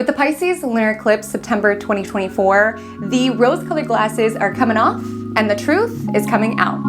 With the Pisces Lunar Eclipse September 2024, the rose-colored glasses are coming off and the truth is coming out.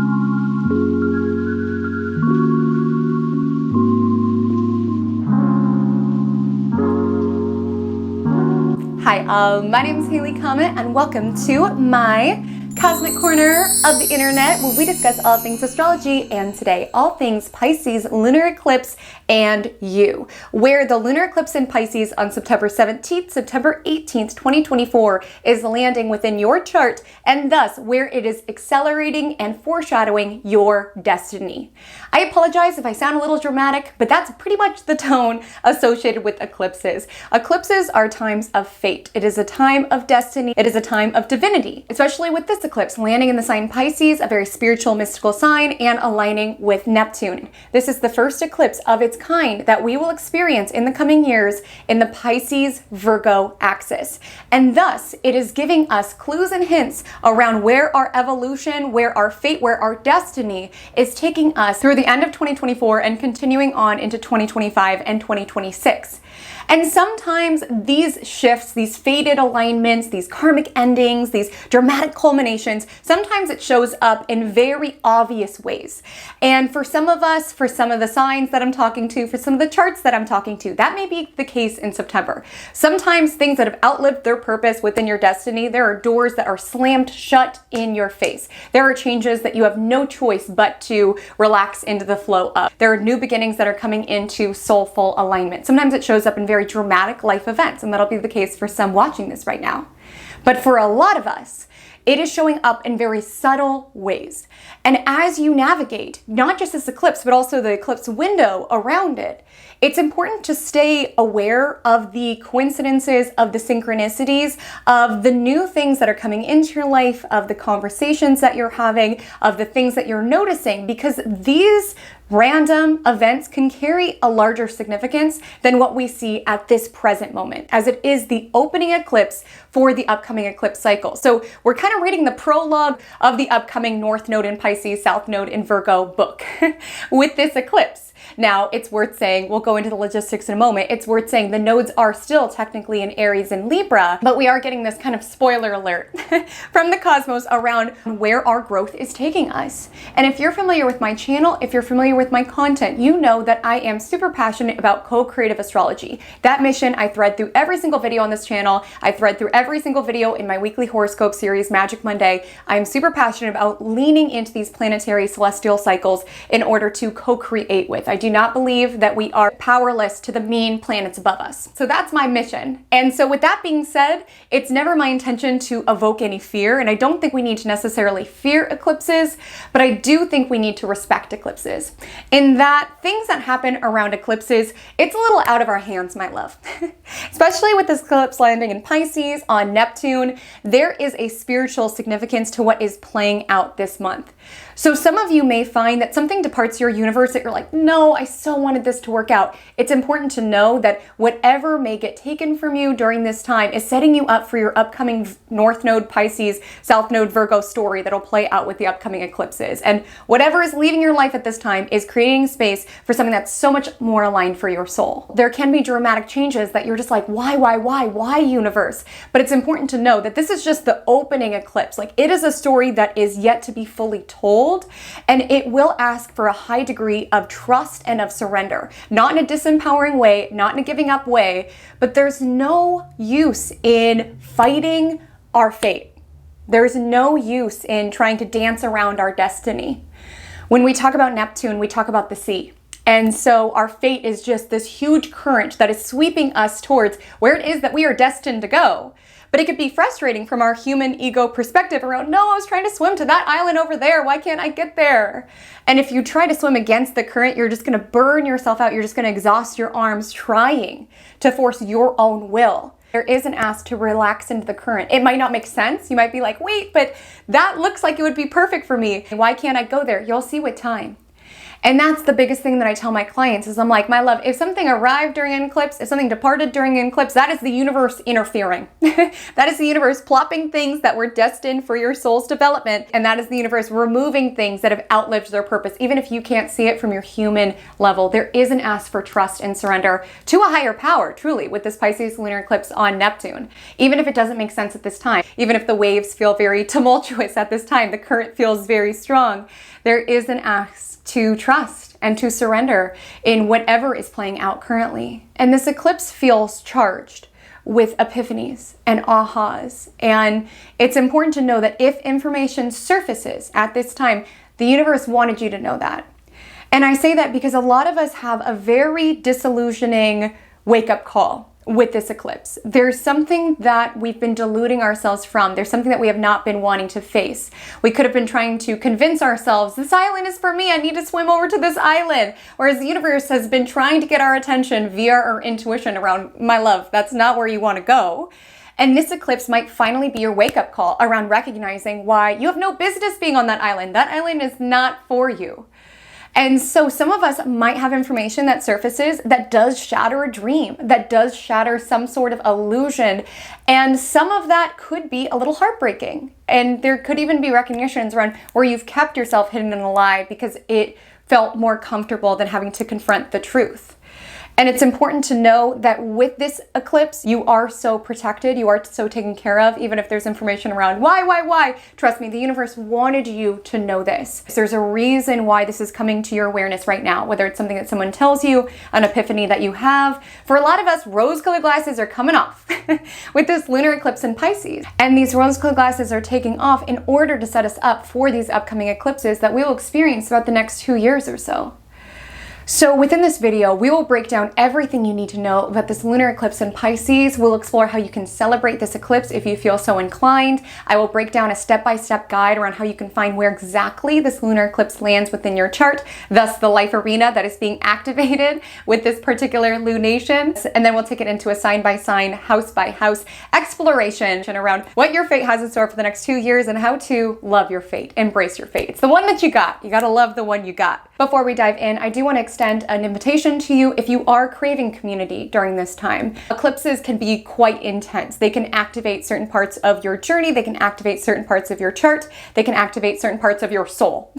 Hi, my name is Haley Comet and welcome to my Cosmic Corner of the Internet, where we discuss all things astrology, and today all things Pisces Lunar Eclipse and you, where the lunar eclipse in Pisces on September 17th, September 18th, 2024 is landing within your chart, and thus where it is accelerating and foreshadowing your destiny. I apologize if I sound a little dramatic, but that's pretty much the tone associated with eclipses. Eclipses are times of fate. It is a time of destiny. It is a time of divinity, especially with this eclipse landing in the sign Pisces, a very spiritual, mystical sign, and aligning with Neptune. This is the first eclipse of its kind that we will experience in the coming years in the Pisces-Virgo axis. And thus, it is giving us clues and hints around where our evolution, where our fate, where our destiny is taking us through the end of 2024 and continuing on into 2025 and 2026. And sometimes these shifts, these fated alignments, these karmic endings, these dramatic culminations, sometimes it shows up in very obvious ways. And for some of us, for some of the signs that I'm talking to, for some of the charts that I'm talking to, that may be the case in September. Sometimes things that have outlived their purpose within your destiny, there are doors that are slammed shut in your face. There are changes that you have no choice but to relax into the flow of. There are new beginnings that are coming into soulful alignment. Sometimes it shows up in very dramatic life events, and that'll be the case for some watching this right now. But for a lot of us, it is showing up in very subtle ways. And as you navigate, not just this eclipse, but also the eclipse window around it, it's important to stay aware of the coincidences, of the synchronicities, of the new things that are coming into your life, of the conversations that you're having, of the things that you're noticing, because these random events can carry a larger significance than what we see at this present moment, as it is the opening eclipse for the upcoming eclipse cycle. So we're kind of reading the prologue of the upcoming North Node in Pisces, South Node in Virgo book with this eclipse. Now, it's worth saying, we'll go into the logistics in a moment, it's worth saying the nodes are still technically in Aries and Libra, but we are getting this kind of spoiler alert from the cosmos around where our growth is taking us. And if you're familiar with my channel, if you're familiar with my content, you know that I am super passionate about co-creative astrology. That mission I thread through every single video on this channel. I thread through every single video in my weekly horoscope series, Magic Monday. I am super passionate about leaning into these planetary celestial cycles in order to co-create with. I do not believe that we are powerless to the mean planets above us. So that's my mission. And so with that being said, it's never my intention to evoke any fear, and I don't think we need to necessarily fear eclipses, but I do think we need to respect eclipses. In that things that happen around eclipses, it's a little out of our hands, my love. Especially with this eclipse landing in Pisces on Neptune, there is a spiritual significance to what is playing out this month. So some of you may find that something departs your universe that you're like, no, I so wanted this to work out. It's important to know that whatever may get taken from you during this time is setting you up for your upcoming North Node Pisces, South Node Virgo story that'll play out with the upcoming eclipses. And whatever is leaving your life at this time is creating space for something that's so much more aligned for your soul. There can be dramatic changes that you're just like, why, universe? But it's important to know that this is just the opening eclipse. Like, it is a story that is yet to be fully told, and it will ask for a high degree of trust and of surrender. Not in a disempowering way, not in a giving up way, but there's no use in fighting our fate. There's no use in trying to dance around our destiny. When we talk about Neptune, we talk about the sea. And so our fate is just this huge current that is sweeping us towards where it is that we are destined to go. But it could be frustrating from our human ego perspective around, no, I was trying to swim to that island over there. Why can't I get there? And if you try to swim against the current, you're just going to burn yourself out. You're just going to exhaust your arms trying to force your own will. There is an ask to relax into the current. It might not make sense. You might be like, wait, but that looks like it would be perfect for me. Why can't I go there? You'll see with time. And that's the biggest thing that I tell my clients is I'm like, my love, if something arrived during an eclipse, if something departed during an eclipse, that is the universe interfering. That is the universe plopping things that were destined for your soul's development. And that is the universe removing things that have outlived their purpose. Even if you can't see it from your human level, there is an ask for trust and surrender to a higher power, truly, with this Pisces lunar eclipse on Neptune. Even if it doesn't make sense at this time, even if the waves feel very tumultuous at this time, the current feels very strong, there is an ask to trust and to surrender in whatever is playing out currently. And this eclipse feels charged with epiphanies and ahas. And it's important to know that if information surfaces at this time, the universe wanted you to know that. And I say that because a lot of us have a very disillusioning wake-up call with this eclipse. There's something that we've been deluding ourselves from. There's something that we have not been wanting to face. We could have been trying to convince ourselves, this island is for me, I need to swim over to this island. Whereas the universe has been trying to get our attention via our intuition around, my love, that's not where you want to go. And this eclipse might finally be your wake-up call around recognizing why you have no business being on that island. That island is not for you. And so some of us might have information that surfaces that does shatter a dream, that does shatter some sort of illusion. And some of that could be a little heartbreaking. And there could even be recognitions around where you've kept yourself hidden in a lie because it felt more comfortable than having to confront the truth. And it's important to know that with this eclipse, you are so protected, you are so taken care of, even if there's information around why. Trust me, the universe wanted you to know this. There's a reason why this is coming to your awareness right now, whether it's something that someone tells you, an epiphany that you have. For a lot of us, rose-colored glasses are coming off with this lunar eclipse in Pisces. And these rose-colored glasses are taking off in order to set us up for these upcoming eclipses that we will experience throughout the next 2 years or so. So within this video, we will break down everything you need to know about this lunar eclipse in Pisces. We'll explore how you can celebrate this eclipse if you feel so inclined. I will break down a step-by-step guide around how you can find where exactly this lunar eclipse lands within your chart, thus the life arena that is being activated with this particular lunation. And then we'll take it into a sign-by-sign, house-by-house exploration around what your fate has in store for the next 2 years and how to love your fate, embrace your fate. It's the one that you got. You gotta love the one you got. Before we dive in, I do want to extend an invitation to you if you are craving community during this time. Eclipses can be quite intense. They can activate certain parts of your journey. They can activate certain parts of your chart. They can activate certain parts of your soul.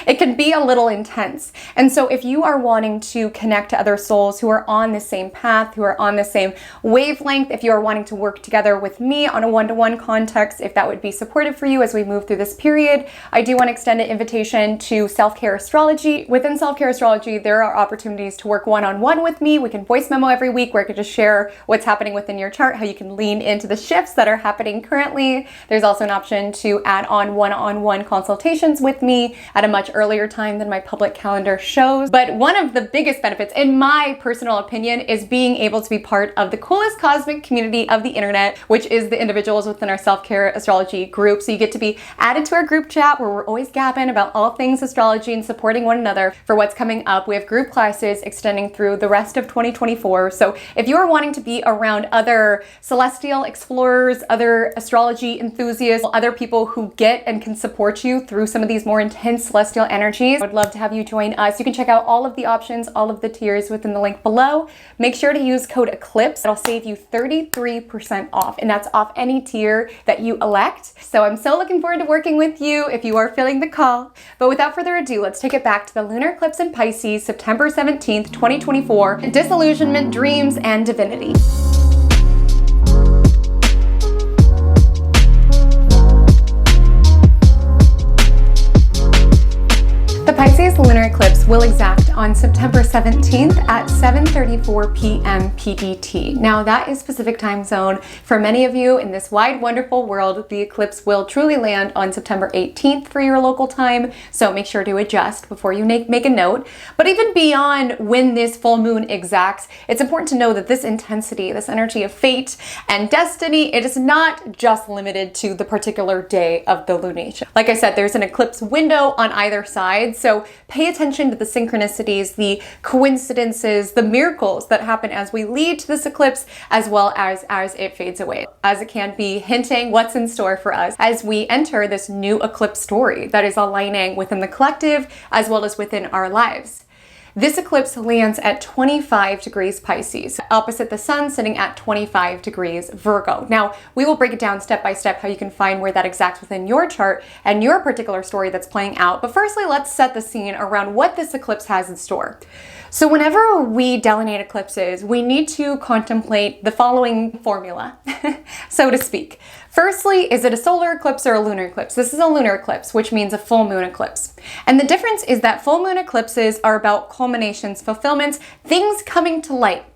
It can be a little intense. And so if you are wanting to connect to other souls who are on the same path, who are on the same wavelength, if you are wanting to work together with me on a one-to-one context, if that would be supportive for you as we move through this period, I do want to extend an invitation to Self-Care Astrology. Within Self-Care Astrology, there are opportunities to work one-on-one with me. We can voice memo every week where I can just share what's happening within your chart, how you can lean into the shifts that are happening currently. There's also an option to add on one-on-one consultations with me at a much earlier time than my public calendar shows. But one of the biggest benefits, in my personal opinion, is being able to be part of the coolest cosmic community of the internet, which is the individuals within our Self-Care Astrology group. So you get to be added to our group chat where we're always gabbing about all things astrology and supporting one another for what's coming up. We have group classes extending through the rest of 2024. So if you're wanting to be around other celestial explorers, other astrology enthusiasts, other people who get and can support you through some of these more intense celestial energies, I would love to have you join us. You can check out all of the options, all of the tiers within the link below. Make sure to use code ECLIPSE. It'll save you 33% off, and that's off any tier that you elect. So I'm so looking forward to working with you if you are feeling the call. But without further ado, let's take it back to the lunar eclipse in Pisces, September 17th, 2024, disillusionment, dreams, and divinity. The Pisces lunar eclipse will exact on September 17th at 7:34 p.m. PDT. Now that is Pacific time zone. For many of you in this wide, wonderful world, the eclipse will truly land on September 18th for your local time, so make sure to adjust before you make a note. But even beyond when this full moon exacts, it's important to know that this intensity, this energy of fate and destiny, it is not just limited to the particular day of the lunation. Like I said, there's an eclipse window on either side, so pay attention to the synchronicity synchronicities, the coincidences, the miracles that happen as we lead to this eclipse, as well as it fades away, as it can be hinting what's in store for us as we enter this new eclipse story that is aligning within the collective as well as within our lives. This eclipse lands at 25 degrees Pisces, opposite the sun, sitting at 25 degrees Virgo. Now, we will break it down step by step how you can find where that exacts within your chart and your particular story that's playing out. But firstly, let's set the scene around what this eclipse has in store. So whenever we delineate eclipses, we need to contemplate the following formula, so to speak. Firstly, is it a solar eclipse or a lunar eclipse? This is a lunar eclipse, which means a full moon eclipse. And the difference is that full moon eclipses are about culminations, fulfillments, things coming to light.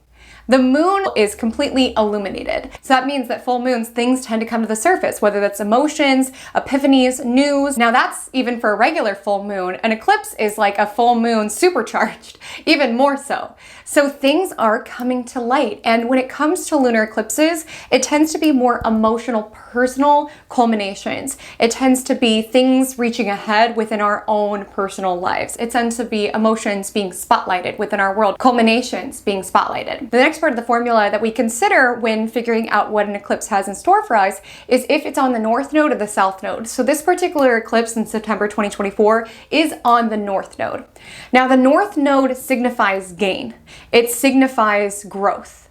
The moon is completely illuminated. So that means that full moons, things tend to come to the surface, whether that's emotions, epiphanies, news. Now that's even for a regular full moon. An eclipse is like a full moon supercharged, even more so. So things are coming to light. And when it comes to lunar eclipses, it tends to be more emotional, personal culminations. It tends to be things reaching ahead within our own personal lives. It tends to be emotions being spotlighted within our world, culminations being spotlighted. The next part of the formula that we consider when figuring out what an eclipse has in store for us is if it's on the north node or the south node. So this particular eclipse in September 2024 is on the north node. Now the north node signifies gain. It signifies growth.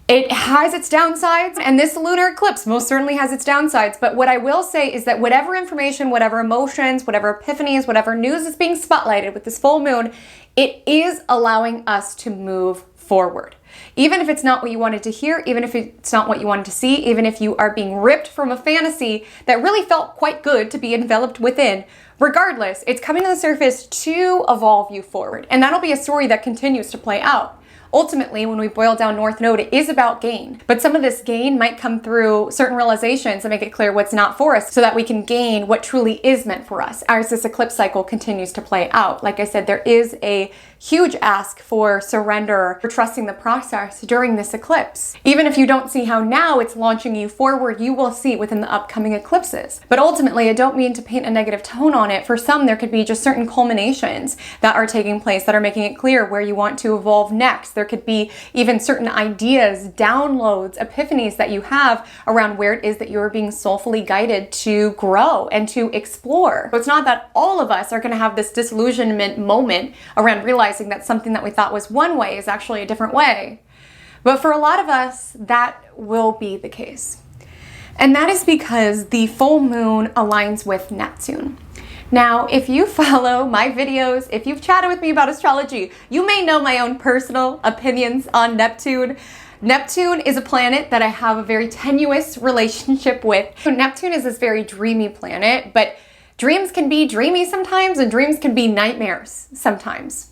It has its downsides, and this lunar eclipse most certainly has its downsides, but what I will say is that whatever information, whatever emotions, whatever epiphanies, whatever news is being spotlighted with this full moon, it is allowing us to move forward. Even if it's not what you wanted to hear, even if it's not what you wanted to see, even if you are being ripped from a fantasy that really felt quite good to be enveloped within, regardless, it's coming to the surface to evolve you forward. And that'll be a story that continues to play out. Ultimately, when we boil down North Node, it is about gain. But some of this gain might come through certain realizations that make it clear what's not for us so that we can gain what truly is meant for us as this eclipse cycle continues to play out. Like I said, there is a huge ask for surrender, for trusting the process during this eclipse. Even if you don't see how now it's launching you forward, you will see within the upcoming eclipses. But ultimately, I don't mean to paint a negative tone on it. For some, there could be just certain culminations that are taking place that are making it clear where you want to evolve next. There could be even certain ideas, downloads, epiphanies that you have around where it is that you're being soulfully guided to grow and to explore. So it's not that all of us are going to have this disillusionment moment around realizing that something that we thought was one way is actually a different way. But for a lot of us, that will be the case. And that is because the full moon aligns with Neptune. Now, if you follow my videos, if you've chatted with me about astrology, you may know my own personal opinions on Neptune. Neptune is a planet that I have a very tenuous relationship with. Neptune is this very dreamy planet, but dreams can be dreamy sometimes and dreams can be nightmares sometimes.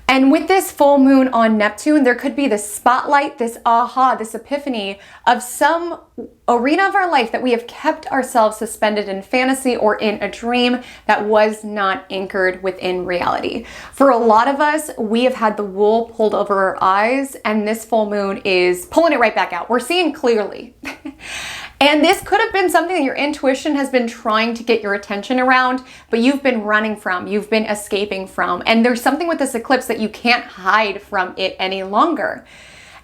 And with this full moon on Neptune, there could be this spotlight, this aha, this epiphany of some arena of our life that we have kept ourselves suspended in fantasy or in a dream that was not anchored within reality. For a lot of us, we have had the wool pulled over our eyes, and this full moon is pulling it right back out. We're seeing clearly. And this could have been something that your intuition has been trying to get your attention around, but you've been running from, you've been escaping from. And there's something with this eclipse that you can't hide from it any longer.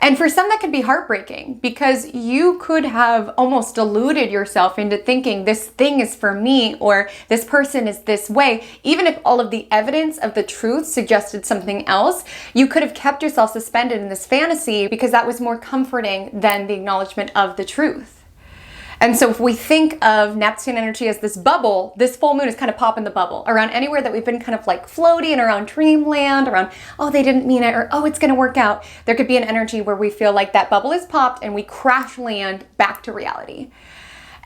And for some, that could be heartbreaking because you could have almost deluded yourself into thinking this thing is for me or this person is this way. Even if all of the evidence of the truth suggested something else, you could have kept yourself suspended in this fantasy because that was more comforting than the acknowledgement of the truth. And so if we think of Neptune energy as this bubble, this full moon is kind of popping the bubble around anywhere that we've been kind of like floating around dreamland, around, oh, they didn't mean it, or oh, it's going to work out. There could be an energy where we feel like that bubble is popped and we crash land back to reality.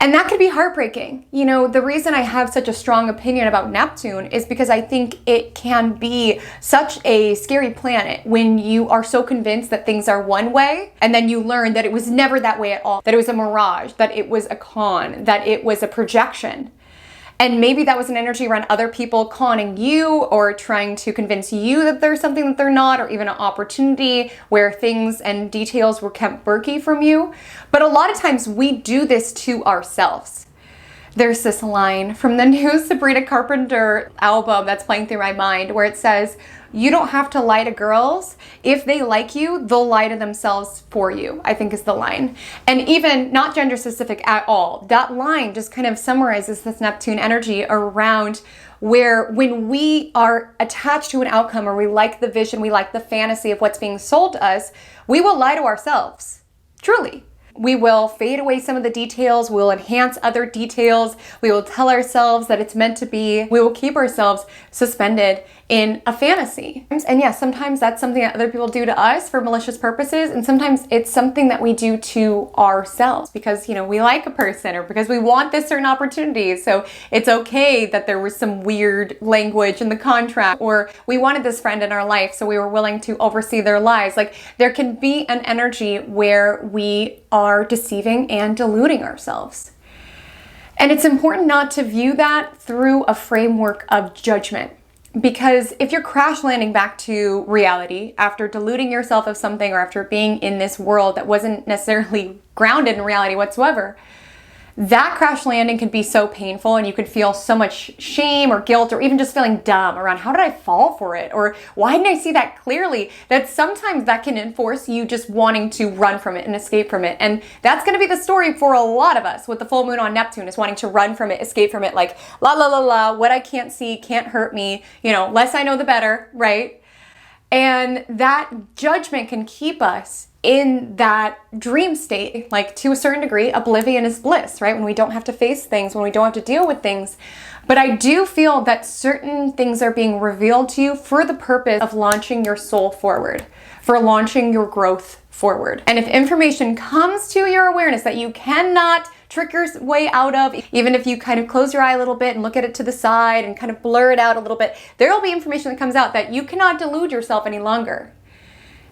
And that could be heartbreaking. You know, the reason I have such a strong opinion about Neptune is because I think it can be such a scary planet when you are so convinced that things are one way and then you learn that it was never that way at all, that it was a mirage, that it was a con, that it was a projection. And maybe that was an energy around other people conning you or trying to convince you that there's something that they're not, or even an opportunity where things and details were kept murky from you. But a lot of times we do this to ourselves. There's this line from the new Sabrina Carpenter album that's playing through my mind where it says, you don't have to lie to girls. If they like you, they'll lie to themselves for you, I think is the line. And even not gender specific at all. That line just kind of summarizes this Neptune energy around where when we are attached to an outcome or we like the vision, we like the fantasy of what's being sold to us, we will lie to ourselves, truly. We will fade away some of the details, we'll enhance other details, we will tell ourselves that it's meant to be, we will keep ourselves suspended in a fantasy. And yes, sometimes that's something that other people do to us for malicious purposes, and sometimes it's something that we do to ourselves because, you know, we like a person or because we want this certain opportunity. So it's okay that there was some weird language in the contract, or we wanted this friend in our life, so we were willing to oversee their lives. Like, there can be an energy where we are deceiving and deluding ourselves. And it's important not to view that through a framework of judgment. Because if you're crash landing back to reality after deluding yourself of something or after being in this world that wasn't necessarily grounded in reality whatsoever, that crash landing can be so painful and you could feel so much shame or guilt or even just feeling dumb around how did I fall for it? Or why didn't I see that clearly? That sometimes that can enforce you just wanting to run from it and escape from it. And that's going to be the story for a lot of us with the full moon on Neptune, is wanting to run from it, escape from it, like la la la la, what I can't see can't hurt me, you know, less I know the better, right? And that judgment can keep us in that dream state, like to a certain degree. Oblivion is bliss, right? When we don't have to face things, when we don't have to deal with things. But I do feel that certain things are being revealed to you for the purpose of launching your soul forward, for launching your growth forward. And if information comes to your awareness that you cannot trick your way out of, even if you kind of close your eye a little bit and look at it to the side and kind of blur it out a little bit, there will be information that comes out that you cannot delude yourself any longer.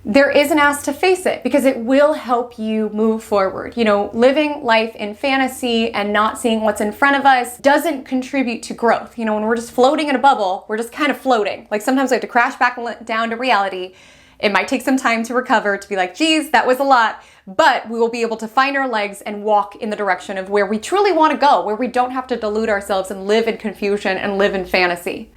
There is an ask to face it because it will help you move forward. You know, living life in fantasy and not seeing what's in front of us doesn't contribute to growth. You know, when we're just floating in a bubble, we're just kind of floating. Like sometimes we have to crash back down to reality. It might take some time to recover, to be like, geez, that was a lot, but we will be able to find our legs and walk in the direction of where we truly want to go, where we don't have to delude ourselves and live in confusion and live in fantasy.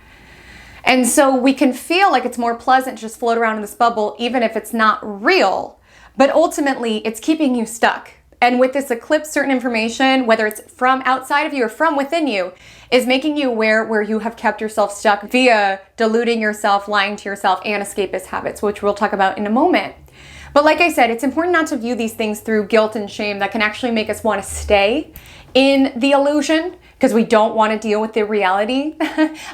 And so we can feel like it's more pleasant to just float around in this bubble, even if it's not real, but ultimately it's keeping you stuck. And with this eclipse, certain information, whether it's from outside of you or from within you, is making you aware where you have kept yourself stuck via deluding yourself, lying to yourself, and escapist habits, which we'll talk about in a moment. But like I said, it's important not to view these things through guilt and shame that can actually make us want to stay in the illusion because we don't want to deal with the reality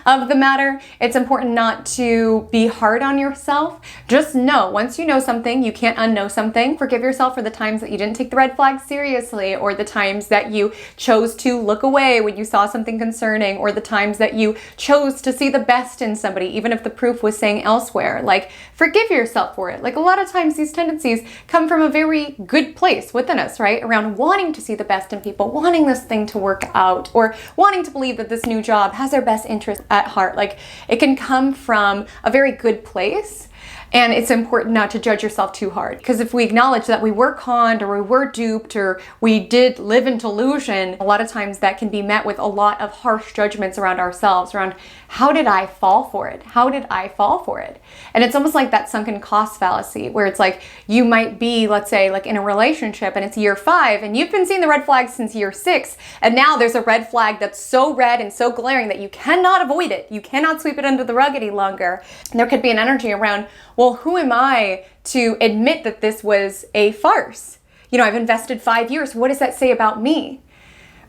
of the matter. It's important not to be hard on yourself. Just know, once you know something, you can't unknow something. Forgive yourself for the times that you didn't take the red flags seriously, or the times that you chose to look away when you saw something concerning, or the times that you chose to see the best in somebody, even if the proof was saying elsewhere. Like, forgive yourself for it. Like, a lot of times these tendencies come from a very good place within us, right? Around wanting to see the best in people, wanting this thing to work out, or wanting to believe that this new job has their best interest at heart. Like, it can come from a very good place. And it's important not to judge yourself too hard. Because if we acknowledge that we were conned or we were duped or we did live in delusion, a lot of times that can be met with a lot of harsh judgments around ourselves, around how did I fall for it? How did I fall for it? And it's almost like that sunken cost fallacy where it's like you might be, let's say, like in a relationship and it's year 5 and you've been seeing the red flags since year 6. And now there's a red flag that's so red and so glaring that you cannot avoid it. You cannot sweep it under the rug any longer. And there could be an energy around, well, who am I to admit that this was a farce? You know, I've invested 5 years. What does that say about me?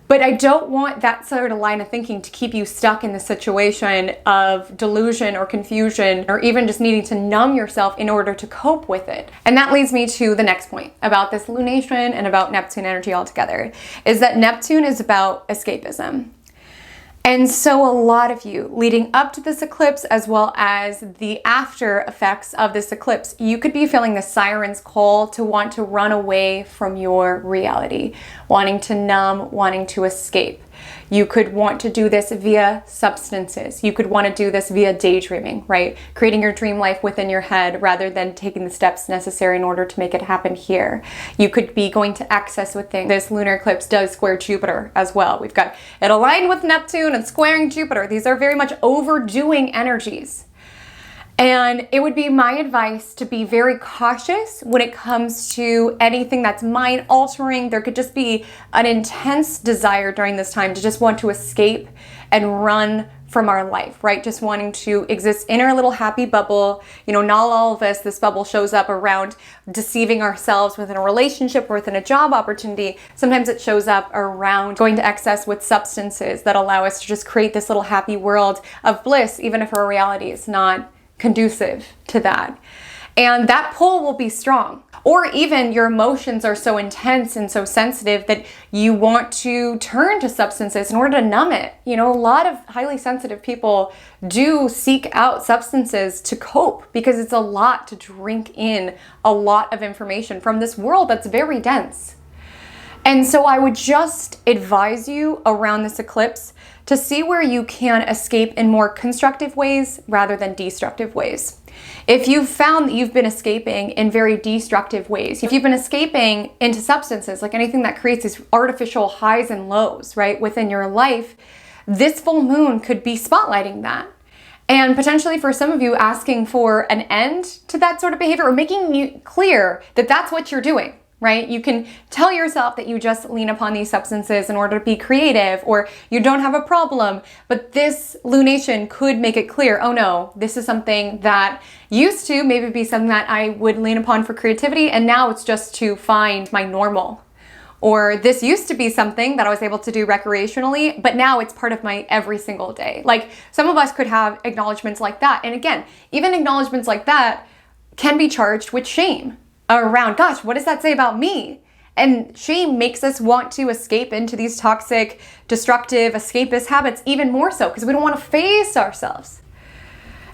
But I don't want that sort of line of thinking to keep you stuck in the situation of delusion or confusion, or even just needing to numb yourself in order to cope with it. And that leads me to the next point about this lunation and about Neptune energy altogether, is that Neptune is about escapism. And so a lot of you leading up to this eclipse, as well as the after effects of this eclipse, you could be feeling the siren's call to want to run away from your reality, wanting to numb, wanting to escape. You could want to do this via substances. You could want to do this via daydreaming, right? Creating your dream life within your head rather than taking the steps necessary in order to make it happen here. You could be going to excess with things. This lunar eclipse does square Jupiter as well. We've got it aligned with Neptune and squaring Jupiter. These are very much overdoing energies. And it would be my advice to be very cautious when it comes to anything that's mind altering. There could just be an intense desire during this time to just want to escape and run from our life, right? Just wanting to exist in our little happy bubble. You know, not all of us, this bubble shows up around deceiving ourselves within a relationship or within a job opportunity. Sometimes it shows up around going to excess with substances that allow us to just create this little happy world of bliss, even if our reality is not conducive to that. And that pull will be strong. Or even your emotions are so intense and so sensitive that you want to turn to substances in order to numb it. You know, a lot of highly sensitive people do seek out substances to cope because it's a lot to drink in a lot of information from this world that's very dense. And so I would just advise you around this eclipse to see where you can escape in more constructive ways rather than destructive ways. If you've found that you've been escaping in very destructive ways, if you've been escaping into substances, like anything that creates these artificial highs and lows, right, within your life, this full moon could be spotlighting that. And potentially for some of you asking for an end to that sort of behavior or making you clear that that's what you're doing. Right? You can tell yourself that you just lean upon these substances in order to be creative or you don't have a problem, but this lunation could make it clear, oh no, this is something that used to maybe be something that I would lean upon for creativity and now it's just to find my normal. Or this used to be something that I was able to do recreationally, but now it's part of my every single day. Like some of us could have acknowledgments like that. And again, even acknowledgments like that can be charged with shame. Around, gosh, what does that say about me? And shame makes us want to escape into these toxic, destructive, escapist habits even more so because we don't want to face ourselves.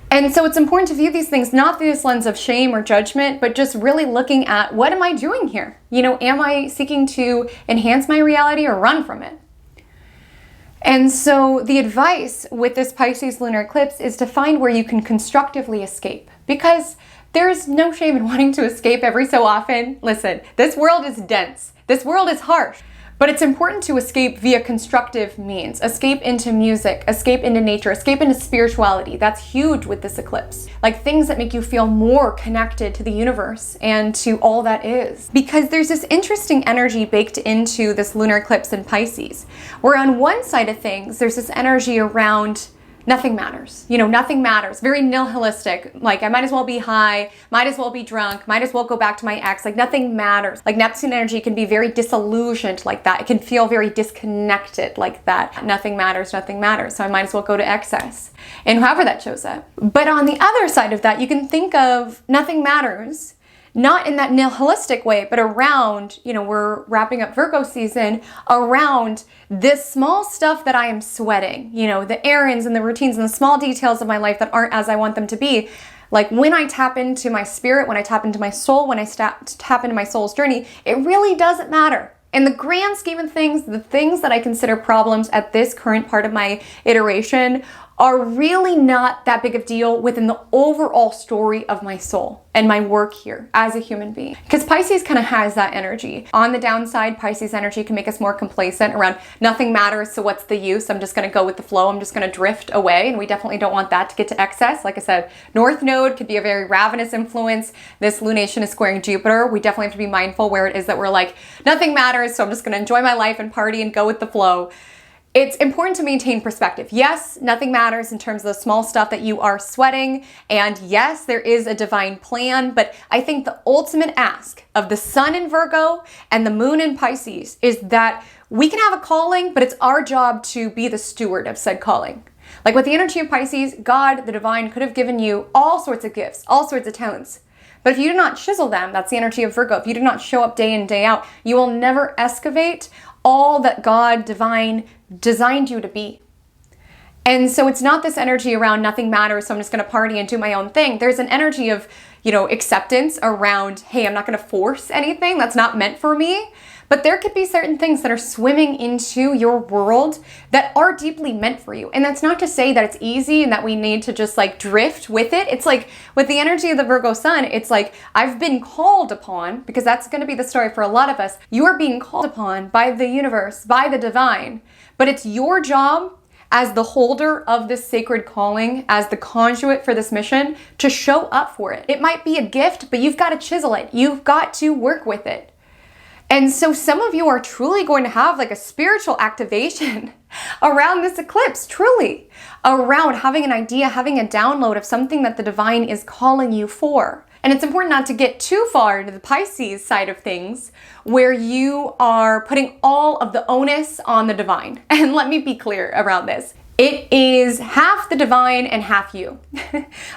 And so it's important to view these things not through this lens of shame or judgment, but just really looking at what am I doing here? You know, am I seeking to enhance my reality or run from it? And so the advice with this Pisces lunar eclipse is to find where you can constructively escape because there's no shame in wanting to escape every so often. Listen, this world is dense. This world is harsh. But it's important to escape via constructive means. Escape into music, escape into nature, escape into spirituality. That's huge with this eclipse. Like things that make you feel more connected to the universe and to all that is. Because there's this interesting energy baked into this lunar eclipse in Pisces, where on one side of things, there's this energy around nothing matters. You know, nothing matters. Very nihilistic. Like I might as well be high, might as well be drunk, might as well go back to my ex. Like nothing matters. Like Neptune energy can be very disillusioned like that. It can feel very disconnected like that. Nothing matters, nothing matters. So I might as well go to excess. And however that shows up. But on the other side of that, you can think of nothing matters, not in that nihilistic way, but around, you know, we're wrapping up Virgo season, around this small stuff that I am sweating, you know, the errands and the routines and the small details of my life that aren't as I want them to be. Like when I tap into my spirit, when I tap into my soul, when I tap into my soul's journey, it really doesn't matter. In the grand scheme of things, the things that I consider problems at this current part of my iteration are really not that big of a deal within the overall story of my soul and my work here as a human being. Because Pisces kind of has that energy. On the downside, Pisces energy can make us more complacent around nothing matters, so what's the use? I'm just going to go with the flow. I'm just going to drift away, and we definitely don't want that to get to excess. Like I said, North Node could be a very ravenous influence. This lunation is squaring Jupiter. We definitely have to be mindful where it is that we're like, nothing matters, so I'm just going to enjoy my life and party and go with the flow. It's important to maintain perspective. Yes, nothing matters in terms of the small stuff that you are sweating. And yes, there is a divine plan. But I think the ultimate ask of the sun in Virgo and the moon in Pisces is that we can have a calling, but it's our job to be the steward of said calling. Like with the energy of Pisces, God, the divine, could have given you all sorts of gifts, all sorts of talents. But if you do not chisel them, that's the energy of Virgo. If you do not show up day in, day out, you will never excavate all that God, divine, designed you to be. And so it's not this energy around nothing matters, so I'm just going to party and do my own thing. There's an energy of, you know, acceptance around, hey, I'm not going to force anything that's not meant for me. But there could be certain things that are swimming into your world that are deeply meant for you. And that's not to say that it's easy and that we need to just like drift with it. It's like with the energy of the Virgo sun, it's like I've been called upon, because that's going to be the story for a lot of us. You are being called upon by the universe, by the divine. But it's your job as the holder of this sacred calling, as the conduit for this mission, to show up for it. It might be a gift, but you've got to chisel it. You've got to work with it. And so some of you are truly going to have like a spiritual activation around this eclipse, truly, around having an idea, having a download of something that the divine is calling you for. And it's important not to get too far into the Pisces side of things, where you are putting all of the onus on the divine. And let me be clear around this. It is half the divine and half you.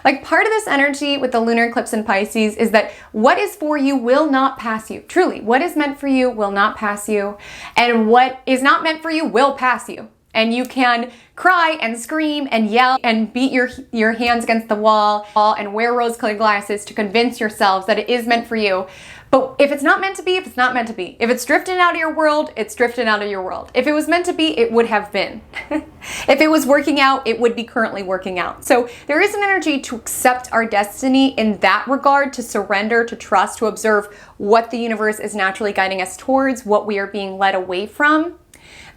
Like part of this energy with the lunar eclipse in Pisces is that what is for you will not pass you. Truly, what is meant for you will not pass you. And what is not meant for you will pass you. And you can cry and scream and yell and beat your hands against the wall and wear rose-colored glasses to convince yourselves that it is meant for you. But if it's not meant to be, if it's not meant to be. If it's drifting out of your world, it's drifting out of your world. If it was meant to be, it would have been. If it was working out, it would be currently working out. So there is an energy to accept our destiny in that regard, to surrender, to trust, to observe what the universe is naturally guiding us towards, what we are being led away from.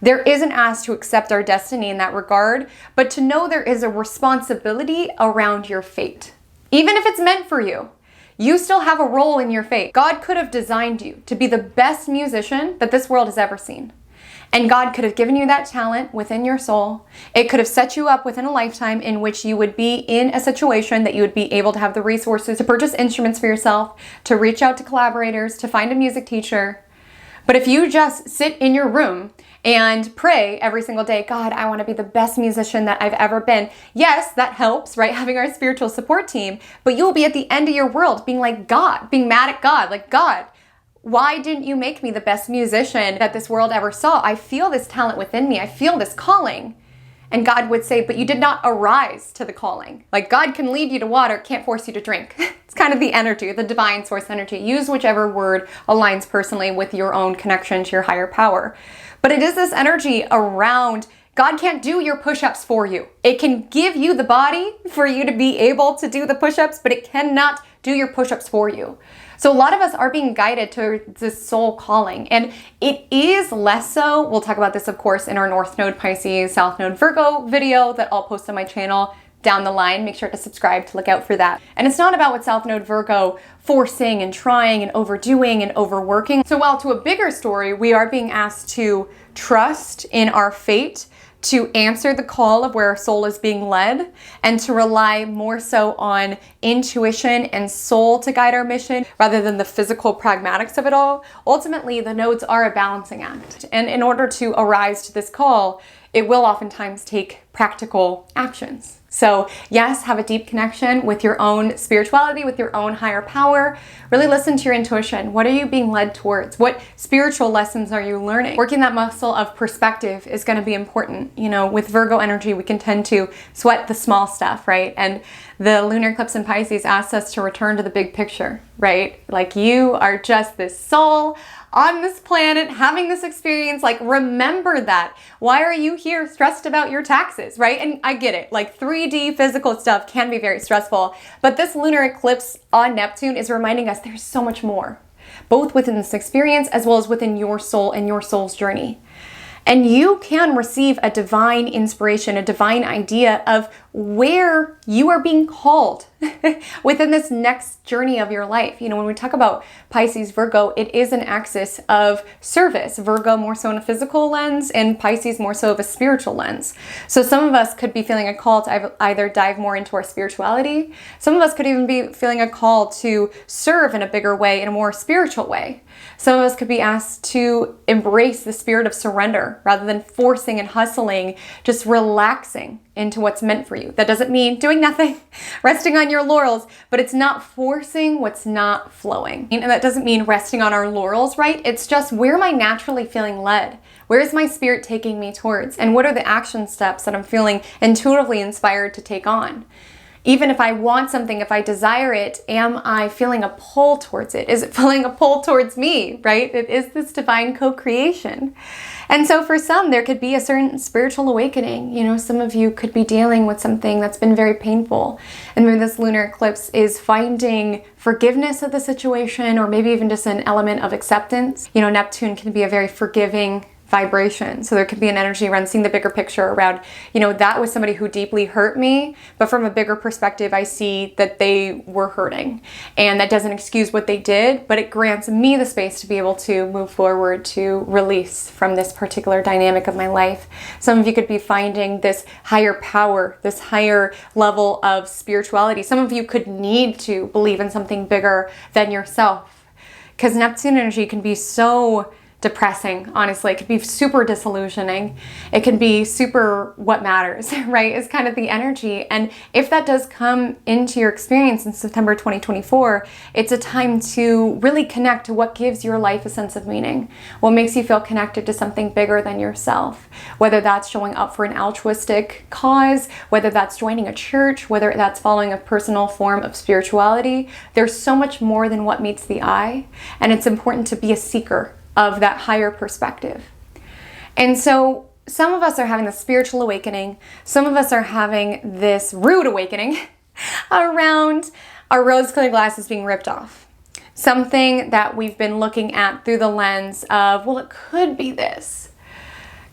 There is an ask to accept our destiny in that regard, but to know there is a responsibility around your fate. Even if it's meant for you, you still have a role in your fate. God could have designed you to be the best musician that this world has ever seen. And God could have given you that talent within your soul. It could have set you up within a lifetime in which you would be in a situation that you would be able to have the resources to purchase instruments for yourself, to reach out to collaborators, to find a music teacher. But if you just sit in your room and pray every single day, God, I want to be the best musician that I've ever been. Yes, that helps, right? Having our spiritual support team, but you'll be at the end of your world being like God, being mad at God, like God, why didn't you make me the best musician that this world ever saw? I feel this talent within me. I feel this calling. And God would say, but you did not arise to the calling. Like God can lead you to water, can't force you to drink. It's kind of the energy, the divine source energy. Use whichever word aligns personally with your own connection to your higher power. But it is this energy around God can't do your push-ups for you. It can give you the body for you to be able to do the push-ups, but it cannot do your push-ups for you. So a lot of us are being guided to this soul calling, and it is less so. We'll talk about this, of course, in our North Node Pisces, South Node Virgo video that I'll post on my channel down the line. Make sure to subscribe to look out for that. And it's not about what South Node Virgo forcing and trying and overdoing and overworking. So while to a bigger story, we are being asked to trust in our fate, to answer the call of where our soul is being led, and to rely more so on intuition and soul to guide our mission rather than the physical pragmatics of it all. Ultimately, the nodes are a balancing act. And in order to arise to this call, it will oftentimes take practical actions. So yes, have a deep connection with your own spirituality, with your own higher power. Really listen to your intuition. What are you being led towards? What spiritual lessons are you learning? Working that muscle of perspective is going to be important. You know, with Virgo energy, we can tend to sweat the small stuff, right? And the lunar eclipse in Pisces asks us to return to the big picture, right? Like you are just this soul on this planet having this experience. Like, remember that. Why are you here stressed about your taxes, right? And I get it, like 3D physical stuff can be very stressful, but this lunar eclipse on Neptune is reminding us there's so much more, both within this experience as well as within your soul and your soul's journey. And you can receive a divine inspiration, a divine idea of where you are being called within this next journey of your life. You know, when we talk about Pisces, Virgo, it is an axis of service. Virgo more so in a physical lens and Pisces more so of a spiritual lens. So some of us could be feeling a call to either dive more into our spirituality. Some of us could even be feeling a call to serve in a bigger way, in a more spiritual way. Some of us could be asked to embrace the spirit of surrender rather than forcing and hustling, just relaxing into what's meant for you. That doesn't mean doing nothing, resting on your laurels, but it's not forcing what's not flowing. And that doesn't mean resting on our laurels, right? It's just, where am I naturally feeling led? Where is my spirit taking me towards? And what are the action steps that I'm feeling intuitively inspired to take on? Even if I want something, if I desire it, am I feeling a pull towards it? Is it feeling a pull towards me, right? It is this divine co-creation. And so for some, there could be a certain spiritual awakening. You know, some of you could be dealing with something that's been very painful. And maybe this lunar eclipse is finding forgiveness of the situation, or maybe even just an element of acceptance. You know, Neptune can be a very forgiving vibration. So there could be an energy around seeing the bigger picture around, you know, that was somebody who deeply hurt me, but from a bigger perspective, I see that they were hurting. And that doesn't excuse what they did, but it grants me the space to be able to move forward, to release from this particular dynamic of my life. Some of you could be finding this higher power, this higher level of spirituality. Some of you could need to believe in something bigger than yourself, because Neptune energy can be so depressing, honestly. It could be super disillusioning. It can be super what matters, right? Is kind of the energy. And if that does come into your experience in September 2024, it's a time to really connect to what gives your life a sense of meaning, what makes you feel connected to something bigger than yourself, whether that's showing up for an altruistic cause, whether that's joining a church, whether that's following a personal form of spirituality. There's so much more than what meets the eye, and it's important to be a seeker of that higher perspective. And so some of us are having the spiritual awakening. Some of us are having this rude awakening around our rose-colored glasses being ripped off. Something that we've been looking at through the lens of, well, it could be this.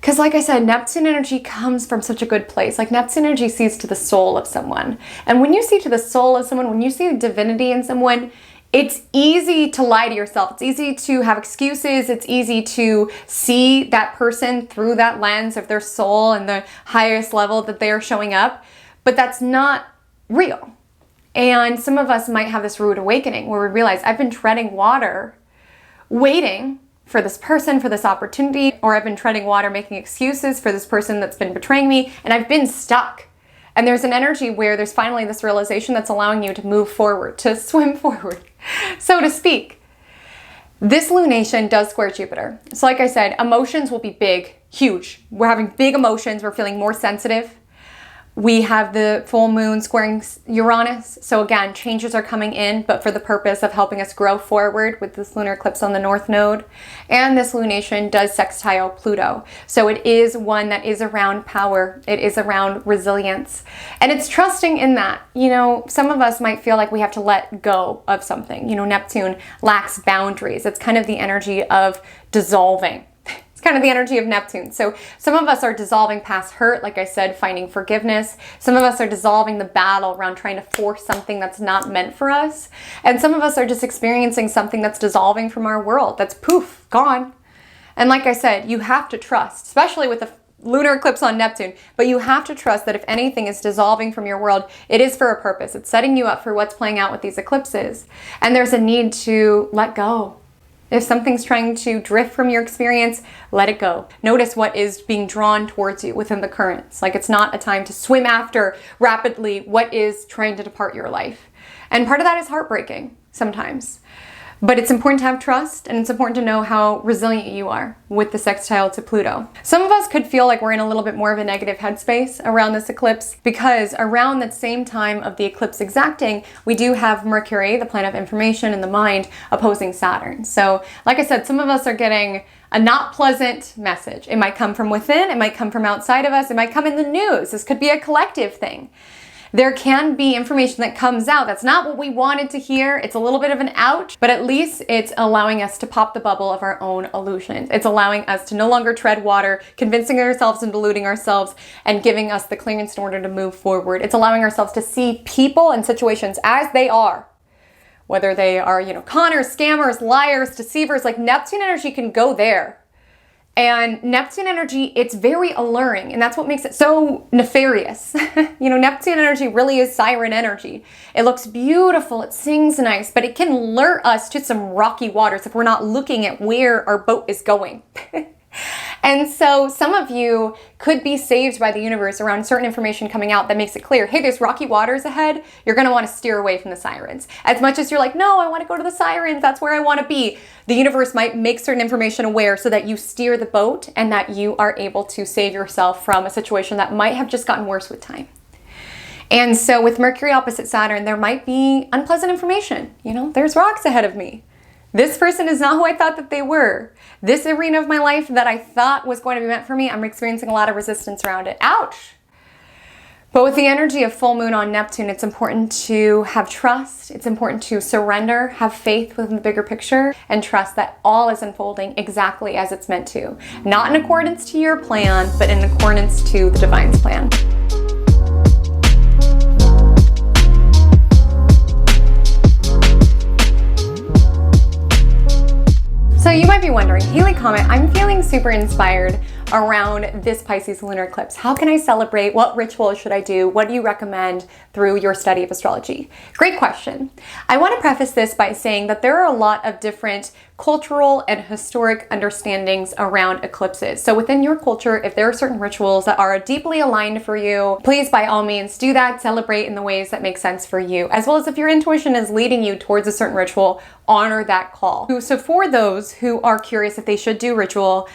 Because like I said, Neptune energy comes from such a good place. Like Neptune energy sees to the soul of someone. And when you see to the soul of someone, when you see the divinity in someone, it's easy to lie to yourself. It's easy to have excuses. It's easy to see that person through that lens of their soul and the highest level that they are showing up. But that's not real. And some of us might have this rude awakening where we realize, I've been treading water, waiting for this person, for this opportunity, or I've been treading water, making excuses for this person that's been betraying me, and I've been stuck. And there's an energy where there's finally this realization that's allowing you to move forward, to swim forward, so to speak. This lunation does square Jupiter. So like I said, emotions will be big, huge. We're having big emotions. We're feeling more sensitive. We have the full moon squaring Uranus. So again, changes are coming in, but for the purpose of helping us grow forward with this lunar eclipse on the north node. And this lunation does sextile Pluto. So it is one that is around power. It is around resilience. And it's trusting in that. You know, some of us might feel like we have to let go of something. You know, Neptune lacks boundaries. It's kind of the energy of dissolving. It's kind of the energy of Neptune. So some of us are dissolving past hurt, like I said, finding forgiveness. Some of us are dissolving the battle around trying to force something that's not meant for us. And some of us are just experiencing something that's dissolving from our world, that's poof, gone. And like I said, you have to trust, especially with the lunar eclipse on Neptune, but you have to trust that if anything is dissolving from your world, it is for a purpose. It's setting you up for what's playing out with these eclipses. And there's a need to let go. If something's trying to drift from your experience, let it go. Notice what is being drawn towards you within the currents. Like it's not a time to swim after rapidly what is trying to depart your life. And part of that is heartbreaking sometimes. But it's important to have trust, and it's important to know how resilient you are with the sextile to Pluto. Some of us could feel like we're in a little bit more of a negative headspace around this eclipse, because around that same time of the eclipse exacting, we do have Mercury, the planet of information and the mind, opposing Saturn. So like I said, some of us are getting a not pleasant message. It might come from within, it might come from outside of us, it might come in the news. This could be a collective thing. There can be information that comes out that's not what we wanted to hear. It's a little bit of an ouch, but at least it's allowing us to pop the bubble of our own illusions. It's allowing us to no longer tread water, convincing ourselves and deluding ourselves, and giving us the clearance in order to move forward. It's allowing ourselves to see people and situations as they are. Whether they are, you know, conners, scammers, liars, deceivers, like Neptune energy can go there. And Neptune energy, it's very alluring, and that's what makes it so nefarious. You know, Neptune energy really is siren energy. It looks beautiful, it sings nice, but it can lure us to some rocky waters if we're not looking at where our boat is going. And so some of you could be saved by the universe around certain information coming out that makes it clear, hey, there's rocky waters ahead. You're going to want to steer away from the sirens. As much as you're like, no, I want to go to the sirens. That's where I want to be. The universe might make certain information aware so that you steer the boat and that you are able to save yourself from a situation that might have just gotten worse with time. And so with Mercury opposite Saturn, there might be unpleasant information. You know, there's rocks ahead of me. This person is not who I thought that they were. This arena of my life that I thought was going to be meant for me, I'm experiencing a lot of resistance around it. Ouch! But with the energy of full moon on Neptune, it's important to have trust. It's important to surrender, have faith within the bigger picture, and trust that all is unfolding exactly as it's meant to. Not in accordance to your plan, but in accordance to the divine's plan. So you might be wondering, Haley Comet, I'm feeling super inspired around this Pisces lunar eclipse. How can I celebrate? What rituals should I do? What do you recommend through your study of astrology? Great question. I want to preface this by saying that there are a lot of different cultural and historic understandings around eclipses. So within your culture, if there are certain rituals that are deeply aligned for you, please by all means do that, celebrate in the ways that make sense for you. As well as if your intuition is leading you towards a certain ritual, honor that call. So for those who are curious if they should do ritual,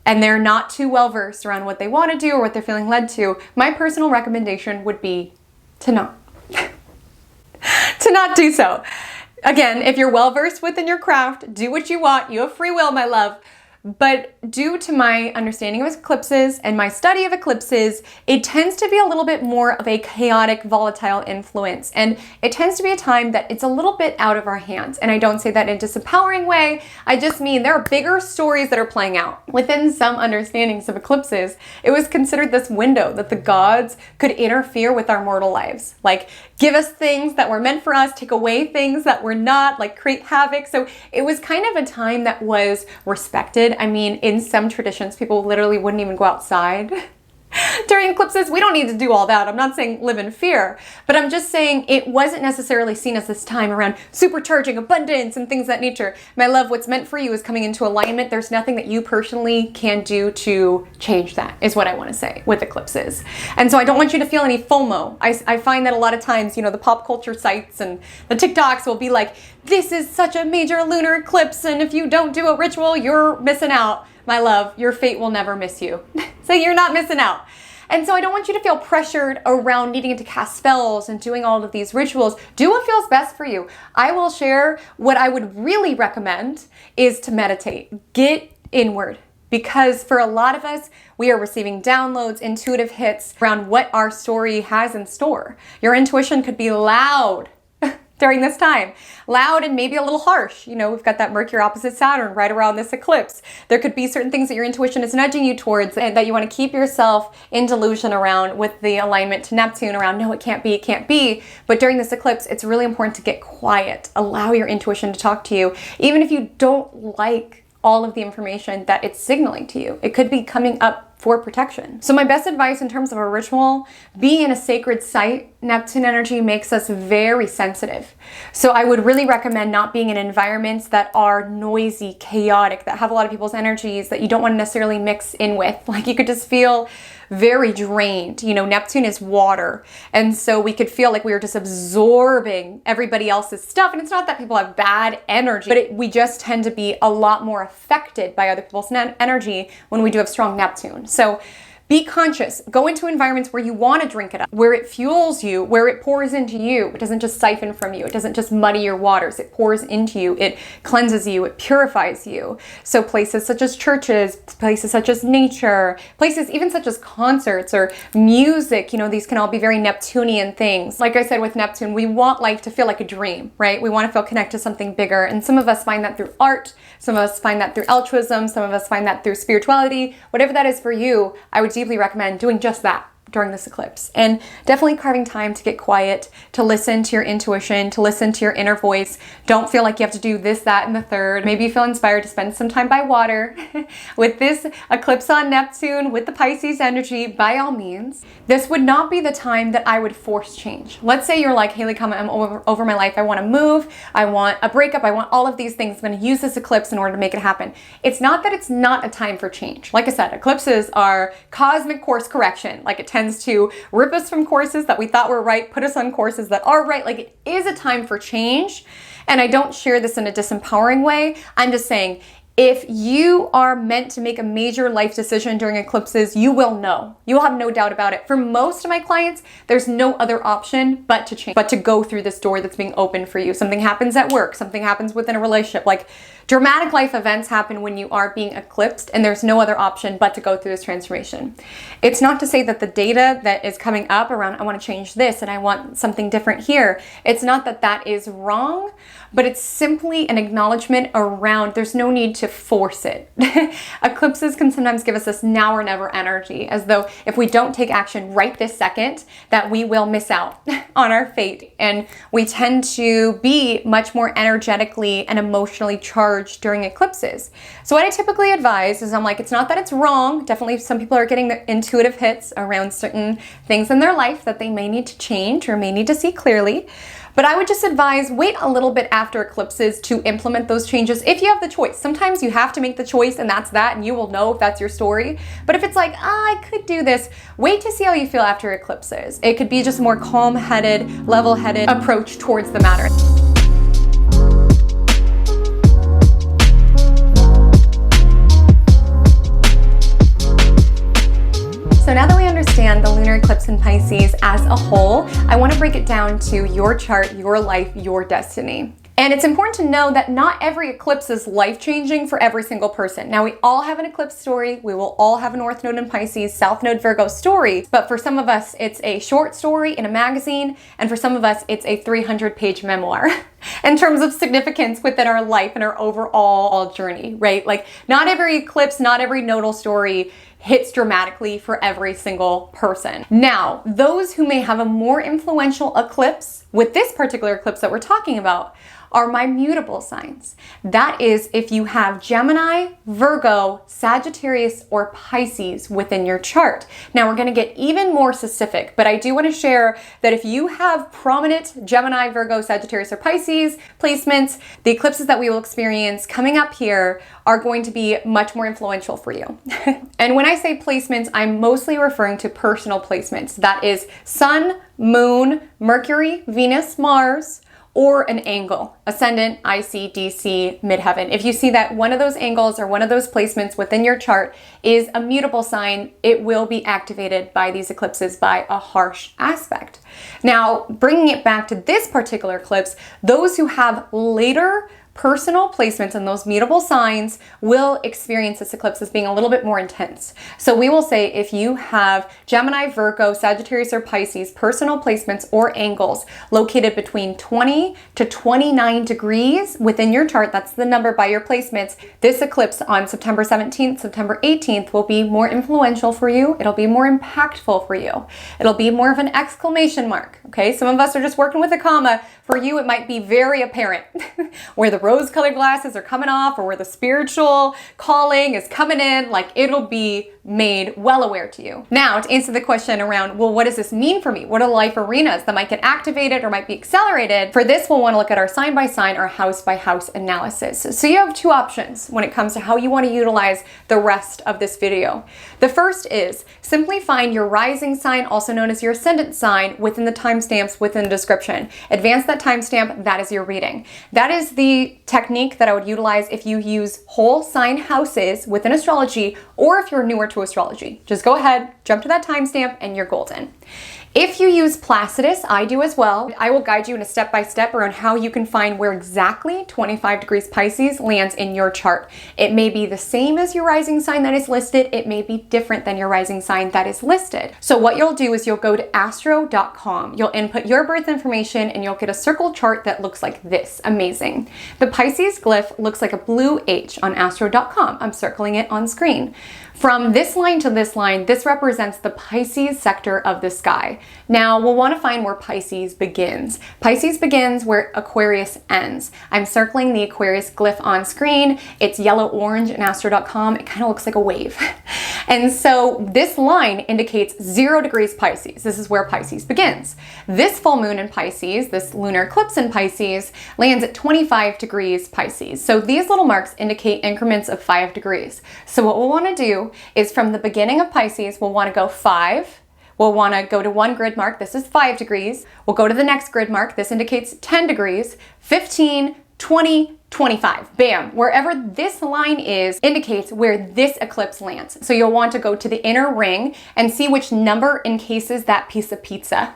and they're not too well versed around what they want to do or what they're feeling led to, my personal recommendation would be to not. To not do so. Again, if you're well versed within your craft, do what you want. You have free will, my love. But due to my understanding of eclipses and my study of eclipses, it tends to be a little bit more of a chaotic, volatile influence. And it tends to be a time that it's a little bit out of our hands. And I don't say that in a disempowering way. I just mean there are bigger stories that are playing out. Within some understandings of eclipses, it was considered this window that the gods could interfere with our mortal lives. Like, give us things that were meant for us, take away things that were not, like create havoc. So it was kind of a time that was respected. I mean, in some traditions, people literally wouldn't even go outside during eclipses. We don't need to do all that. I'm not saying live in fear, but I'm just saying it wasn't necessarily seen as this time around supercharging abundance and things of that nature. My love, what's meant for you is coming into alignment. There's nothing that you personally can do to change that, is what I want to say with eclipses. And so I don't want you to feel any FOMO. I find that a lot of times, you know, the pop culture sites and the TikToks will be like, this is such a major lunar eclipse, and if you don't do a ritual, you're missing out. My love, your fate will never miss you. So you're not missing out. And so I don't want you to feel pressured around needing to cast spells and doing all of these rituals. Do what feels best for you. I will share what I would really recommend is to meditate. Get inward. Because for a lot of us, we are receiving downloads, intuitive hits around what our story has in store. Your intuition could be loud during this time. Loud and maybe a little harsh. You know, we've got that Mercury opposite Saturn right around this eclipse. There could be certain things that your intuition is nudging you towards and that you want to keep yourself in delusion around with the alignment to Neptune around, no, it can't be, it can't be. But during this eclipse, it's really important to get quiet. Allow your intuition to talk to you, even if you don't like all of the information that it's signaling to you. It could be coming up for protection. So my best advice in terms of a ritual, be in a sacred site. Neptune energy makes us very sensitive. So I would really recommend not being in environments that are noisy, chaotic, that have a lot of people's energies that you don't want to necessarily mix in with. Like you could just feel very drained. You know, Neptune is water. And so we could feel like we were just absorbing everybody else's stuff. And it's not that people have bad energy, but we just tend to be a lot more affected by other people's energy when we do have strong Neptune. So be conscious. Go into environments where you want to drink it up, where it fuels you, where it pours into you. It doesn't just siphon from you. It doesn't just muddy your waters. It pours into you. It cleanses you. It purifies you. So places such as churches, places such as nature, places even such as concerts or music, you know, these can all be very Neptunian things. Like I said with Neptune, we want life to feel like a dream, right? We want to feel connected to something bigger. And some of us find that through art. Some of us find that through altruism. Some of us find that through spirituality. Whatever that is for you, I would deeply recommend doing just that during this eclipse, and definitely carving time to get quiet, to listen to your intuition, to listen to your inner voice. Don't feel like you have to do this, that, and the third. Maybe you feel inspired to spend some time by water. With this eclipse on Neptune, with the Pisces energy, by all means. This would not be the time that I would force change. Let's say you're like, Haley Comet, I'm over my life. I want to move. I want a breakup. I want all of these things. I'm going to use this eclipse in order to make it happen. It's not that it's not a time for change. Like I said, eclipses are cosmic course correction. Like it tends to rip us from courses that we thought were right, put us on courses that are right. Like it is a time for change. And I don't share this in a disempowering way. I'm just saying If you are meant to make a major life decision during eclipses, you will know. You will have no doubt about it. For most of my clients, there's no other option but to change, but to go through this door that's being opened for you. Something happens at work, something happens within a relationship. Like, dramatic life events happen when you are being eclipsed, and there's no other option but to go through this transformation. It's not to say that the data that is coming up around, I want to change this and I want something different here. It's not that that is wrong, but it's simply an acknowledgement around there's no need to force it. Eclipses can sometimes give us this now or never energy, as though if we don't take action right this second, that we will miss out on our fate. And we tend to be much more energetically and emotionally charged during eclipses. So what I typically advise is, I'm like, it's not that it's wrong. Definitely some people are getting the intuitive hits around certain things in their life that they may need to change or may need to see clearly. But I would just advise, wait a little bit after eclipses to implement those changes if you have the choice. Sometimes you have to make the choice and that's that, and you will know if that's your story. But if it's like, I could do this, wait to see how you feel after eclipses. It could be just a more calm-headed, level-headed approach towards the matter. So now that we understand the lunar eclipse in Pisces as a whole, I want to break it down to your chart, your life, your destiny. And it's important to know that not every eclipse is life-changing for every single person. Now, we all have an eclipse story. We will all have a North Node in Pisces, South Node Virgo story. But for some of us, it's a short story in a magazine. And for some of us, it's a 300-page memoir in terms of significance within our life and our overall journey, right? Like, not every eclipse, not every nodal story hits dramatically for every single person. Now, those who may have a more influential eclipse with this particular eclipse that we're talking about are my mutable signs. That is, if you have Gemini, Virgo, Sagittarius, or Pisces within your chart. Now, we're gonna get even more specific, but I do wanna share that if you have prominent Gemini, Virgo, Sagittarius, or Pisces placements, the eclipses that we will experience coming up here are going to be much more influential for you. And when I say placements, I'm mostly referring to personal placements. That is Sun, Moon, Mercury, Venus, Mars, or an angle, ascendant, IC, DC, midheaven. If you see that one of those angles or one of those placements within your chart is a mutable sign, it will be activated by these eclipses by a harsh aspect. Now, bringing it back to this particular eclipse, those who have later personal placements and those mutable signs will experience this eclipse as being a little bit more intense. So we will say if you have Gemini, Virgo, Sagittarius, or Pisces personal placements or angles located between 20 to 29 degrees within your chart, that's the number by your placements, this eclipse on September 17th, September 18th will be more influential for you. It'll be more impactful for you. It'll be more of an exclamation mark, okay? Some of us are just working with a comma. For you, it might be very apparent where the rose-colored glasses are coming off or where the spiritual calling is coming in. Like, it'll be made well aware to you. Now, to answer the question around, well, what does this mean for me? What are the life arenas that might get activated or might be accelerated? For this, we'll want to look at our sign by sign or house by house analysis. So you have two options when it comes to how you want to utilize the rest of this video. The first is simply find your rising sign, also known as your ascendant sign, within the timestamps within the description. Advance that timestamp, that is your reading. That is the technique that I would utilize if you use whole sign houses within astrology, or if you're newer to astrology. Just go ahead, jump to that timestamp, and you're golden. If you use Placidus, I do as well, I will guide you in a step-by-step around how you can find where exactly 25 degrees Pisces lands in your chart. It may be the same as your rising sign that is listed. It may be different than your rising sign that is listed. So what you'll do is you'll go to astro.com. You'll input your birth information and you'll get a circle chart that looks like this. Amazing. The Pisces glyph looks like a blue H on astro.com. I'm circling it on screen. From this line to this line, this represents the Pisces sector of the sky. Now, we'll want to find where Pisces begins. Pisces begins where Aquarius ends. I'm circling the Aquarius glyph on screen. It's yellow-orange in astro.com. It kind of looks like a wave. And so this line indicates 0 degrees Pisces. This is where Pisces begins. This full moon in Pisces, this lunar eclipse in Pisces, lands at 25 degrees Pisces. So these little marks indicate increments of 5 degrees. So what we'll want to do is from the beginning of Pisces, we'll want to go 5. We'll want to go to one grid mark. This is 5 degrees. We'll go to the next grid mark. This indicates 10 degrees, 15, 20, 25. Bam. Wherever this line is indicates where this eclipse lands. So you'll want to go to the inner ring and see which number encases that piece of pizza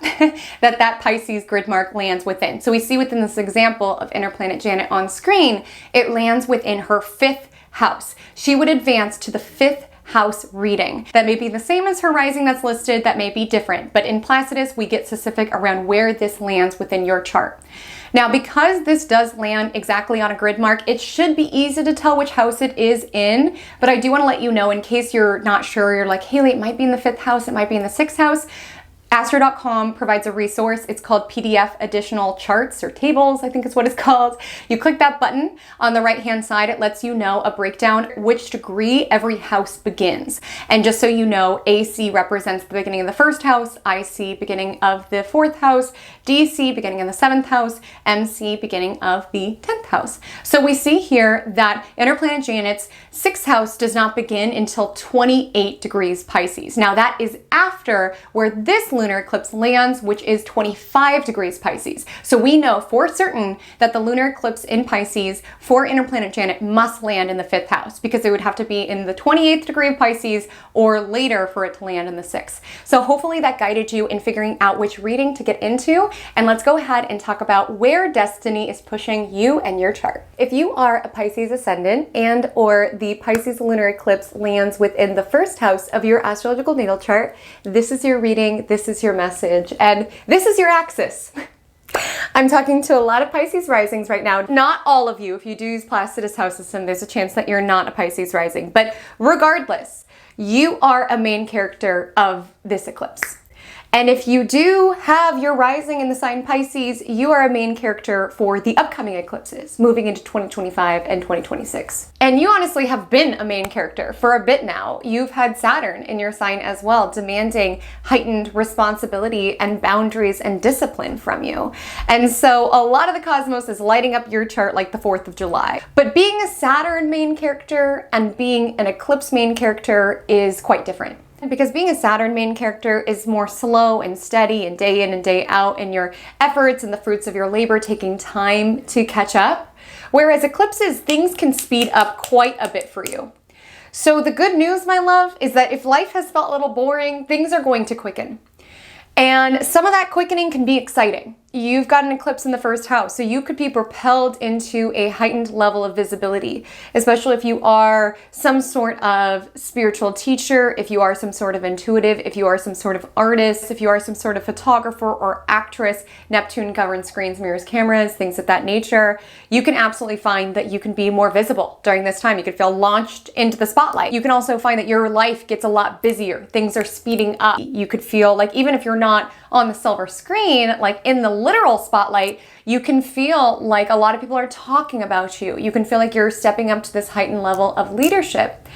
that Pisces grid mark lands within. So we see within this example of inner planet Janet on screen, it lands within her 5th house. She would advance to the 5th house reading. That may be the same as her rising that's listed, that may be different, but in Placidus we get specific around where this lands within your chart. Now, because this does land exactly on a grid mark, it should be easy to tell which house it is in, but I do want to let you know in case you're not sure, you're like, Haley, it might be in the 5th house, it might be in the 6th house. Astro.com provides a resource. It's called PDF Additional Charts or Tables, I think is what it's called. You click that button on the right-hand side, it lets you know a breakdown which degree every house begins. And just so you know, AC represents the beginning of the 1st house, IC beginning of the 4th house, DC beginning in the 7th house, MC beginning of the 10th house. So we see here that inner planet Janet's 6th house does not begin until 28 degrees Pisces. Now that is after where this lunar eclipse lands, which is 25 degrees Pisces. So we know for certain that the lunar eclipse in Pisces for inner planet Janet must land in the 5th house, because it would have to be in the 28th degree of Pisces or later for it to land in the 6th. So hopefully that guided you in figuring out which reading to get into. And let's go ahead and talk about where destiny is pushing you and your chart. If you are a Pisces ascendant and or the Pisces lunar eclipse lands within the 1st house of your astrological natal chart, this is your reading, this is your message, and this is your axis. I'm talking to a lot of Pisces risings right now. Not all of you. If you do use Placidus house system, there's a chance that you're not a Pisces rising. But regardless, you are a main character of this eclipse. And if you do have your rising in the sign Pisces, you are a main character for the upcoming eclipses moving into 2025 and 2026. And you honestly have been a main character for a bit now. You've had Saturn in your sign as well, demanding heightened responsibility and boundaries and discipline from you. And so a lot of the cosmos is lighting up your chart like the 4th of July. But being a Saturn main character and being an eclipse main character is quite different. Because being a Saturn main character is more slow and steady and day in and day out, and your efforts and the fruits of your labor taking time to catch up. Whereas eclipses, things can speed up quite a bit for you. So the good news, my love, is that if life has felt a little boring, things are going to quicken. And some of that quickening can be exciting. You've got an eclipse in the 1st house, so you could be propelled into a heightened level of visibility, especially if you are some sort of spiritual teacher, if you are some sort of intuitive, if you are some sort of artist, if you are some sort of photographer or actress. Neptune governs screens, mirrors, cameras, things of that nature. You can absolutely find that you can be more visible during this time. You could feel launched into the spotlight. You can also find that your life gets a lot busier. Things are speeding up. You could feel like even if you're not on the silver screen, like in the literal spotlight, you can feel like a lot of people are talking about you. You can feel like you're stepping up to this heightened level of leadership.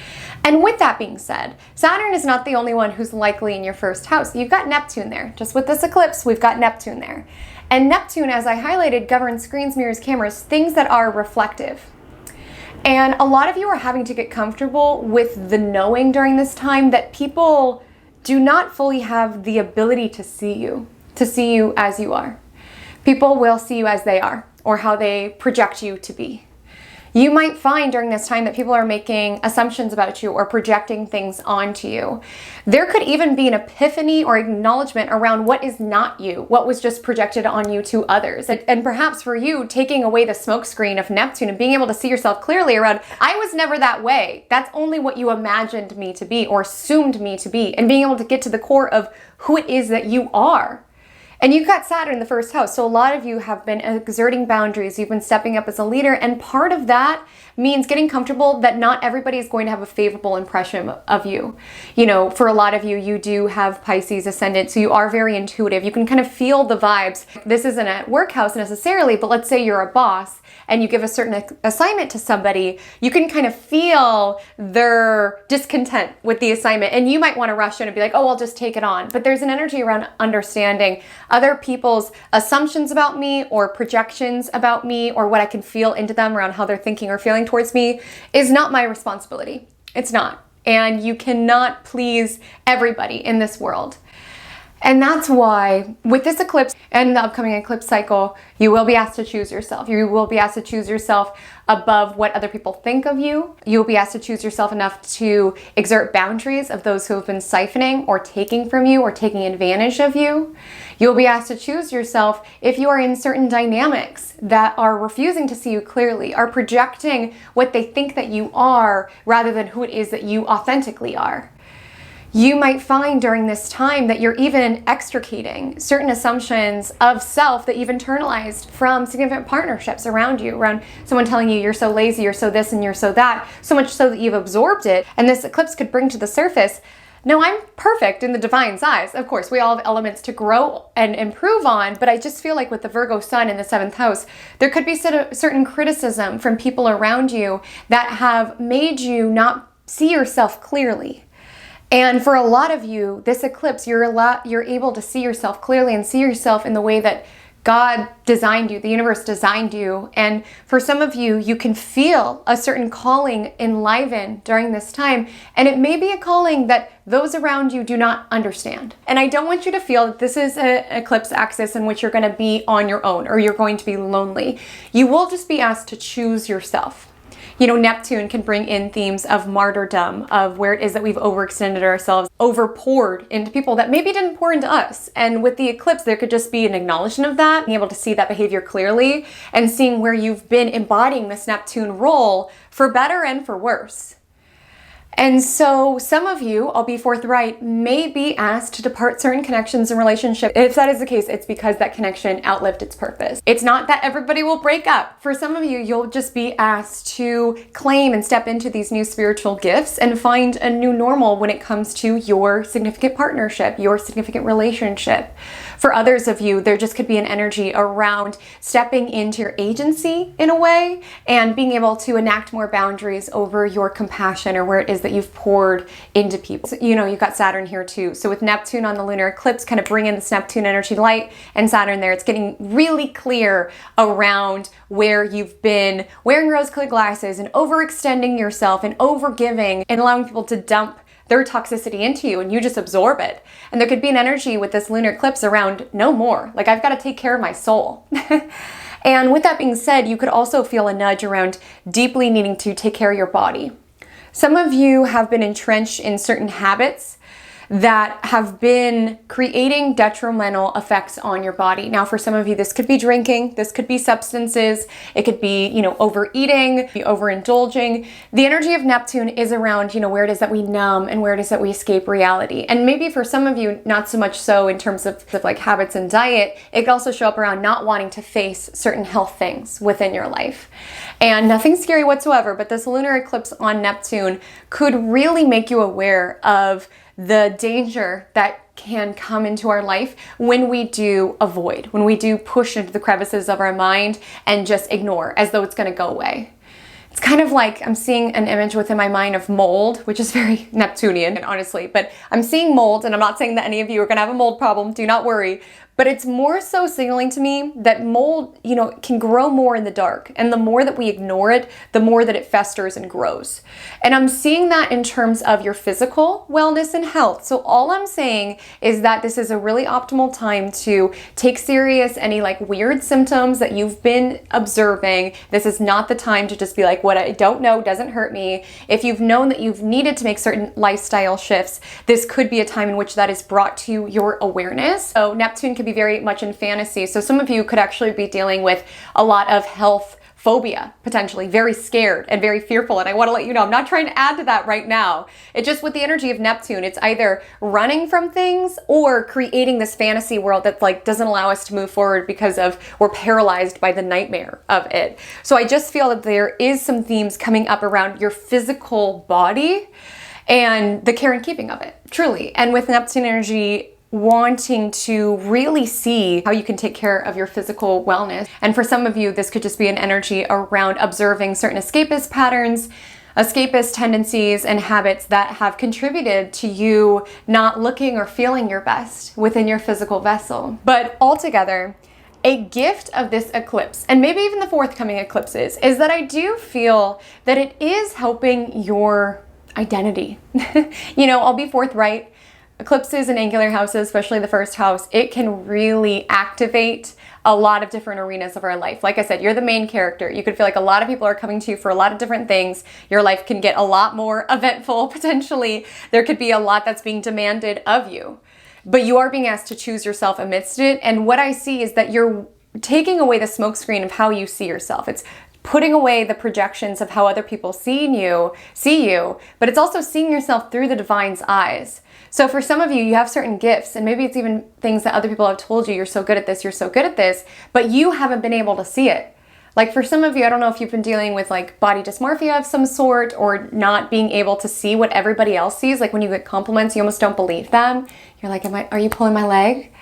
And with that being said, Saturn is not the only one who's likely in your 1st house. You've got Neptune there. Just with this eclipse, we've got Neptune there. And Neptune, as I highlighted, governs screens, mirrors, cameras, things that are reflective. And a lot of you are having to get comfortable with the knowing during this time that people do not fully have the ability to see you as you are. People will see you as they are, or how they project you to be. You might find during this time that people are making assumptions about you or projecting things onto you. There could even be an epiphany or acknowledgement around what is not you, what was just projected on you to others. And perhaps for you, taking away the smokescreen of Neptune and being able to see yourself clearly around, I was never that way. That's only what you imagined me to be or assumed me to be, and being able to get to the core of who it is that you are. And you've got Saturn in the 1st house, so a lot of you have been exerting boundaries, you've been stepping up as a leader, and part of that means getting comfortable that not everybody is going to have a favorable impression of you. You know, for a lot of you, you do have Pisces ascendant, so you are very intuitive. You can kind of feel the vibes. This isn't a work house necessarily, but let's say you're a boss and you give a certain assignment to somebody, you can kind of feel their discontent with the assignment, and you might want to rush in and be like, oh, I'll just take it on. But there's an energy around understanding other people's assumptions about me or projections about me or what I can feel into them around how they're thinking or feeling towards me is not my responsibility. It's not. And you cannot please everybody in this world. And that's why with this eclipse and the upcoming eclipse cycle, you will be asked to choose yourself. You will be asked to choose yourself above what other people think of you. You'll be asked to choose yourself enough to exert boundaries of those who have been siphoning or taking from you or taking advantage of you. You'll be asked to choose yourself if you are in certain dynamics that are refusing to see you clearly, are projecting what they think that you are rather than who it is that you authentically are. You might find during this time that you're even extricating certain assumptions of self that you've internalized from significant partnerships around you, around someone telling you you're so lazy, you're so this, and you're so that, so much so that you've absorbed it. And this eclipse could bring to the surface, no, I'm perfect in the divine's eyes. Of course, we all have elements to grow and improve on, but I just feel like with the Virgo sun in the 7th house, there could be certain criticism from people around you that have made you not see yourself clearly. And for a lot of you, this eclipse, you're able to see yourself clearly and see yourself in the way that God designed you, the universe designed you. And for some of you, you can feel a certain calling enliven during this time. And it may be a calling that those around you do not understand. And I don't want you to feel that this is an eclipse axis in which you're going to be on your own or you're going to be lonely. You will just be asked to choose yourself. You know, Neptune can bring in themes of martyrdom, of where it is that we've overextended ourselves, overpoured into people that maybe didn't pour into us. And with the eclipse, there could just be an acknowledgement of that, being able to see that behavior clearly and seeing where you've been embodying this Neptune role for better and for worse. And so some of you, I'll be forthright, may be asked to depart certain connections and relationships. If that is the case, it's because that connection outlived its purpose. It's not that everybody will break up. For some of you, you'll just be asked to claim and step into these new spiritual gifts and find a new normal when it comes to your significant partnership, your significant relationship. For others of you, there just could be an energy around stepping into your agency in a way and being able to enact more boundaries over your compassion or where it is that you've poured into people. So, you know, you've got Saturn here too. So with Neptune on the lunar eclipse, kind of bring in this Neptune energy light and Saturn there, it's getting really clear around where you've been wearing rose-colored glasses and overextending yourself and overgiving and allowing people to dump their toxicity into you and you just absorb it. And there could be an energy with this lunar eclipse around no more. Like, I've got to take care of my soul. And with that being said, you could also feel a nudge around deeply needing to take care of your body. Some of you have been entrenched in certain habits that have been creating detrimental effects on your body. Now, for some of you, this could be drinking, this could be substances, it could be, overeating, overindulging. The energy of Neptune is around, where it is that we numb and where it is that we escape reality. And maybe for some of you, not so much so in terms of like habits and diet, it could also show up around not wanting to face certain health things within your life. And nothing scary whatsoever, but this lunar eclipse on Neptune could really make you aware of the danger that can come into our life when we do avoid, when we do push into the crevices of our mind and just ignore as though it's going to go away. It's kind of like I'm seeing an image within my mind of mold, which is very Neptunian, honestly, but I'm seeing mold, and I'm not saying that any of you are going to have a mold problem, do not worry. But it's more so signaling to me that mold, can grow more in the dark. And the more that we ignore it, the more that it festers and grows. And I'm seeing that in terms of your physical wellness and health. So all I'm saying is that this is a really optimal time to take serious any weird symptoms that you've been observing. This is not the time to just be like, what I don't know doesn't hurt me. If you've known that you've needed to make certain lifestyle shifts, this could be a time in which that is brought to your awareness. So Neptune could be very much in fantasy. So some of you could actually be dealing with a lot of health phobia, potentially very scared and very fearful. And I want to let you know, I'm not trying to add to that right now. It just, with the energy of Neptune, it's either running from things or creating this fantasy world that doesn't allow us to move forward because we're paralyzed by the nightmare of it. So I just feel that there is some themes coming up around your physical body and the care and keeping of it, truly. And with Neptune energy, wanting to really see how you can take care of your physical wellness. And for some of you, this could just be an energy around observing certain escapist patterns, escapist tendencies and habits that have contributed to you not looking or feeling your best within your physical vessel. But altogether, a gift of this eclipse, and maybe even the forthcoming eclipses, is that I do feel that it is helping your identity. I'll be forthright. eclipses in angular houses, especially the first house, it can really activate a lot of different arenas of our life. Like I said, you're the main character. You could feel like a lot of people are coming to you for a lot of different things. Your life can get a lot more eventful, potentially. There could be a lot that's being demanded of you. But you are being asked to choose yourself amidst it. And what I see is that you're taking away the smokescreen of how you see yourself. It's putting away the projections of how other people see you, but it's also seeing yourself through the divine's eyes. So for some of you, you have certain gifts, and maybe it's even things that other people have told you, you're so good at this, you're so good at this, but you haven't been able to see it. Like for some of you, I don't know if you've been dealing with like body dysmorphia of some sort, or not being able to see what everybody else sees. Like when you get compliments, you almost don't believe them. You're like, are you pulling my leg?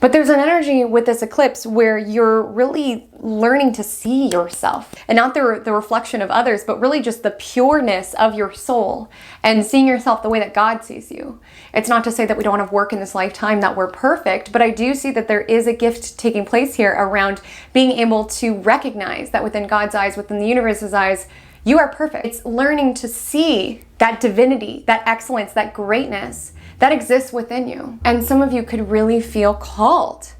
But there's an energy with this eclipse where you're really learning to see yourself, and not the reflection of others, but really just the pureness of your soul and seeing yourself the way that God sees you. It's not to say that we don't have work in this lifetime, that we're perfect, but I do see that there is a gift taking place here around being able to recognize that within God's eyes, within the universe's eyes, you are perfect. It's learning to see that divinity, that excellence, that greatness that exists within you. And some of you could really feel called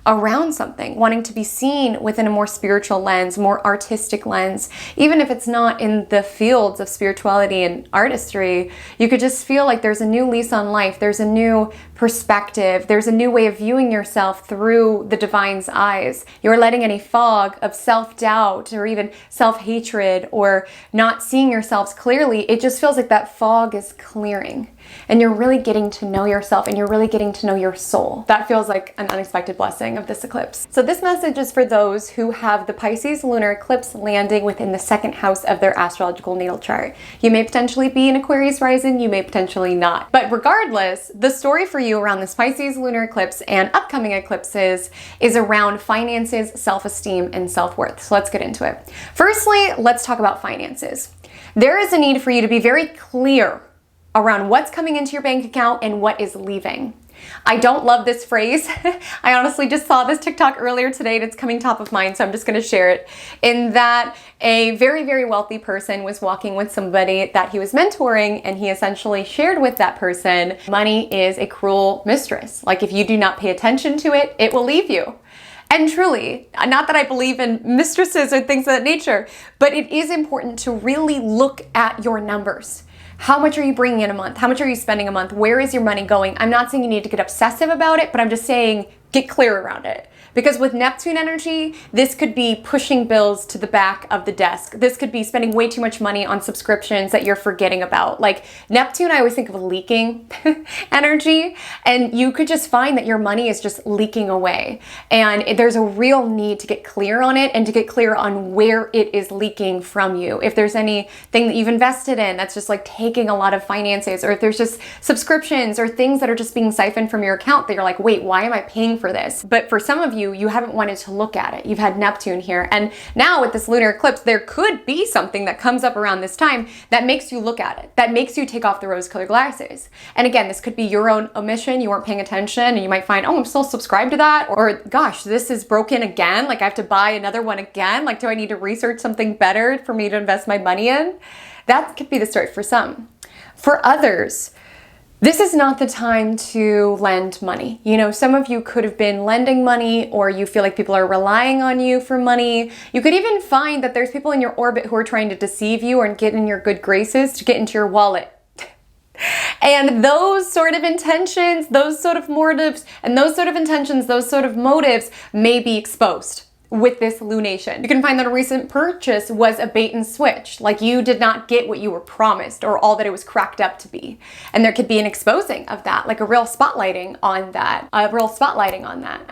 around something, wanting to be seen within a more spiritual lens, more artistic lens. Even if it's not in the fields of spirituality and artistry, you could just feel like there's a new lease on life. There's a new perspective. There's a new way of viewing yourself through the divine's eyes. You're letting any fog of self-doubt or even self-hatred or not seeing yourselves clearly. It just feels like that fog is clearing, and you're really getting to know yourself, and you're really getting to know your soul. That feels like an unexpected blessing of this eclipse. So this message is for those who have the Pisces lunar eclipse landing within the second house of their astrological natal chart. You may potentially be an Aquarius rising, you may potentially not. But regardless, the story for you around this Pisces lunar eclipse and upcoming eclipses is around finances, self-esteem, and self-worth. So let's get into it. Firstly, let's talk about finances. There is a need for you to be very clear around what's coming into your bank account and what is leaving. I don't love this phrase. I honestly just saw this TikTok earlier today and it's coming top of mind, so I'm just going to share it. In that a very, very wealthy person was walking with somebody that he was mentoring, and he essentially shared with that person, money is a cruel mistress. Like if you do not pay attention to it, it will leave you. And truly, not that I believe in mistresses or things of that nature, but it is important to really look at your numbers. How much are you bringing in a month? How much are you spending a month? Where is your money going? I'm not saying you need to get obsessive about it, but I'm just saying get clear around it. Because with Neptune energy, this could be pushing bills to the back of the desk. This could be spending way too much money on subscriptions that you're forgetting about. Like Neptune, I always think of leaking energy, and you could just find that your money is just leaking away. And there's a real need to get clear on it and to get clear on where it is leaking from you. If there's anything that you've invested in that's just like taking a lot of finances, or if there's just subscriptions or things that are just being siphoned from your account that you're like, wait, why am I paying for this? But for some of you haven't wanted to look at it. You've had Neptune here. And now with this lunar eclipse, there could be something that comes up around this time that makes you look at it, that makes you take off the rose-colored glasses. And again, this could be your own omission. You weren't paying attention and you might find, oh, I'm still subscribed to that. Or gosh, this is broken again. Like I have to buy another one again. Like, do I need to research something better for me to invest my money in? That could be the story for some. For others, this is not the time to lend money. You know, some of you could have been lending money, or you feel like people are relying on you for money. You could even find that there's people in your orbit who are trying to deceive you or get in your good graces to get into your wallet. And those sort of intentions, those sort of motives, and those sort of intentions, those sort of motives may be exposed with this lunation. You can find that a recent purchase was a bait and switch, like you did not get what you were promised or all that it was cracked up to be. And there could be an exposing of that, like a real spotlighting on that,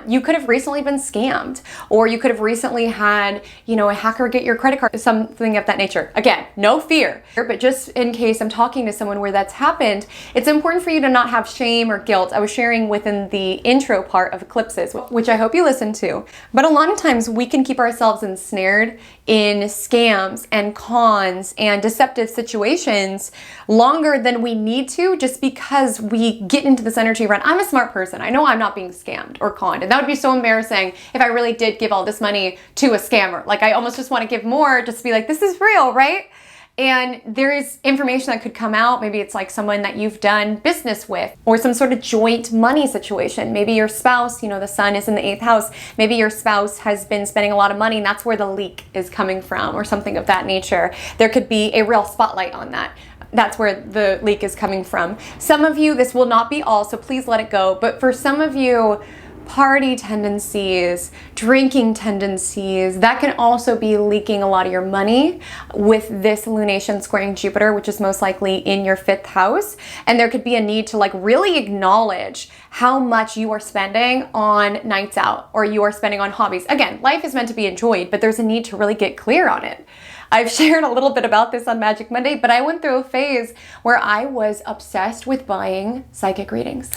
You could have recently been scammed, or you could have recently had, you know, a hacker get your credit card, something of that nature. Again, no fear, but just in case I'm talking to someone where that's happened, it's important for you to not have shame or guilt. I was sharing within the intro part of eclipses, which I hope you listened to, but a lot of times we can keep ourselves ensnared in scams and cons and deceptive situations longer than we need to, just because we get into this energy around, I'm a smart person, I know I'm not being scammed or conned. And that would be so embarrassing if I really did give all this money to a scammer. Like I almost just want to give more just to be like, this is real, right? And there is information that could come out. Maybe it's like someone that you've done business with, or some sort of joint money situation. Maybe your spouse, the sun is in the 8th house. Maybe your spouse has been spending a lot of money and that's where the leak is coming from, or something of that nature. There could be a real spotlight on that. That's where the leak is coming from. Some of you, this will not be all, so please let it go. But for some of you, party tendencies, drinking tendencies, that can also be leaking a lot of your money with this lunation squaring Jupiter, which is most likely in your 5th house. And there could be a need to like really acknowledge how much you are spending on nights out, or you are spending on hobbies. Again, life is meant to be enjoyed, but there's a need to really get clear on it. I've shared a little bit about this on Magic Monday, but I went through a phase where I was obsessed with buying psychic readings.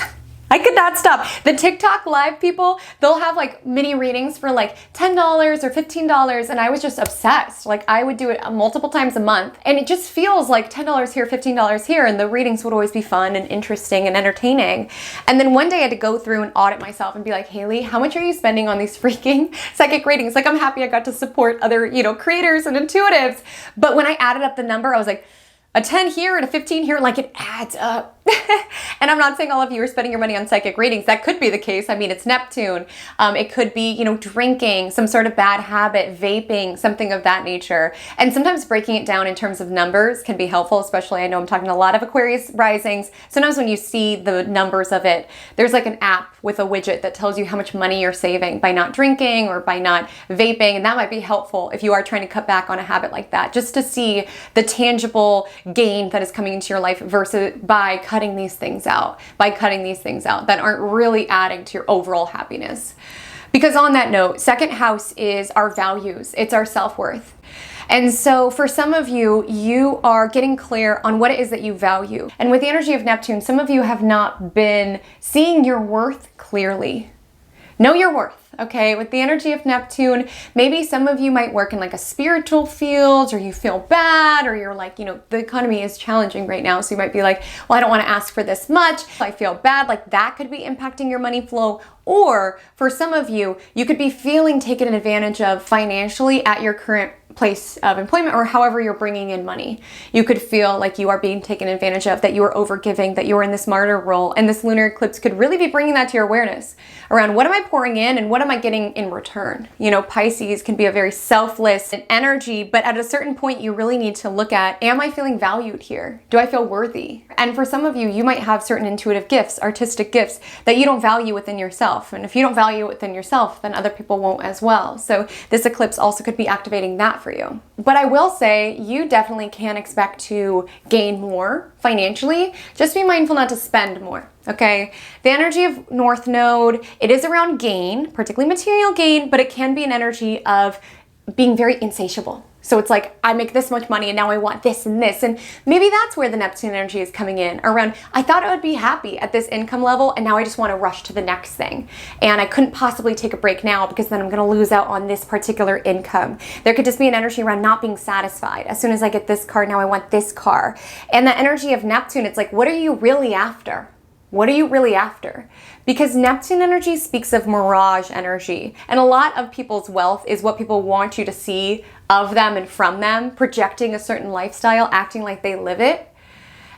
I could not stop. The TikTok live people, they'll have like mini readings for like $10 or $15, and I was just obsessed. Like I would do it multiple times a month, and it just feels like $10 here, $15 here, and the readings would always be fun and interesting and entertaining. And then one day I had to go through and audit myself and be like, Haley, how much are you spending on these freaking psychic readings? Like I'm happy I got to support other, creators and intuitives, but when I added up the number, I was like, a 10 here and a 15 here, like it adds up. And I'm not saying all of you are spending your money on psychic readings. That could be the case. I mean, it's Neptune. It could be, drinking, some sort of bad habit, vaping, something of that nature. And sometimes breaking it down in terms of numbers can be helpful, especially I know I'm talking to a lot of Aquarius risings. Sometimes when you see the numbers of it, there's like an app with a widget that tells you how much money you're saving by not drinking or by not vaping. And that might be helpful if you are trying to cut back on a habit like that, just to see the tangible gain that is coming into your life versus by cutting these things out, that aren't really adding to your overall happiness. Because on that note, 2nd house is our values. It's our self-worth. And so for some of you, you are getting clear on what it is that you value. And with the energy of Neptune, some of you have not been seeing your worth clearly. Know your worth. Okay, with the energy of Neptune, maybe some of you might work in like a spiritual field, or you feel bad, or you're like, the economy is challenging right now. So you might be like, well, I don't want to ask for this much. I feel bad. Like that could be impacting your money flow. Or for some of you, you could be feeling taken advantage of financially at your current place of employment, or however you're bringing in money. You could feel like you are being taken advantage of, that you are overgiving, that you are in this martyr role. And this lunar eclipse could really be bringing that to your awareness around what am I pouring in and what am I getting in return? Pisces can be a very selfless energy, but at a certain point, you really need to look at, am I feeling valued here? Do I feel worthy? And for some of you, you might have certain intuitive gifts, artistic gifts that you don't value within yourself. And if you don't value it within yourself, then other people won't as well. So this eclipse also could be activating that for you. But I will say you definitely can expect to gain more financially. Just be mindful not to spend more. Okay, the energy of North Node, it is around gain, particularly material gain, but it can be an energy of being very insatiable. So it's like, I make this much money and now I want this and this. And maybe that's where the Neptune energy is coming in around, I thought I would be happy at this income level and now I just want to rush to the next thing. And I couldn't possibly take a break now because then I'm going to lose out on this particular income. There could just be an energy around not being satisfied. As soon as I get this car, now I want this car. And the energy of Neptune, it's like, what are you really after? What are you really after? Because Neptune energy speaks of mirage energy. And a lot of people's wealth is what people want you to see of them and from them, projecting a certain lifestyle, acting like they live it.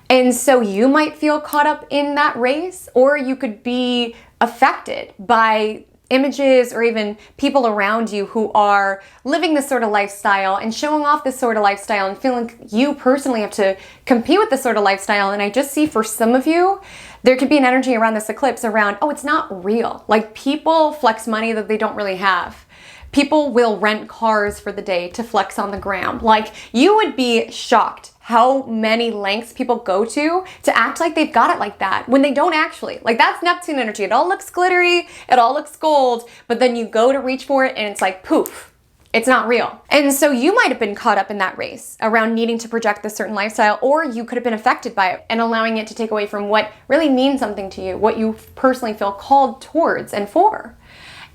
And so you might feel caught up in that race, or you could be affected by images or even people around you who are living this sort of lifestyle and showing off this sort of lifestyle and feeling you personally have to compete with this sort of lifestyle. And I just see for some of you, there could be an energy around this eclipse around, oh, it's not real. Like people flex money that they don't really have. People will rent cars for the day to flex on the gram. Like you would be shocked how many lengths people go to act like they've got it like that when they don't actually. Like that's Neptune energy. It all looks glittery, it all looks gold, but then you go to reach for it and it's like poof, it's not real. And so you might have been caught up in that race around needing to project this certain lifestyle, or you could have been affected by it and allowing it to take away from what really means something to you, what you personally feel called towards and for.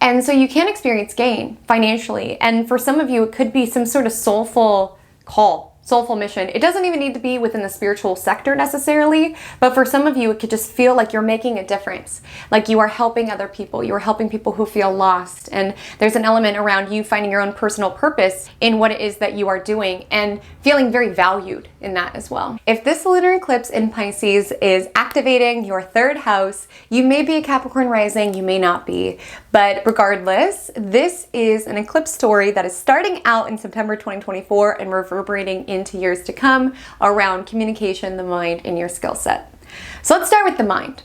And so you can experience gain financially. And for some of you, it could be some sort of soulful call, soulful mission. It doesn't even need to be within the spiritual sector necessarily, but for some of you, it could just feel like you're making a difference. Like you are helping other people. You are helping people who feel lost. And there's an element around you finding your own personal purpose in what it is that you are doing and feeling very valued in that as well. If this lunar eclipse in Pisces is activating your third house, you may be a Capricorn rising, you may not be. But regardless, this is an eclipse story that is starting out in September 2024 and reverberating into years to come around communication, the mind, and your skill set. So let's start with the mind.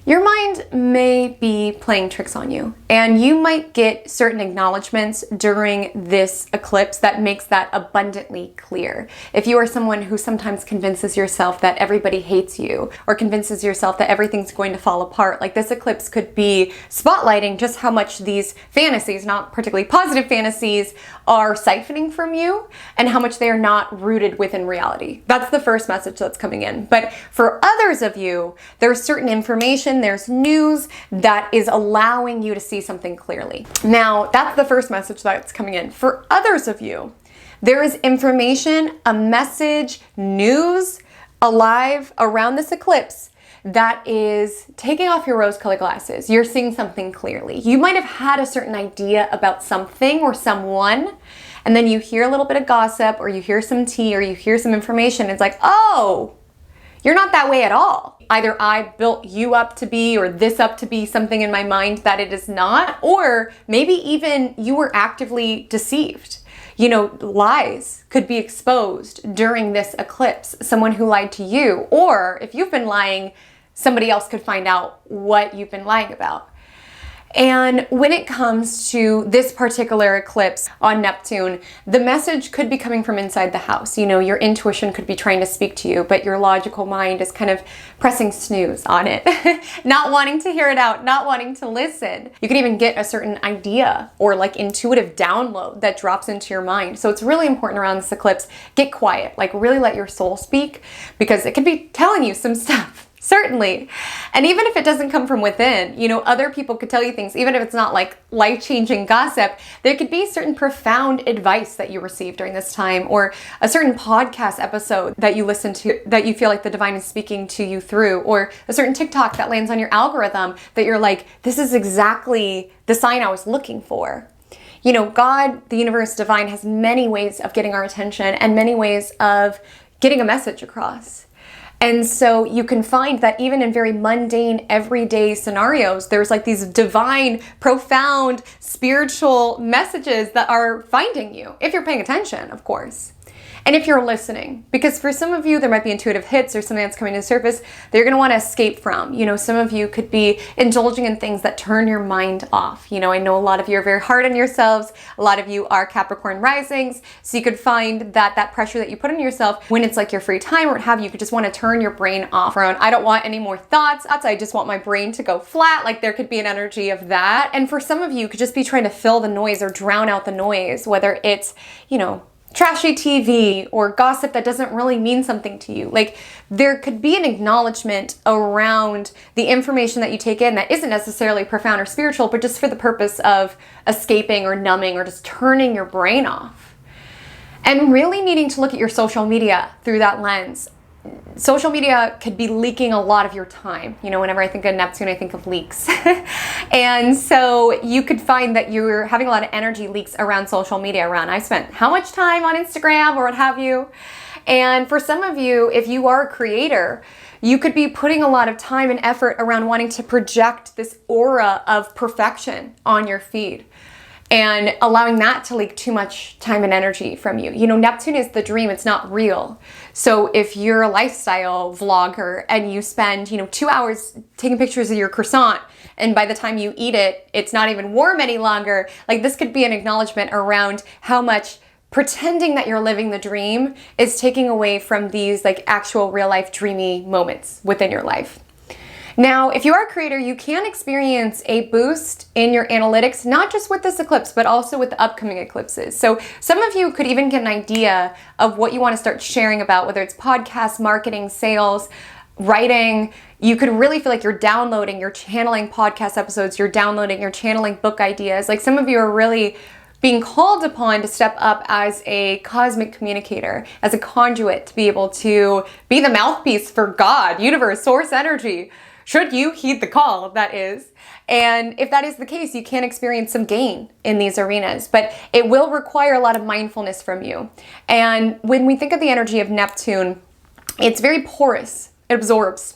Your mind may be playing tricks on you, and you might get certain acknowledgments during this eclipse that makes that abundantly clear. If you are someone who sometimes convinces yourself that everybody hates you, or convinces yourself that everything's going to fall apart, like this eclipse could be spotlighting just how much these fantasies, not particularly positive fantasies, are siphoning from you, and how much they are not rooted within reality. That's the first message that's coming in. But for others of you, there's certain information, there's news that is allowing you to see something clearly. Now, that's the first message that's coming in. For others of you, there is information, a message, news alive around this eclipse that is taking off your rose-colored glasses. You're seeing something clearly. You might have had a certain idea about something or someone, and then you hear a little bit of gossip, or you hear some tea, or you hear some information. It's like, oh, you're not that way at all. Either I built you up to be, or this up to be something in my mind that it is not, or maybe even you were actively deceived. You know, lies could be exposed during this eclipse. Someone who lied to you, or if you've been lying, somebody else could find out what you've been lying about. And when it comes to this particular eclipse on Neptune, the message could be coming from inside the house. You know, your intuition could be trying to speak to you, but your logical mind is kind of pressing snooze on it, not wanting to hear it out, not wanting to listen. You could even get a certain idea or like intuitive download that drops into your mind. So it's really important around this eclipse, get quiet, like really let your soul speak, because it could be telling you some stuff. Certainly. And even if it doesn't come from within, you know, other people could tell you things, even if it's not like life-changing gossip, there could be certain profound advice that you receive during this time, or a certain podcast episode that you listen to that you feel like the divine is speaking to you through, or a certain TikTok that lands on your algorithm that you're like, this is exactly the sign I was looking for. You know, God, the universe, divine has many ways of getting our attention and many ways of getting a message across. And so you can find that even in very mundane, everyday scenarios, there's like these divine, profound, spiritual messages that are finding you, if you're paying attention, of course. And if you're listening, because for some of you, there might be intuitive hits or something that's coming to the surface that you're going to want to escape from. You know, some of you could be indulging in things that turn your mind off. You know, I know a lot of you are very hard on yourselves. A lot of you are Capricorn risings. So you could find that that pressure that you put on yourself when it's like your free time or what have you, could just want to turn your brain off around, I don't want any more thoughts. I just want my brain to go flat. Like there could be an energy of that. And for some of you, could just be trying to fill the noise or drown out the noise, whether it's, you know, trashy TV or gossip that doesn't really mean something to you. Like there could be an acknowledgement around the information that you take in that isn't necessarily profound or spiritual, but just for the purpose of escaping or numbing or just turning your brain off. And really needing to look at your social media through that lens. Social media could be leaking a lot of your time. You know, whenever I think of Neptune, I think of leaks. And so you could find that you're having a lot of energy leaks around social media, around I spent how much time on Instagram or what have you. And for some of you, if you are a creator, you could be putting a lot of time and effort around wanting to project this aura of perfection on your feed, and allowing that to leak too much time and energy from you. You know, Neptune is the dream, it's not real. So if you're a lifestyle vlogger and you spend, 2 hours taking pictures of your croissant, and by the time you eat it, it's not even warm any longer, like this could be an acknowledgement around how much pretending that you're living the dream is taking away from these like actual real life dreamy moments within your life. Now, if you are a creator, you can experience a boost in your analytics, not just with this eclipse, but also with the upcoming eclipses. So some of you could even get an idea of what you want to start sharing about, whether it's podcasts, marketing, sales, writing. You could really feel like you're downloading, you're channeling podcast episodes, you're downloading, you're channeling book ideas. Like some of you are really being called upon to step up as a cosmic communicator, as a conduit to be able to be the mouthpiece for God, universe, source energy. Should you heed the call, that is. And if that is the case, you can experience some gain in these arenas, but it will require a lot of mindfulness from you. And when we think of the energy of Neptune, it's very porous, it absorbs.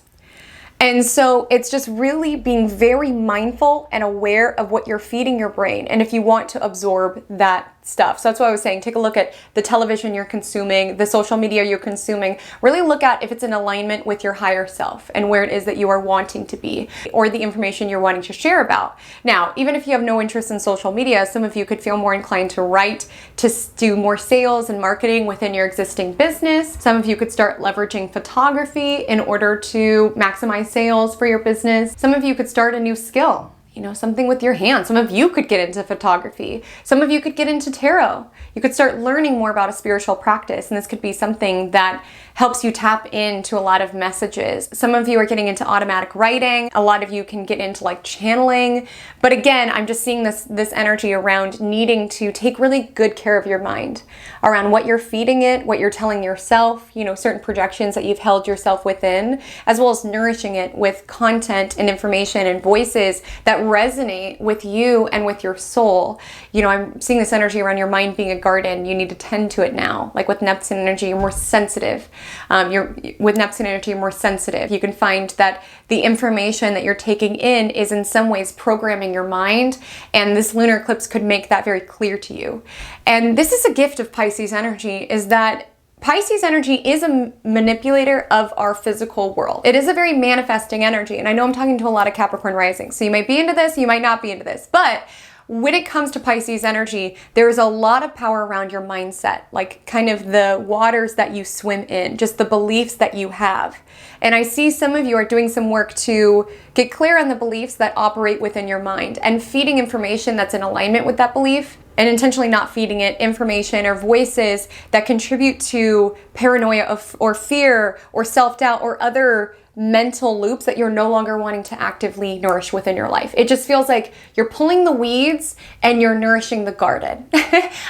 And so it's just really being very mindful and aware of what you're feeding your brain, and if you want to absorb that stuff. So that's why I was saying, take a look at the television you're consuming, the social media you're consuming. Really look at if it's in alignment with your higher self and where it is that you are wanting to be, or the information you're wanting to share about. Now, even if you have no interest in social media, some of you could feel more inclined to write, to do more sales and marketing within your existing business. Some of you could start leveraging photography in order to maximize sales for your business. Some of you could start a new skill. You know, something with your hands. Some of you could get into photography. Some of you could get into tarot. You could start learning more about a spiritual practice, and this could be something that helps you tap into a lot of messages. Some of you are getting into automatic writing. A lot of you can get into like channeling. But again, I'm just seeing this energy around needing to take really good care of your mind, around what you're feeding it, what you're telling yourself, you know, certain projections that you've held yourself within, as well as nourishing it with content and information and voices that resonate with you and with your soul. You know, I'm seeing this energy around your mind being a garden. You need to tend to it now. Like with Neptune energy, you're more sensitive. With Neptune energy, you're more sensitive. You can find that the information that you're taking in is in some ways programming your mind, and this lunar eclipse could make that very clear to you. And this is a gift of Pisces energy, is that Pisces energy is a manipulator of our physical world. It is a very manifesting energy. And I know I'm talking to a lot of Capricorn rising, so you might be into this, you might not be into this. But when it comes to Pisces energy, there is a lot of power around your mindset, like kind of the waters that you swim in, just the beliefs that you have. And I see some of you are doing some work to get clear on the beliefs that operate within your mind and feeding information that's in alignment with that belief, and intentionally not feeding it information or voices that contribute to paranoia or fear or self-doubt or other mental loops that you're no longer wanting to actively nourish within your life. It just feels like you're pulling the weeds and you're nourishing the garden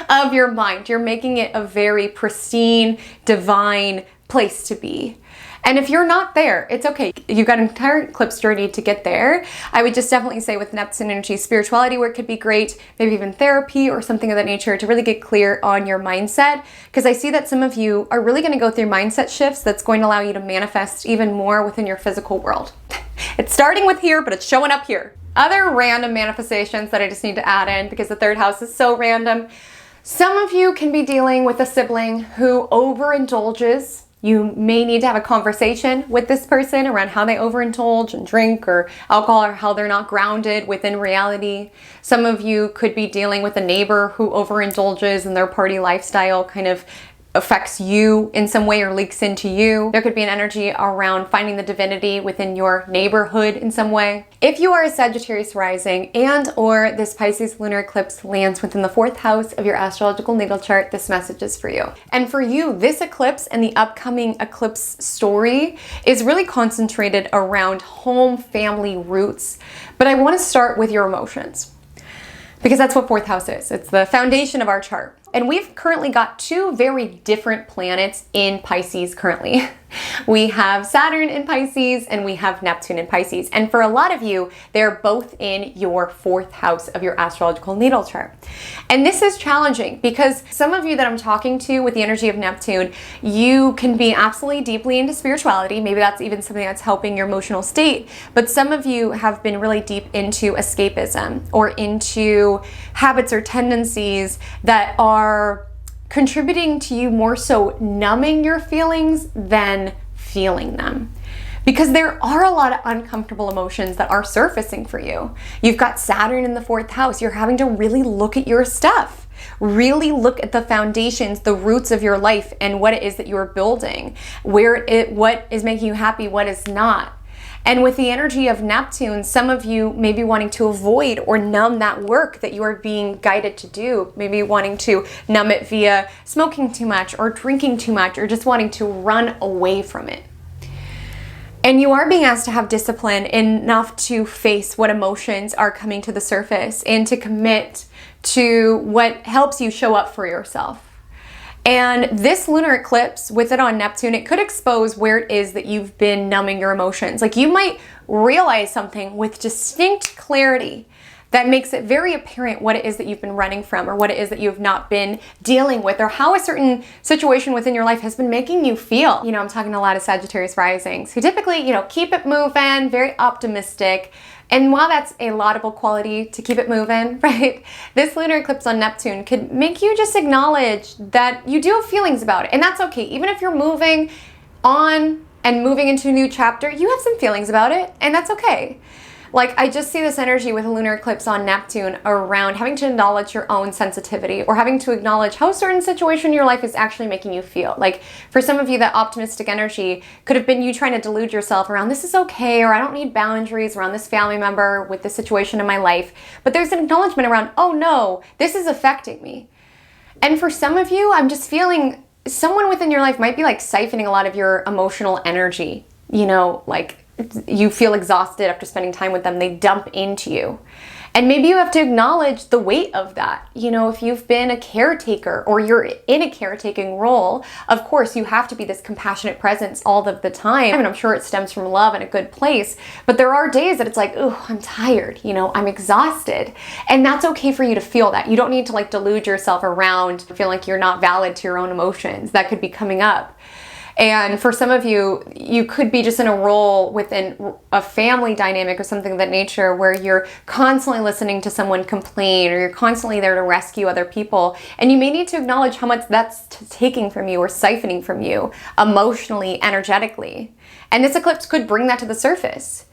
of your mind. You're making it a very pristine, divine place to be. And if you're not there, it's okay. You've got an entire eclipse journey to get there. I would just definitely say with Neptune energy, spirituality work could be great, maybe even therapy or something of that nature to really get clear on your mindset. Because I see that some of you are really going to go through mindset shifts that's going to allow you to manifest even more within your physical world. It's starting with here, but it's showing up here. Other random manifestations that I just need to add in because the third house is so random. Some of you can be dealing with a sibling who overindulges. You may need to have a conversation with this person around how they overindulge and drink or alcohol, or how they're not grounded within reality. Some of you could be dealing with a neighbor who overindulges and their party lifestyle kind of affects you in some way or leaks into you. There could be an energy around finding the divinity within your neighborhood in some way. If you are a Sagittarius rising and or this Pisces lunar eclipse lands within the 4th house of your astrological natal chart, this message is for you. And for you, this eclipse and the upcoming eclipse story is really concentrated around home, family, roots. But I want to start with your emotions, because that's what 4th house is. It's the foundation of our chart. And we've currently got 2 very different planets in Pisces currently. We have Saturn in Pisces and we have Neptune in Pisces. And for a lot of you, they're both in your 4th house of your astrological natal chart. And this is challenging because some of you that I'm talking to with the energy of Neptune, you can be absolutely deeply into spirituality. Maybe that's even something that's helping your emotional state. But some of you have been really deep into escapism or into habits or tendencies that are contributing to you more so numbing your feelings than feeling them. Because there are a lot of uncomfortable emotions that are surfacing for you. You've got Saturn in the 4th house. You're having to really look at your stuff. Really look at the foundations, the roots of your life and what it is that you're building. What is making you happy, what is not. And with the energy of Neptune, some of you may be wanting to avoid or numb that work that you are being guided to do. Maybe wanting to numb it via smoking too much or drinking too much or just wanting to run away from it. And you are being asked to have discipline enough to face what emotions are coming to the surface and to commit to what helps you show up for yourself. And this lunar eclipse, with it on Neptune, it could expose where it is that you've been numbing your emotions. Like, you might realize something with distinct clarity that makes it very apparent what it is that you've been running from, or what it is that you've not been dealing with, or how a certain situation within your life has been making you feel. You know, I'm talking to a lot of Sagittarius risings who typically, you know, keep it moving, very optimistic. And while that's a laudable quality to keep it moving, right, this lunar eclipse on Neptune could make you just acknowledge that you do have feelings about it. And that's okay. Even if you're moving on and moving into a new chapter, you have some feelings about it, and that's okay. Like, I just see this energy with a lunar eclipse on Neptune around having to acknowledge your own sensitivity, or having to acknowledge how a certain situation in your life is actually making you feel. Like, for some of you, that optimistic energy could have been you trying to delude yourself around, this is okay, or I don't need boundaries around this family member with this situation in my life. But there's an acknowledgement around, oh no, this is affecting me. And for some of you, I'm just feeling someone within your life might be like siphoning a lot of your emotional energy. You know, like, you feel exhausted after spending time with them, they dump into you. And maybe you have to acknowledge the weight of that. You know, if you've been a caretaker, or you're in a caretaking role, of course you have to be this compassionate presence all of the time. And I'm sure it stems from love and a good place. But there are days that it's like, oh, I'm tired, you know, I'm exhausted. And that's okay for you to feel that. You don't need to like delude yourself around feeling like you're not valid to your own emotions. That could be coming up. And for some of you, you could be just in a role within a family dynamic or something of that nature, where you're constantly listening to someone complain, or you're constantly there to rescue other people. And you may need to acknowledge how much that's taking from you or siphoning from you emotionally, energetically. And this eclipse could bring that to the surface.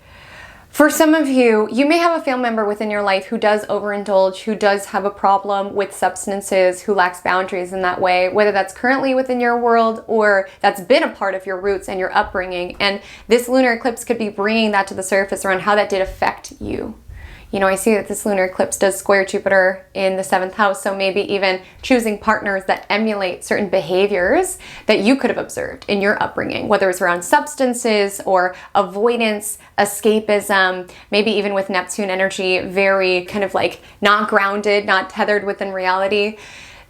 For some of you, you may have a family member within your life who does overindulge, who does have a problem with substances, who lacks boundaries in that way, whether that's currently within your world or that's been a part of your roots and your upbringing. And this lunar eclipse could be bringing that to the surface around how that did affect you. You know, I see that this lunar eclipse does square Jupiter in the 7th house, so maybe even choosing partners that emulate certain behaviors that you could have observed in your upbringing, whether it's around substances or avoidance, escapism, maybe even with Neptune energy, very kind of like not grounded, not tethered within reality.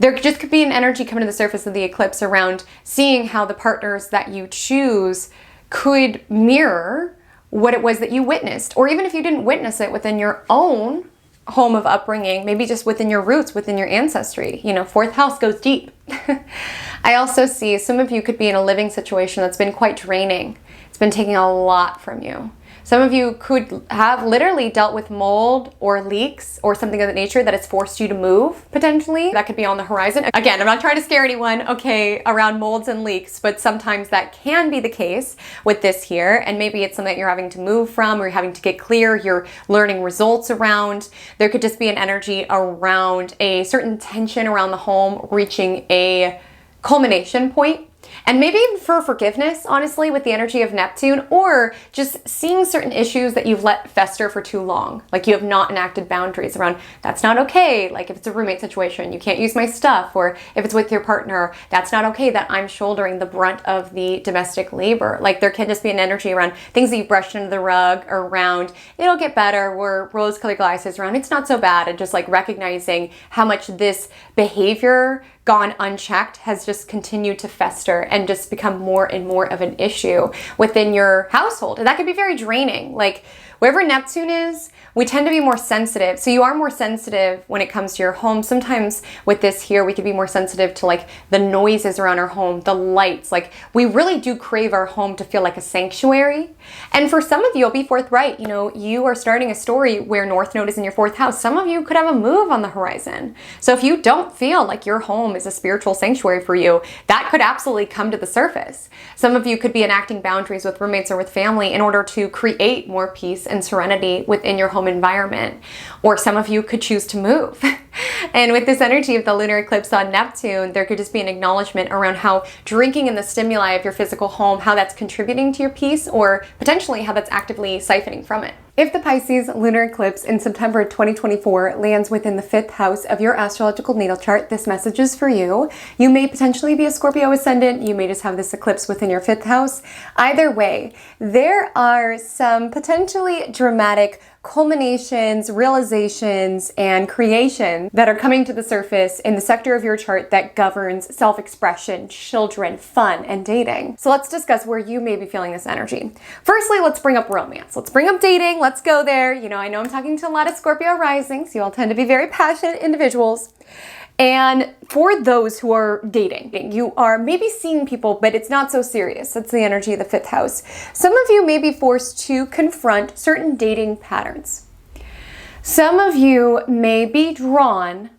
There just could be an energy coming to the surface of the eclipse around seeing how the partners that you choose could mirror what it was that you witnessed. Or even if you didn't witness it within your own home of upbringing, maybe just within your roots, within your ancestry. You know, 4th house goes deep. I also see some of you could be in a living situation that's been quite draining. It's been taking a lot from you. Some of you could have literally dealt with mold or leaks or something of that nature that has forced you to move, potentially. That could be on the horizon. Again, I'm not trying to scare anyone, okay, around molds and leaks, but sometimes that can be the case with this here. And maybe it's something that you're having to move from, or you're having to get clear, you're learning results around. There could just be an energy around a certain tension around the home reaching a culmination point. And maybe even for forgiveness, honestly, with the energy of Neptune, or just seeing certain issues that you've let fester for too long. Like, you have not enacted boundaries around, that's not okay. Like, if it's a roommate situation, you can't use my stuff. Or if it's with your partner, that's not okay that I'm shouldering the brunt of the domestic labor. Like, there can just be an energy around things that you've brushed under the rug, or around, it'll get better, or rose-colored glasses around, it's not so bad. And just like recognizing how much this behavior gone unchecked has just continued to fester and just become more and more of an issue within your household. And that could be very draining. Like, wherever Neptune is, we tend to be more sensitive. So you are more sensitive when it comes to your home. Sometimes with this here, we could be more sensitive to like the noises around our home, the lights. Like, we really do crave our home to feel like a sanctuary. And for some of you, I'll be forthright, you know, you are starting a story where North Node is in your 4th house. Some of you could have a move on the horizon. So if you don't feel like your home is a spiritual sanctuary for you, that could absolutely come to the surface. Some of you could be enacting boundaries with roommates or with family in order to create more peace and serenity within your home environment. Or some of you could choose to move. And with this energy of the lunar eclipse on Neptune, there could just be an acknowledgement around how drinking in the stimuli of your physical home, how that's contributing to your peace, or potentially how that's actively siphoning from it. If the Pisces lunar eclipse in September 2024 lands within the 5th house of your astrological natal chart, this message is for you. You may potentially be a Scorpio ascendant. You may just have this eclipse within your 5th house. Either way, there are some potentially dramatic culminations, realizations, and creation that are coming to the surface in the sector of your chart that governs self-expression, children, fun, and dating. So let's discuss where you may be feeling this energy. Firstly, let's bring up romance. Let's bring up dating. Let's go there. You know, I know I'm talking to a lot of Scorpio risings. You all tend to be very passionate individuals. And for those who are dating, you are maybe seeing people, but it's not so serious. That's the energy of the 5th house. Some of you may be forced to confront certain dating patterns. Some of you may be drawn,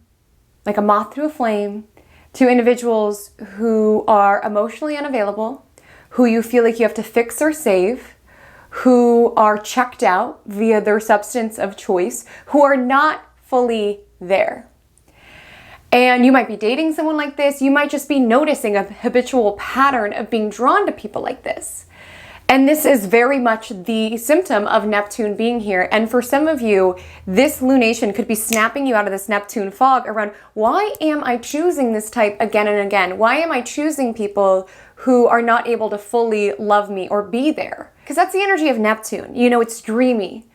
like a moth to a flame, to individuals who are emotionally unavailable, who you feel like you have to fix or save, who are checked out via their substance of choice, who are not fully there. And you might be dating someone like this. You might just be noticing a habitual pattern of being drawn to people like this. And this is very much the symptom of Neptune being here. And for some of you, this lunation could be snapping you out of this Neptune fog around, why am I choosing this type again and again? Why am I choosing people who are not able to fully love me or be there? Because that's the energy of Neptune. You know, it's dreamy.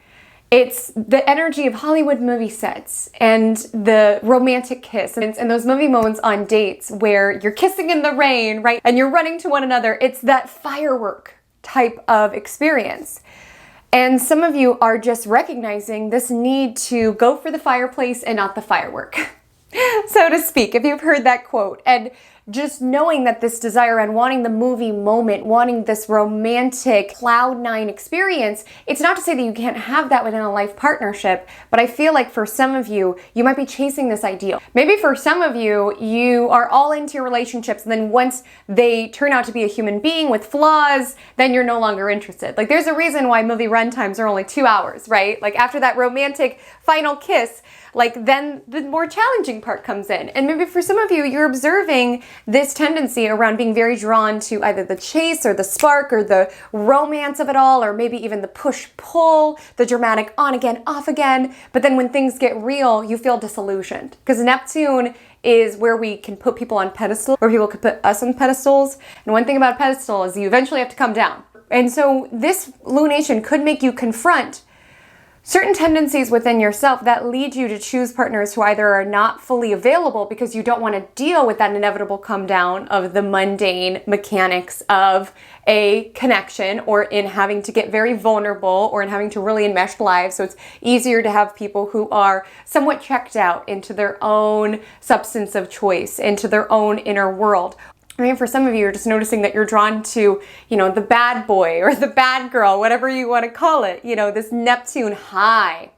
It's the energy of Hollywood movie sets and the romantic kiss and those movie moments on dates where you're kissing in the rain, right? And you're running to one another. It's that firework type of experience. And some of you are just recognizing this need to go for the fireplace and not the firework, so to speak, if you've heard that quote. And just knowing that this desire and wanting the movie moment, wanting this romantic cloud nine experience, it's not to say that you can't have that within a life partnership, but I feel like for some of you, you might be chasing this ideal. Maybe for some of you, you are all into your relationships, and then once they turn out to be a human being with flaws, then you're no longer interested. Like, there's a reason why movie run times are only 2 hours, right? Like, after that romantic final kiss, like, then the more challenging part comes in. And maybe for some of you, you're observing this tendency around being very drawn to either the chase or the spark or the romance of it all, or maybe even the push-pull, the dramatic on again, off again. But then when things get real, you feel disillusioned. Because Neptune is where we can put people on pedestals, or people can put us on pedestals. And one thing about a pedestal is you eventually have to come down. And so this lunation could make you confront certain tendencies within yourself that lead you to choose partners who either are not fully available because you don't want to deal with that inevitable come down of the mundane mechanics of a connection, or in having to get very vulnerable, or in having to really enmesh lives. So it's easier to have people who are somewhat checked out into their own substance of choice, into their own inner world. I mean, for some of you, you're just noticing that you're drawn to, you know, the bad boy or the bad girl, whatever you want to call it, you know, this Neptune high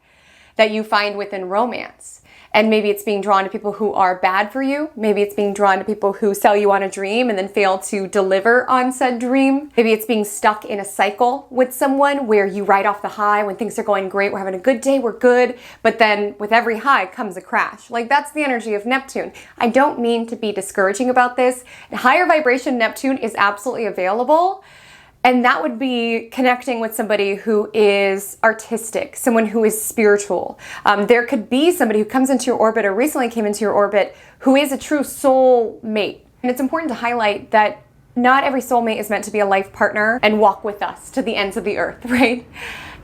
that you find within romance. And maybe it's being drawn to people who are bad for you. Maybe it's being drawn to people who sell you on a dream and then fail to deliver on said dream. Maybe it's being stuck in a cycle with someone where you ride off the high when things are going great. We're having a good day. We're good. But then with every high comes a crash. Like, that's the energy of Neptune. I don't mean to be discouraging about this. Higher vibration Neptune is absolutely available. And that would be connecting with somebody who is artistic, someone who is spiritual. There could be somebody who comes into your orbit or recently came into your orbit who is a true soul mate. And it's important to highlight that not every soulmate is meant to be a life partner and walk with us to the ends of the earth, right?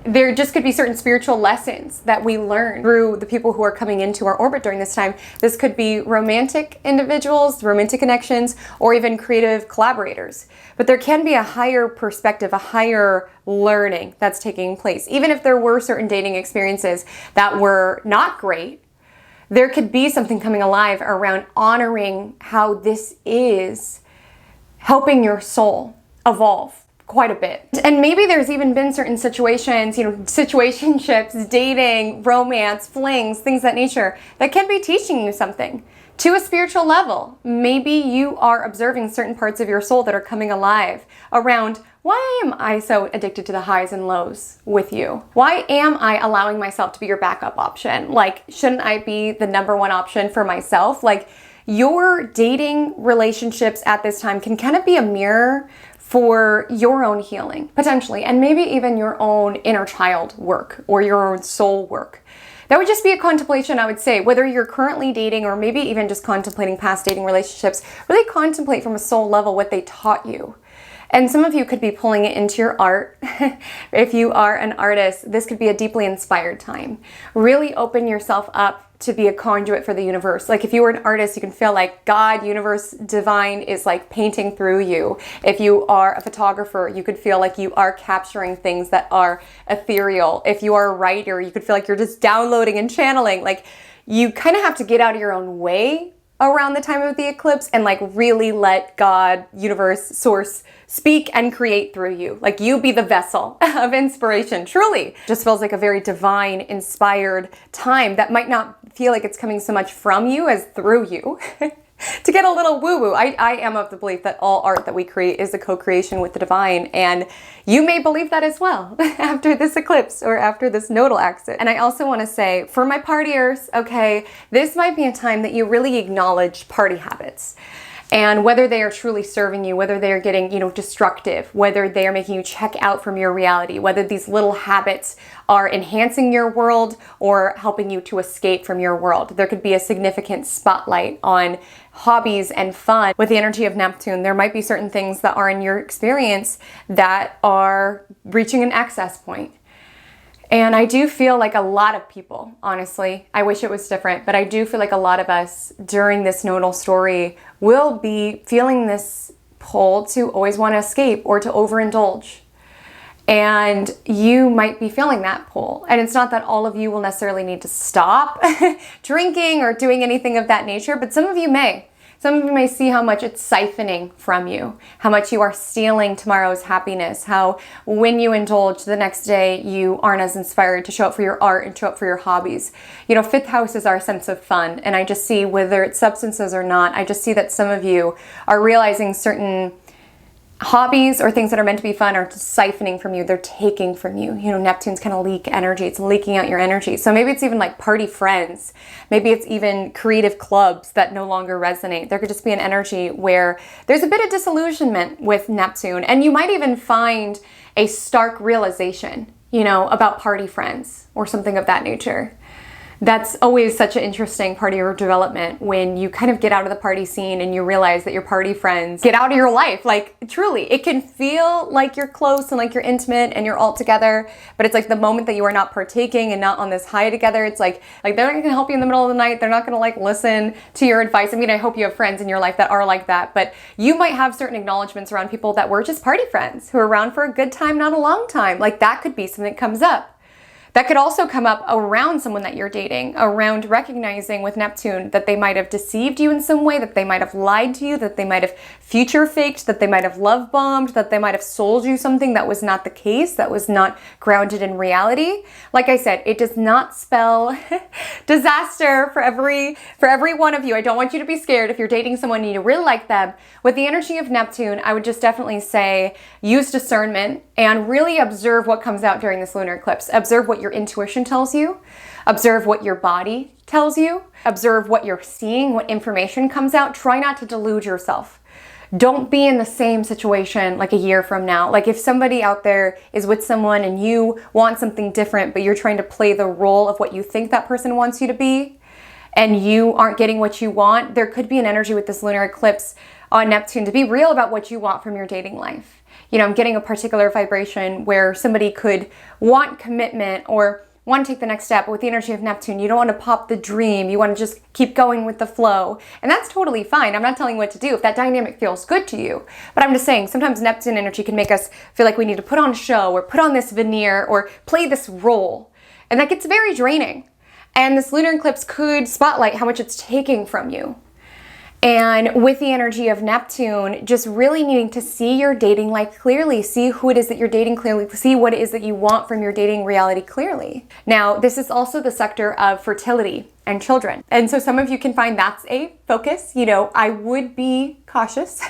There just could be certain spiritual lessons that we learn through the people who are coming into our orbit during this time. This could be romantic individuals, romantic connections, or even creative collaborators. But there can be a higher perspective, a higher learning that's taking place. Even if there were certain dating experiences that were not great, there could be something coming alive around honoring how this is helping your soul evolve quite a bit. And maybe there's even been certain situations, you know, situationships, dating, romance, flings, things of that nature, that can be teaching you something to a spiritual level. Maybe you are observing certain parts of your soul that are coming alive around, why am I so addicted to the highs and lows with you? Why am I allowing myself to be your backup option? Like, shouldn't I be the number one option for myself? Like, your dating relationships at this time can kind of be a mirror for your own healing, potentially, and maybe even your own inner child work or your own soul work. That would just be a contemplation, I would say, whether you're currently dating or maybe even just contemplating past dating relationships. Really contemplate from a soul level what they taught you. And some of you could be pulling it into your art. If you are an artist, this could be a deeply inspired time. Really open yourself up to be a conduit for the universe. Like if you were an artist, you can feel like God, universe, divine is like painting through you. If you are a photographer, you could feel like you are capturing things that are ethereal. If you are a writer, you could feel like you're just downloading and channeling. Like you kind of have to get out of your own way around the time of the eclipse and like really let God, universe, source speak and create through you. Like you be the vessel of inspiration. Truly just feels like a very divine, inspired time that might not feel like it's coming so much from you as through you. To get a little woo-woo, I am of the belief that all art that we create is a co-creation with the divine, and you may believe that as well after this eclipse or after this nodal axis. And I also want to say, for my partiers, okay, this might be a time that you really acknowledge party habits. And whether they are truly serving you, whether they are getting, destructive, whether they are making you check out from your reality, whether these little habits are enhancing your world or helping you to escape from your world. There could be a significant spotlight on hobbies and fun. With the energy of Neptune, there might be certain things that are in your experience that are reaching an excess point. And I do feel like a lot of people, honestly, I wish it was different, but I do feel like a lot of us during this nodal story will be feeling this pull to always want to escape or to overindulge. And you might be feeling that pull. And it's not that all of you will necessarily need to stop drinking or doing anything of that nature, but some of you may. Some of you may see how much it's siphoning from you, how much you are stealing tomorrow's happiness, how when you indulge the next day, you aren't as inspired to show up for your art and show up for your hobbies. Fifth house is our sense of fun. And I just see, whether it's substances or not, I just see that some of you are realizing certain hobbies or things that are meant to be fun are just siphoning from you. They're taking from you. Neptune's kind of leak energy. It's leaking out your energy. So maybe it's even like party friends. Maybe it's even creative clubs that no longer resonate. There could just be an energy where there's a bit of disillusionment with Neptune. And you might even find a stark realization, about party friends or something of that nature. That's always such an interesting part of your development, when you kind of get out of the party scene and you realize that your party friends get out of your life. Like truly, it can feel like you're close and like you're intimate and you're all together, but it's like the moment that you are not partaking and not on this high together, it's like they're not going to help you in the middle of the night. They're not going to like listen to your advice. I mean, I hope you have friends in your life that are like that, but you might have certain acknowledgments around people that were just party friends who are around for a good time, not a long time. Like that could be something that comes up. That could also come up around someone that you're dating, around recognizing with Neptune that they might have deceived you in some way, that they might have lied to you, that they might have future faked, that they might have love bombed, that they might have sold you something that was not the case, that was not grounded in reality. Like I said, it does not spell disaster for every one of you. I don't want you to be scared if you're dating someone and you really like them. With the energy of Neptune, I would just definitely say use discernment and really observe what comes out during this lunar eclipse. Observe what your intuition tells you. Observe what your body tells you. Observe what you're seeing, what information comes out. Try not to delude yourself. Don't be in the same situation like a year from now. Like if somebody out there is with someone and you want something different, but you're trying to play the role of what you think that person wants you to be, and you aren't getting what you want, there could be an energy with this lunar eclipse on Neptune to be real about what you want from your dating life. I'm getting a particular vibration where somebody could want commitment or want to take the next step, but with the energy of Neptune, you don't want to pop the dream. You want to just keep going with the flow. And that's totally fine. I'm not telling you what to do if that dynamic feels good to you. But I'm just saying, sometimes Neptune energy can make us feel like we need to put on a show or put on this veneer or play this role. And that gets very draining. And this lunar eclipse could spotlight how much it's taking from you. And with the energy of Neptune, just really needing to see your dating life clearly, see who it is that you're dating clearly, see what it is that you want from your dating reality clearly. Now, this is also the sector of fertility and children. And so some of you can find that's a focus. I would be cautious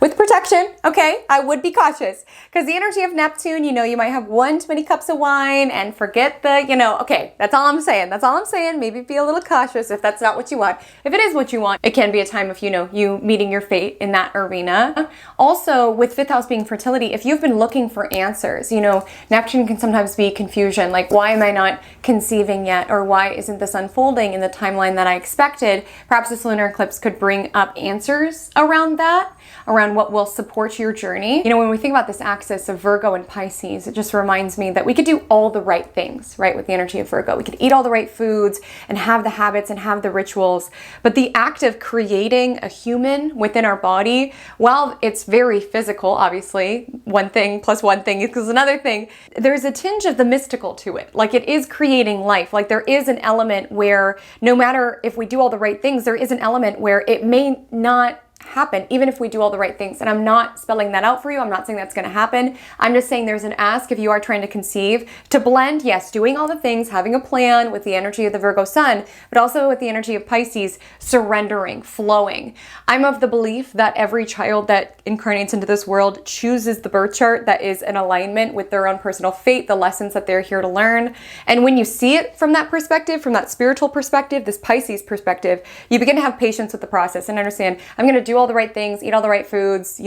with protection, okay? I would be cautious because the energy of Neptune, you might have one too many cups of wine and forget okay, that's all I'm saying. That's all I'm saying. Maybe be a little cautious if that's not what you want. If it is what you want, it can be a time of, you meeting your fate in that arena. Also, with fifth house being fertility, if you've been looking for answers, Neptune can sometimes be confusion, like why am I not conceiving yet? Or why isn't this unfolding in the timeline that I expected? Perhaps this lunar eclipse could bring up answers around that, around what will support your journey. When we think about this axis of Virgo and Pisces, it just reminds me that we could do all the right things, right? With the energy of Virgo, we could eat all the right foods and have the habits and have the rituals. But the act of creating a human within our body, while it's very physical, obviously, one thing plus one thing equals another thing, there's a tinge of the mystical to it. Like it is creating life. Like there is an element where no matter if we do all the right things, there is an element where it may not happen, even if we do all the right things. And I'm not spelling that out for you. I'm not saying that's going to happen. I'm just saying there's an ask if you are trying to conceive to blend, yes, doing all the things, having a plan with the energy of the Virgo sun, but also with the energy of Pisces, surrendering, flowing. I'm of the belief that every child that incarnates into this world chooses the birth chart that is in alignment with their own personal fate, the lessons that they're here to learn. And when you see it from that perspective, from that spiritual perspective, this Pisces perspective, you begin to have patience with the process and understand, I'm going to do all the right things, eat all the right foods,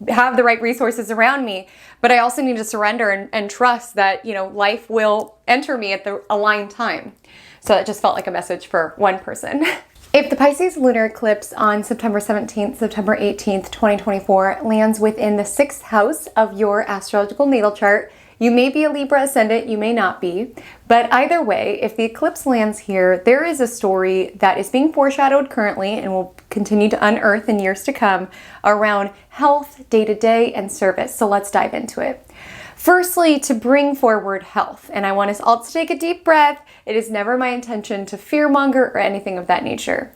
have the right resources around me. But I also need to surrender and trust that, life will enter me at the aligned time. So it just felt like a message for one person. If the Pisces lunar eclipse on September 17th, September 18th, 2024 lands within the 6th house of your astrological natal chart, you may be a Libra ascendant, you may not be. But either way, if the eclipse lands here, there is a story that is being foreshadowed currently and will continue to unearth in years to come around health, day-to-day, and service. So let's dive into it. Firstly, to bring forward health, and I want us all to take a deep breath. It is never my intention to fearmonger or anything of that nature.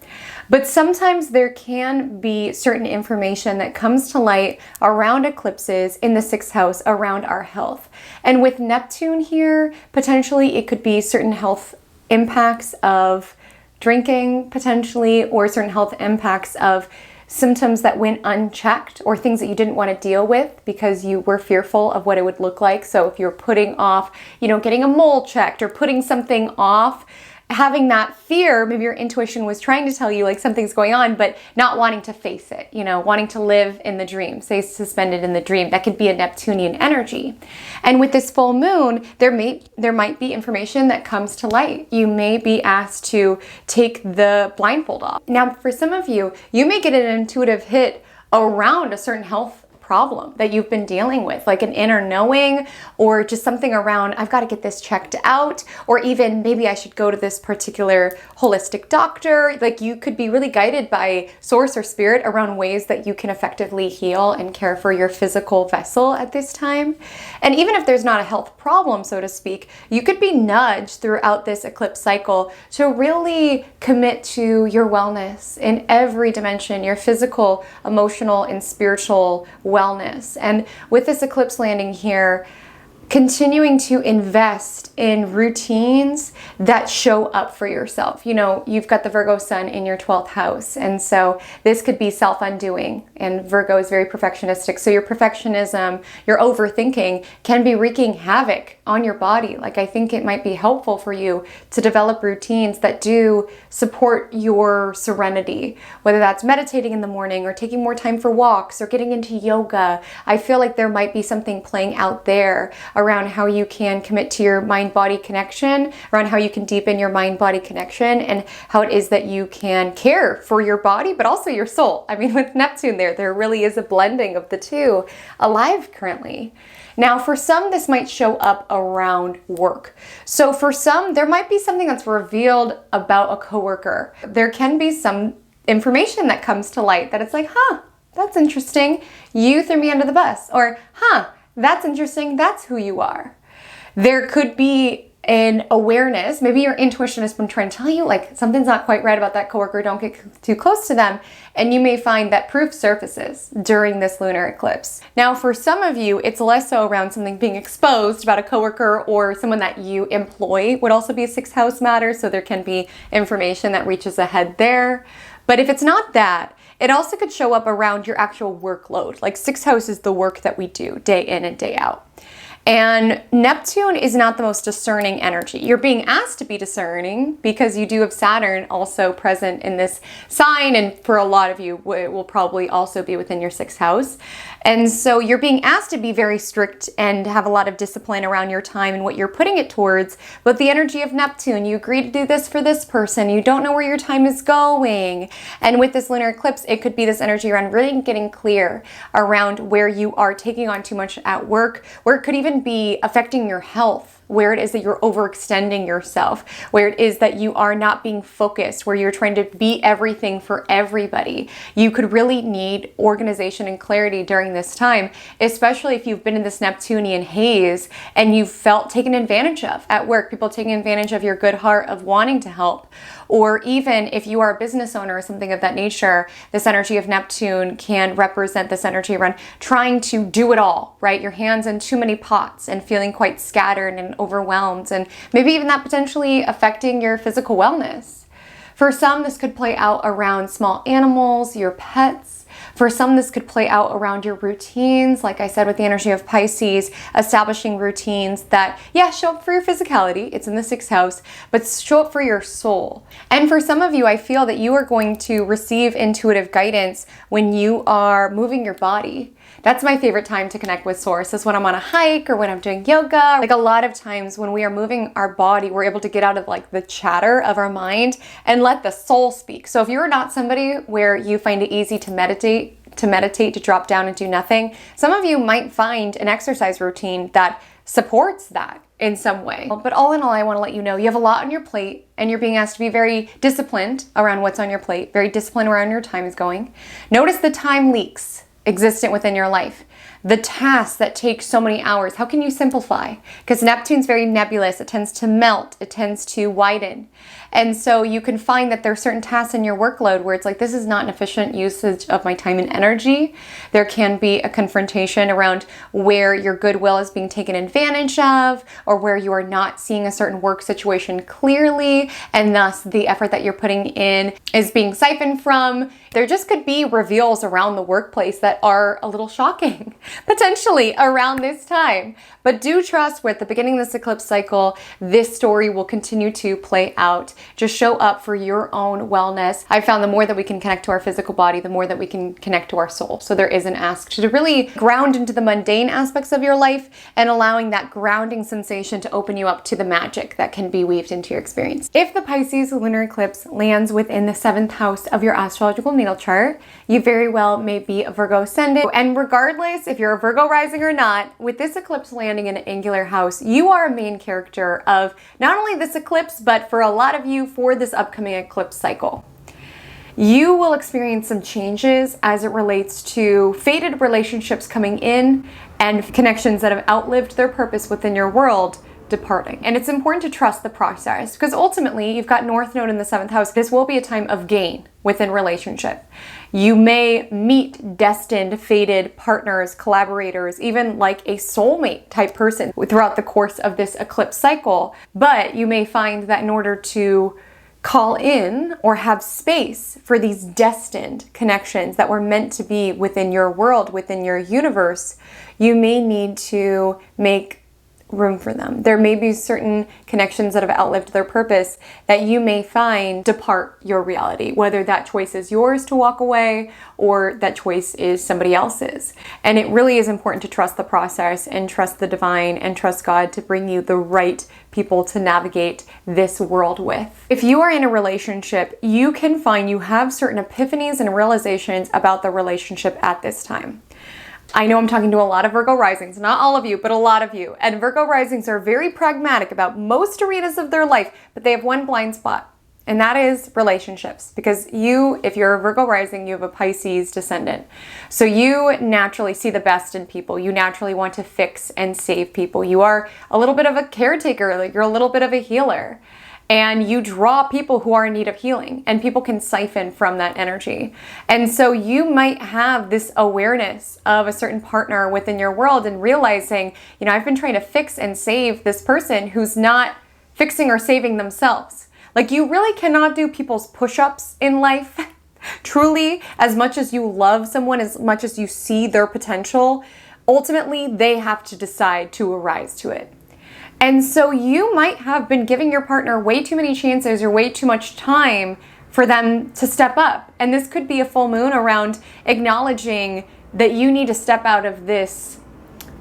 But sometimes there can be certain information that comes to light around eclipses in the 6th house around our health. And with Neptune here, potentially it could be certain health impacts of drinking, potentially, or certain health impacts of symptoms that went unchecked or things that you didn't want to deal with because you were fearful of what it would look like. So if you're putting off, getting a mole checked or putting something off, having that fear, maybe your intuition was trying to tell you like something's going on, but not wanting to face it, wanting to live in the dream, stay suspended in the dream. That could be a Neptunian energy. And with this full moon, there might be information that comes to light. You may be asked to take the blindfold off. Now, for some of you, you may get an intuitive hit around a certain health problem that you've been dealing with, like an inner knowing or just something around, I've got to get this checked out, or even maybe I should go to this particular holistic doctor. Like you could be really guided by source or spirit around ways that you can effectively heal and care for your physical vessel at this time. And even if there's not a health problem, so to speak, you could be nudged throughout this eclipse cycle to really commit to your wellness in every dimension, your physical, emotional, and spiritual wellness. And with this eclipse landing here, continuing to invest in routines that show up for yourself. You've got the Virgo sun in your 12th house. And so this could be self-undoing. And Virgo is very perfectionistic. So your perfectionism, your overthinking can be wreaking havoc on your body. Like I think it might be helpful for you to develop routines that do support your serenity, whether that's meditating in the morning or taking more time for walks or getting into yoga. I feel like there might be something playing out there around how you can commit to your mind-body connection, around how you can deepen your mind-body connection, and how it is that you can care for your body, but also your soul. I mean, with Neptune there really is a blending of the two alive currently. Now, for some, this might show up around work. So for some, there might be something that's revealed about a coworker. There can be some information that comes to light that it's like, that's interesting. You threw me under the bus. Or, that's interesting. That's who you are. There could be an awareness. Maybe your intuition has been trying to tell you like something's not quite right about that coworker. Don't get too close to them. And you may find that proof surfaces during this lunar eclipse. Now, for some of you, it's less so around something being exposed about a coworker or someone that you employ would also be a 6th house matter. So there can be information that reaches ahead there. But if it's not that, It also could show up around your actual workload. Like 6th house is the work that we do day in and day out. And Neptune is not the most discerning energy. You're being asked to be discerning because you do have Saturn also present in this sign, and for a lot of you, it will probably also be within your 6th house. And so you're being asked to be very strict and have a lot of discipline around your time and what you're putting it towards. But the energy of Neptune, you agree to do this for this person. You don't know where your time is going. And with this lunar eclipse, it could be this energy around really getting clear around where you are taking on too much at work, where it could even be affecting your health, where it is that you're overextending yourself, where it is that you are not being focused, where you're trying to be everything for everybody. You could really need organization and clarity during this time, especially if you've been in this Neptunian haze and you've felt taken advantage of at work, people taking advantage of your good heart of wanting to help. Or even if you are a business owner or something of that nature, this energy of Neptune can represent this energy around trying to do it all, right? Your hands in too many pots and feeling quite scattered and overwhelmed, and maybe even that potentially affecting your physical wellness. For some, this could play out around small animals, your pets. For some, this could play out around your routines. Like I said, with the energy of Pisces, establishing routines that, yeah, show up for your physicality. It's in the 6th house, but show up for your soul. And for some of you, I feel that you are going to receive intuitive guidance when you are moving your body. That's my favorite time to connect with Source, is when I'm on a hike or when I'm doing yoga. Like a lot of times when we are moving our body, we're able to get out of like the chatter of our mind and let the soul speak. So if you're not somebody where you find it easy to meditate, to drop down and do nothing, some of you might find an exercise routine that supports that in some way. But all in all, I want to let you know you have a lot on your plate and you're being asked to be very disciplined around what's on your plate, very disciplined around your time is going. Notice the time leaks existent within your life. The tasks that take so many hours, how can you simplify? Because Neptune's very nebulous. It tends to melt. It tends to widen. And so you can find that there are certain tasks in your workload where it's like, this is not an efficient usage of my time and energy. There can be a confrontation around where your goodwill is being taken advantage of, or where you are not seeing a certain work situation clearly, and thus the effort that you're putting in is being siphoned from. There just could be reveals around the workplace that are a little shocking, potentially around this time. But do trust, with the beginning of this eclipse cycle, this story will continue to play out. Just show up for your own wellness. I found the more that we can connect to our physical body, the more that we can connect to our soul. So there is an ask to really ground into the mundane aspects of your life and allowing that grounding sensation to open you up to the magic that can be weaved into your experience. If the Pisces lunar eclipse lands within the 7th house of your astrological natal chart, you very well may be a Virgo ascendant. And regardless if you're a Virgo rising or not, with this eclipse landing in an angular house, you are a main character of not only this eclipse, but for a lot of you, for this upcoming eclipse cycle. You will experience some changes as it relates to fated relationships coming in and connections that have outlived their purpose within your world departing. And it's important to trust the process, because ultimately you've got North Node in the 7th house. This will be a time of gain within relationship. You may meet destined, fated partners, collaborators, even like a soulmate type person throughout the course of this eclipse cycle. But you may find that in order to call in or have space for these destined connections that were meant to be within your world, within your universe, you may need to make room for them. There may be certain connections that have outlived their purpose that you may find depart your reality, whether that choice is yours to walk away or that choice is somebody else's. And it really is important to trust the process and trust the divine and trust God to bring you the right people to navigate this world with. If you are in a relationship, you can find you have certain epiphanies and realizations about the relationship at this time. I know I'm talking to a lot of Virgo risings, not all of you, but a lot of you. And Virgo risings are very pragmatic about most arenas of their life, but they have one blind spot, and that is relationships. Because you, if you're a Virgo rising, you have a Pisces descendant. So you naturally see the best in people. You naturally want to fix and save people. You are a little bit of a caretaker, like you're a little bit of a healer. And you draw people who are in need of healing, and people can siphon from that energy. And so you might have this awareness of a certain partner within your world and realizing, you know, I've been trying to fix and save this person who's not fixing or saving themselves. Like, you really cannot do people's push-ups in life. Truly, as much as you love someone, as much as you see their potential, ultimately they have to decide to arise to it. And so you might have been giving your partner way too many chances or way too much time for them to step up. And this could be a full moon around acknowledging that you need to step out of this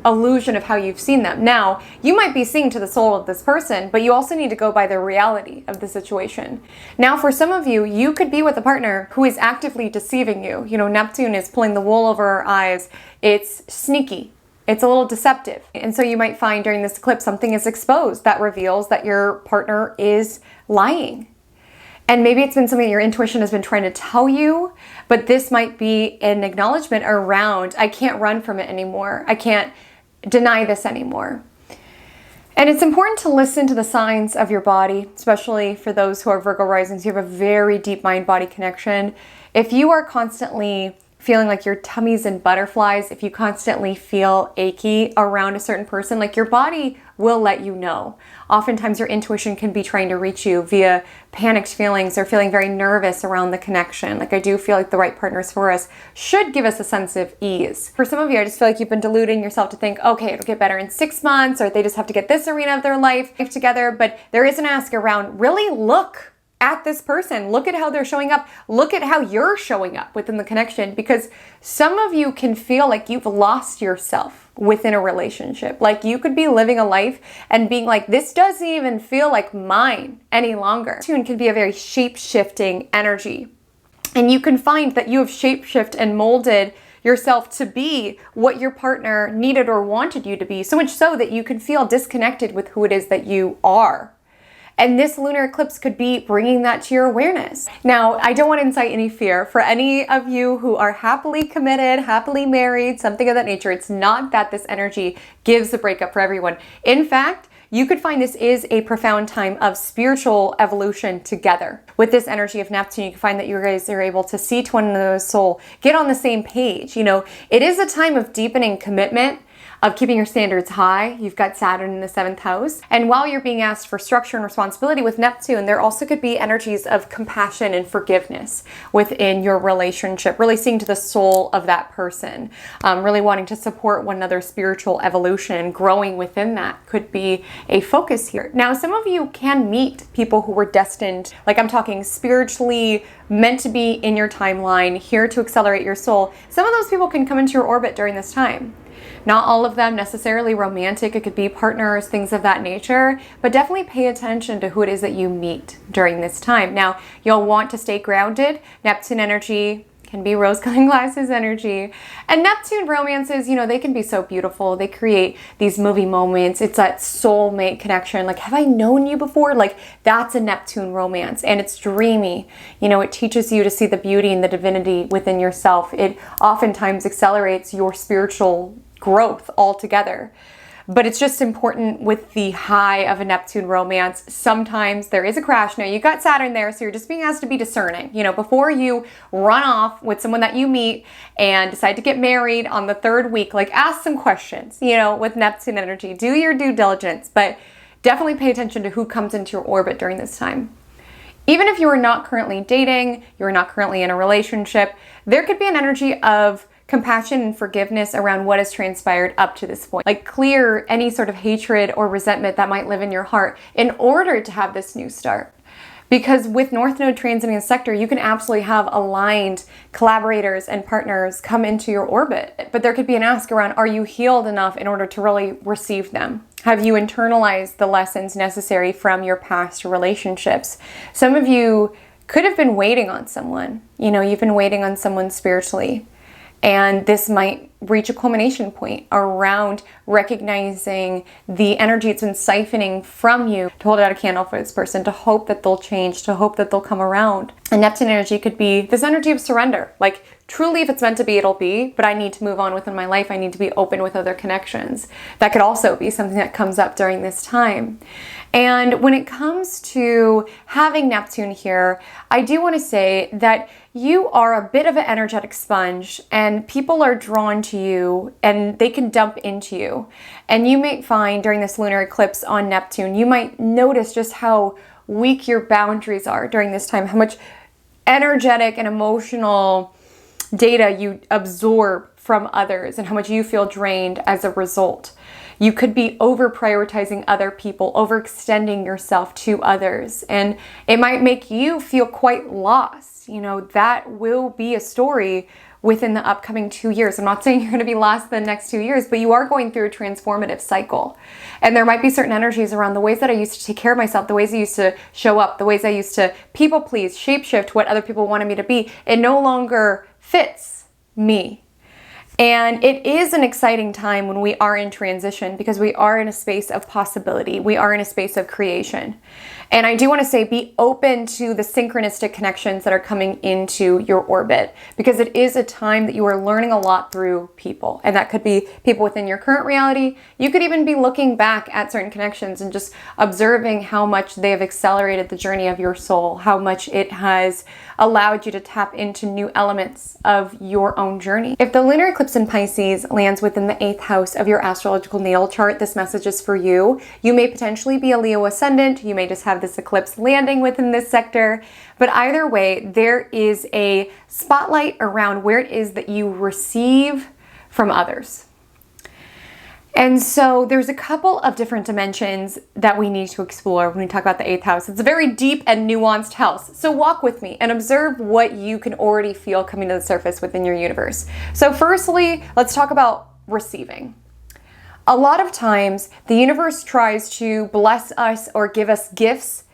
illusion of how you've seen them. Now, you might be seeing to the soul of this person, but you also need to go by the reality of the situation. Now, for some of you, you could be with a partner who is actively deceiving you. You know, Neptune is pulling the wool over our eyes. It's sneaky. It's a little deceptive. And so you might find during this eclipse, something is exposed that reveals that your partner is lying. And maybe it's been something your intuition has been trying to tell you, but this might be an acknowledgement around, I can't run from it anymore. I can't deny this anymore. And it's important to listen to the signs of your body, especially for those who are Virgo risings. You have a very deep mind-body connection. If you are constantly feeling like your tummy's in butterflies, if you constantly feel achy around a certain person, like your body will let you know. Oftentimes your intuition can be trying to reach you via panicked feelings or feeling very nervous around the connection. Like, I do feel like the right partners for us should give us a sense of ease. For some of you, I just feel like you've been deluding yourself to think, okay, it'll get better in 6 months, or they just have to get this arena of their life together. But there is an ask around, really look at this person. Look at how they're showing up. Look at how you're showing up within the connection, because some of you can feel like you've lost yourself within a relationship. Like you could be living a life and being like, this doesn't even feel like mine any longer. Neptune can be a very shape-shifting energy. And you can find that you have shape-shifted and molded yourself to be what your partner needed or wanted you to be, so much so that you can feel disconnected with who it is that you are. And this lunar eclipse could be bringing that to your awareness. Now, I don't want to incite any fear for any of you who are happily committed, happily married, something of that nature. It's not that this energy gives a breakup for everyone. In fact, you could find this is a profound time of spiritual evolution together. With this energy of Neptune, you can find that you guys are able to see to one another's soul, get on the same page. You know, it is a time of deepening commitment, of keeping your standards high. You've got Saturn in the 7th house. And while you're being asked for structure and responsibility with Neptune, there also could be energies of compassion and forgiveness within your relationship, really seeing to the soul of that person, really wanting to support one another's spiritual evolution, growing within that could be a focus here. Now, some of you can meet people who were destined, like I'm talking spiritually meant to be in your timeline, here to accelerate your soul. Some of those people can come into your orbit during this time. Not all of them necessarily romantic. It could be partners, things of that nature, but definitely pay attention to who it is that you meet during this time. Now, you'll want to stay grounded. Neptune energy can be rose-colored glasses energy. And Neptune romances, you know, they can be so beautiful. They create these movie moments. It's that soulmate connection. Like, have I known you before? Like, that's a Neptune romance. And it's dreamy. You know, it teaches you to see the beauty and the divinity within yourself. It oftentimes accelerates your spiritual growth altogether. But it's just important with the high of a Neptune romance. Sometimes there is a crash. Now, you got Saturn there, so you're just being asked to be discerning. You know, before you run off with someone that you meet and decide to get married on the 3rd week, like, ask some questions, you know, with Neptune energy. Do your due diligence, but definitely pay attention to who comes into your orbit during this time. Even if you are not currently dating, you're not currently in a relationship, there could be an energy of compassion and forgiveness around what has transpired up to this point. Like, clear any sort of hatred or resentment that might live in your heart in order to have this new start. Because with North Node transiting the sector, you can absolutely have aligned collaborators and partners come into your orbit. But there could be an ask around, are you healed enough in order to really receive them? Have you internalized the lessons necessary from your past relationships? Some of you could have been waiting on someone. You know, you've been waiting on someone spiritually. And this might reach a culmination point around recognizing the energy it's been siphoning from you, to hold out a candle for this person, to hope that they'll change, to hope that they'll come around. And Neptune energy could be this energy of surrender. Like, truly, if it's meant to be, it'll be, but I need to move on within my life. I need to be open with other connections. That could also be something that comes up during this time. And when it comes to having Neptune here, I do want to say that you are a bit of an energetic sponge, and people are drawn to you and they can dump into you. And you may find during this lunar eclipse on Neptune, you might notice just how weak your boundaries are during this time, how much energetic and emotional data you absorb from others and how much you feel drained as a result. You could be over prioritizing other people, overextending yourself to others, and it might make you feel quite lost. You know, that will be a story within the upcoming 2 years. I'm not saying you're going to be lost the next 2 years, but you are going through a transformative cycle. And there might be certain energies around the ways that I used to take care of myself, the ways I used to show up, the ways I used to people please, shapeshift what other people wanted me to be. It no longer fits me. And it is an exciting time when we are in transition because we are in a space of possibility. We are in a space of creation. And I do want to say, be open to the synchronistic connections that are coming into your orbit, because it is a time that you are learning a lot through people. And that could be people within your current reality. You could even be looking back at certain connections and just observing how much they have accelerated the journey of your soul, how much it has allowed you to tap into new elements of your own journey. If the lunar eclipse in Pisces lands within the 8th house of your astrological natal chart, this message is for you. You may potentially be a Leo ascendant. You may just have this eclipse landing within this sector. But either way, there is a spotlight around where it is that you receive from others. And so there's a couple of different dimensions that we need to explore when we talk about the 8th house. It's a very deep and nuanced house. So walk with me and observe what you can already feel coming to the surface within your universe. So firstly, let's talk about receiving. A lot of times the universe tries to bless us or give us gifts,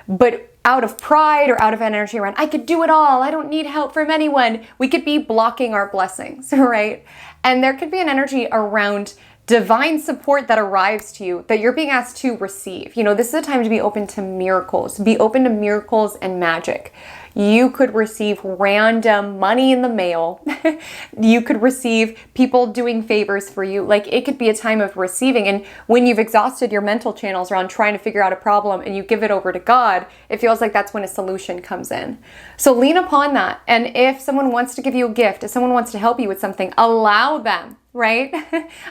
but out of pride or out of energy around, I could do it all, I don't need help from anyone, we could be blocking our blessings, right? And there could be an energy around divine support that arrives to you that you're being asked to receive. You know, this is a time to be open to miracles, be open to miracles and magic. You could receive random money in the mail. You could receive people doing favors for you. Like, it could be a time of receiving. And when you've exhausted your mental channels around trying to figure out a problem and you give it over to God, it feels like that's when a solution comes in. So lean upon that. And if someone wants to give you a gift, if someone wants to help you with something, allow them. Right?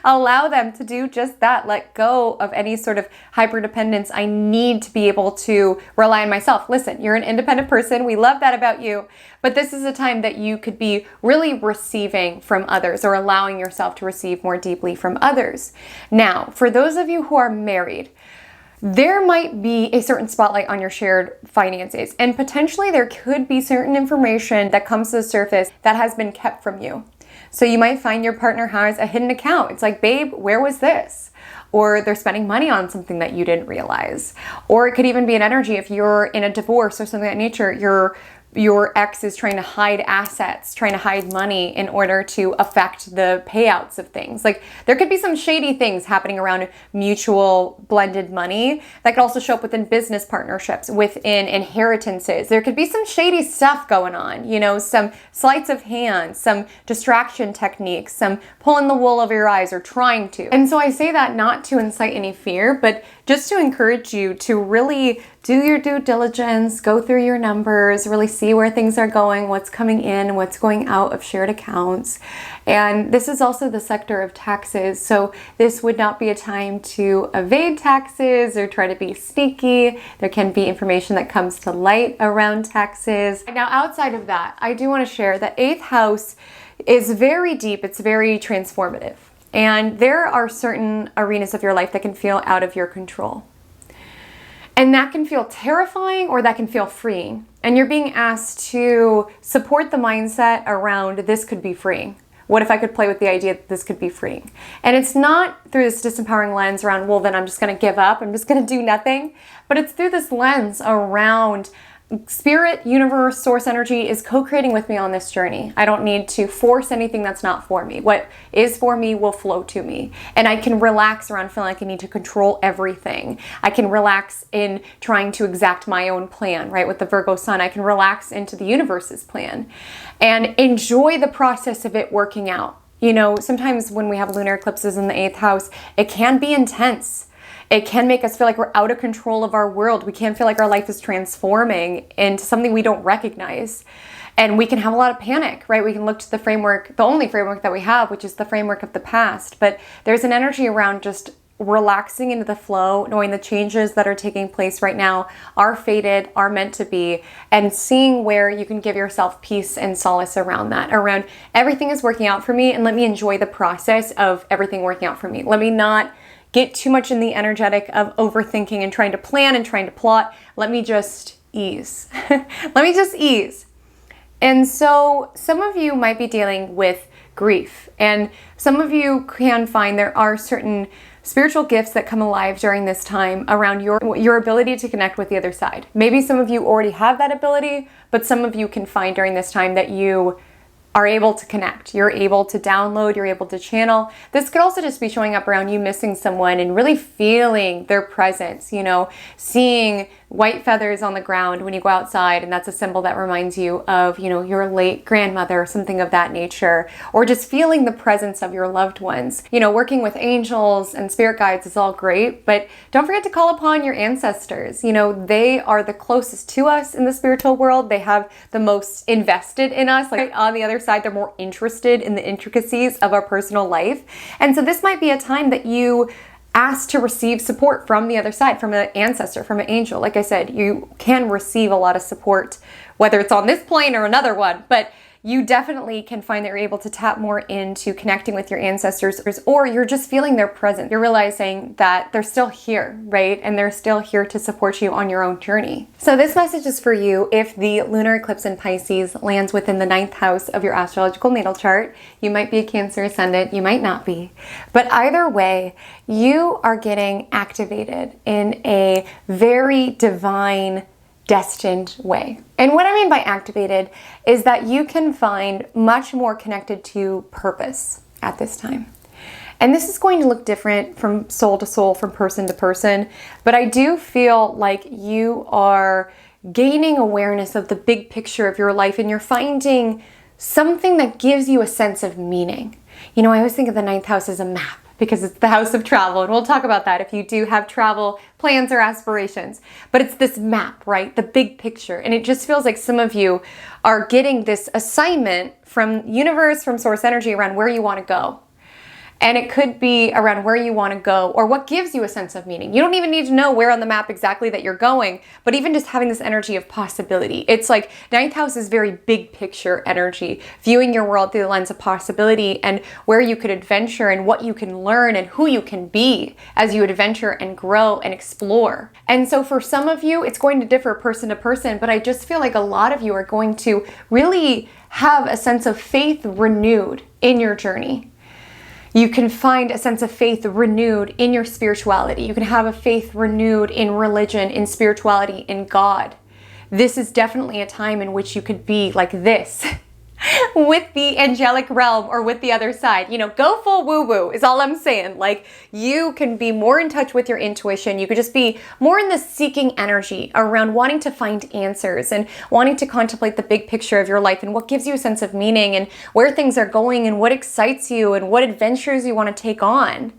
Allow them to do just that. Let go of any sort of hyperdependence. I need to be able to rely on myself. Listen, you're an independent person. We love that about you. But this is a time that you could be really receiving from others or allowing yourself to receive more deeply from others. Now, for those of you who are married, there might be a certain spotlight on your shared finances, and potentially there could be certain information that comes to the surface that has been kept from you. So you might find your partner has a hidden account. It's like, babe, where was this? Or they're spending money on something that you didn't realize. Or it could even be an energy if you're in a divorce or something of that nature, your ex is trying to hide assets, trying to hide money in order to affect the payouts of things. Like, there could be some shady things happening around mutual blended money that could also show up within business partnerships, within inheritances. There could be some shady stuff going on, you know, some sleights of hand, some distraction techniques, some pulling the wool over your eyes or trying to. And so I say that not to incite any fear, but just to encourage you to really do your due diligence, go through your numbers, really see where things are going, what's coming in, what's going out of shared accounts. And this is also the sector of taxes. So this would not be a time to evade taxes or try to be sneaky. There can be information that comes to light around taxes. Now, outside of that, I do want to share that 8th house is very deep. It's very transformative. And there are certain arenas of your life that can feel out of your control. And that can feel terrifying or that can feel freeing. And you're being asked to support the mindset around this could be freeing. What if I could play with the idea that this could be freeing? And it's not through this disempowering lens around, well, then I'm just going to give up. I'm just going to do nothing. But it's through this lens around Spirit, universe, source energy is co-creating with me on this journey. I don't need to force anything that's not for me. What is for me will flow to me. And I can relax around feeling like I need to control everything. I can relax in trying to exact my own plan, right? With the Virgo sun, I can relax into the universe's plan and enjoy the process of it working out. You know, sometimes when we have lunar eclipses in the 8th house, it can be intense. It can make us feel like we're out of control of our world. We can feel like our life is transforming into something we don't recognize. And we can have a lot of panic, right? We can look to the framework, the only framework that we have, which is the framework of the past. But there's an energy around just relaxing into the flow, knowing the changes that are taking place right now are fated, are meant to be, and seeing where you can give yourself peace and solace around that, around everything is working out for me, and let me enjoy the process of everything working out for me. Let me not get too much in the energetic of overthinking and trying to plan and trying to plot. Let me just ease. Let me just ease. And so some of you might be dealing with grief, and some of you can find there are certain spiritual gifts that come alive during this time around your ability to connect with the other side. Maybe some of you already have that ability, but some of you can find during this time that you are able to connect. You're able to download, you're able to channel. This could also just be showing up around you missing someone and really feeling their presence, you know, seeing white feathers on the ground when you go outside, and that's a symbol that reminds you of, you know, your late grandmother or something of that nature, or just feeling the presence of your loved ones. You know, working with angels and spirit guides is all great, but don't forget to call upon your ancestors. You know, they are the closest to us in the spiritual world. They have the most invested in us. Like on the other side, they're more interested in the intricacies of our personal life. And so this might be a time that you ask to receive support from the other side, from an ancestor, from an angel. Like I said, you can receive a lot of support, whether it's on this plane or another one, but you definitely can find that you're able to tap more into connecting with your ancestors, or you're just feeling their presence. You're realizing that they're still here, right? And they're still here to support you on your own journey. So this message is for you if the lunar eclipse in Pisces lands within the 9th house of your astrological natal chart. You might be a Cancer ascendant, you might not be. But either way, you are getting activated in a very divine, destined way. And what I mean by activated is that you can find much more connected to purpose at this time. And this is going to look different from soul to soul, from person to person, but I do feel like you are gaining awareness of the big picture of your life, and you're finding something that gives you a sense of meaning. You know, I always think of the 9th house as a map, because it's the house of travel, and we'll talk about that if you do have travel plans or aspirations. But it's this map, right? The big picture. And it just feels like some of you are getting this assignment from universe, from source energy around where you want to go. And it could be around where you want to go or what gives you a sense of meaning. You don't even need to know where on the map exactly that you're going, but even just having this energy of possibility. It's like 9th house is very big picture energy, viewing your world through the lens of possibility and where you could adventure and what you can learn and who you can be as you adventure and grow and explore. And so for some of you, it's going to differ person to person, but I just feel like a lot of you are going to really have a sense of faith renewed in your journey. You can find a sense of faith renewed in your spirituality. You can have a faith renewed in religion, in spirituality, in God. This is definitely a time in which you could be like this with the angelic realm or with the other side. You know, go full woo-woo is all I'm saying. Like, you can be more in touch with your intuition. You could just be more in the seeking energy around wanting to find answers and wanting to contemplate the big picture of your life and what gives you a sense of meaning and where things are going and what excites you and what adventures you want to take on.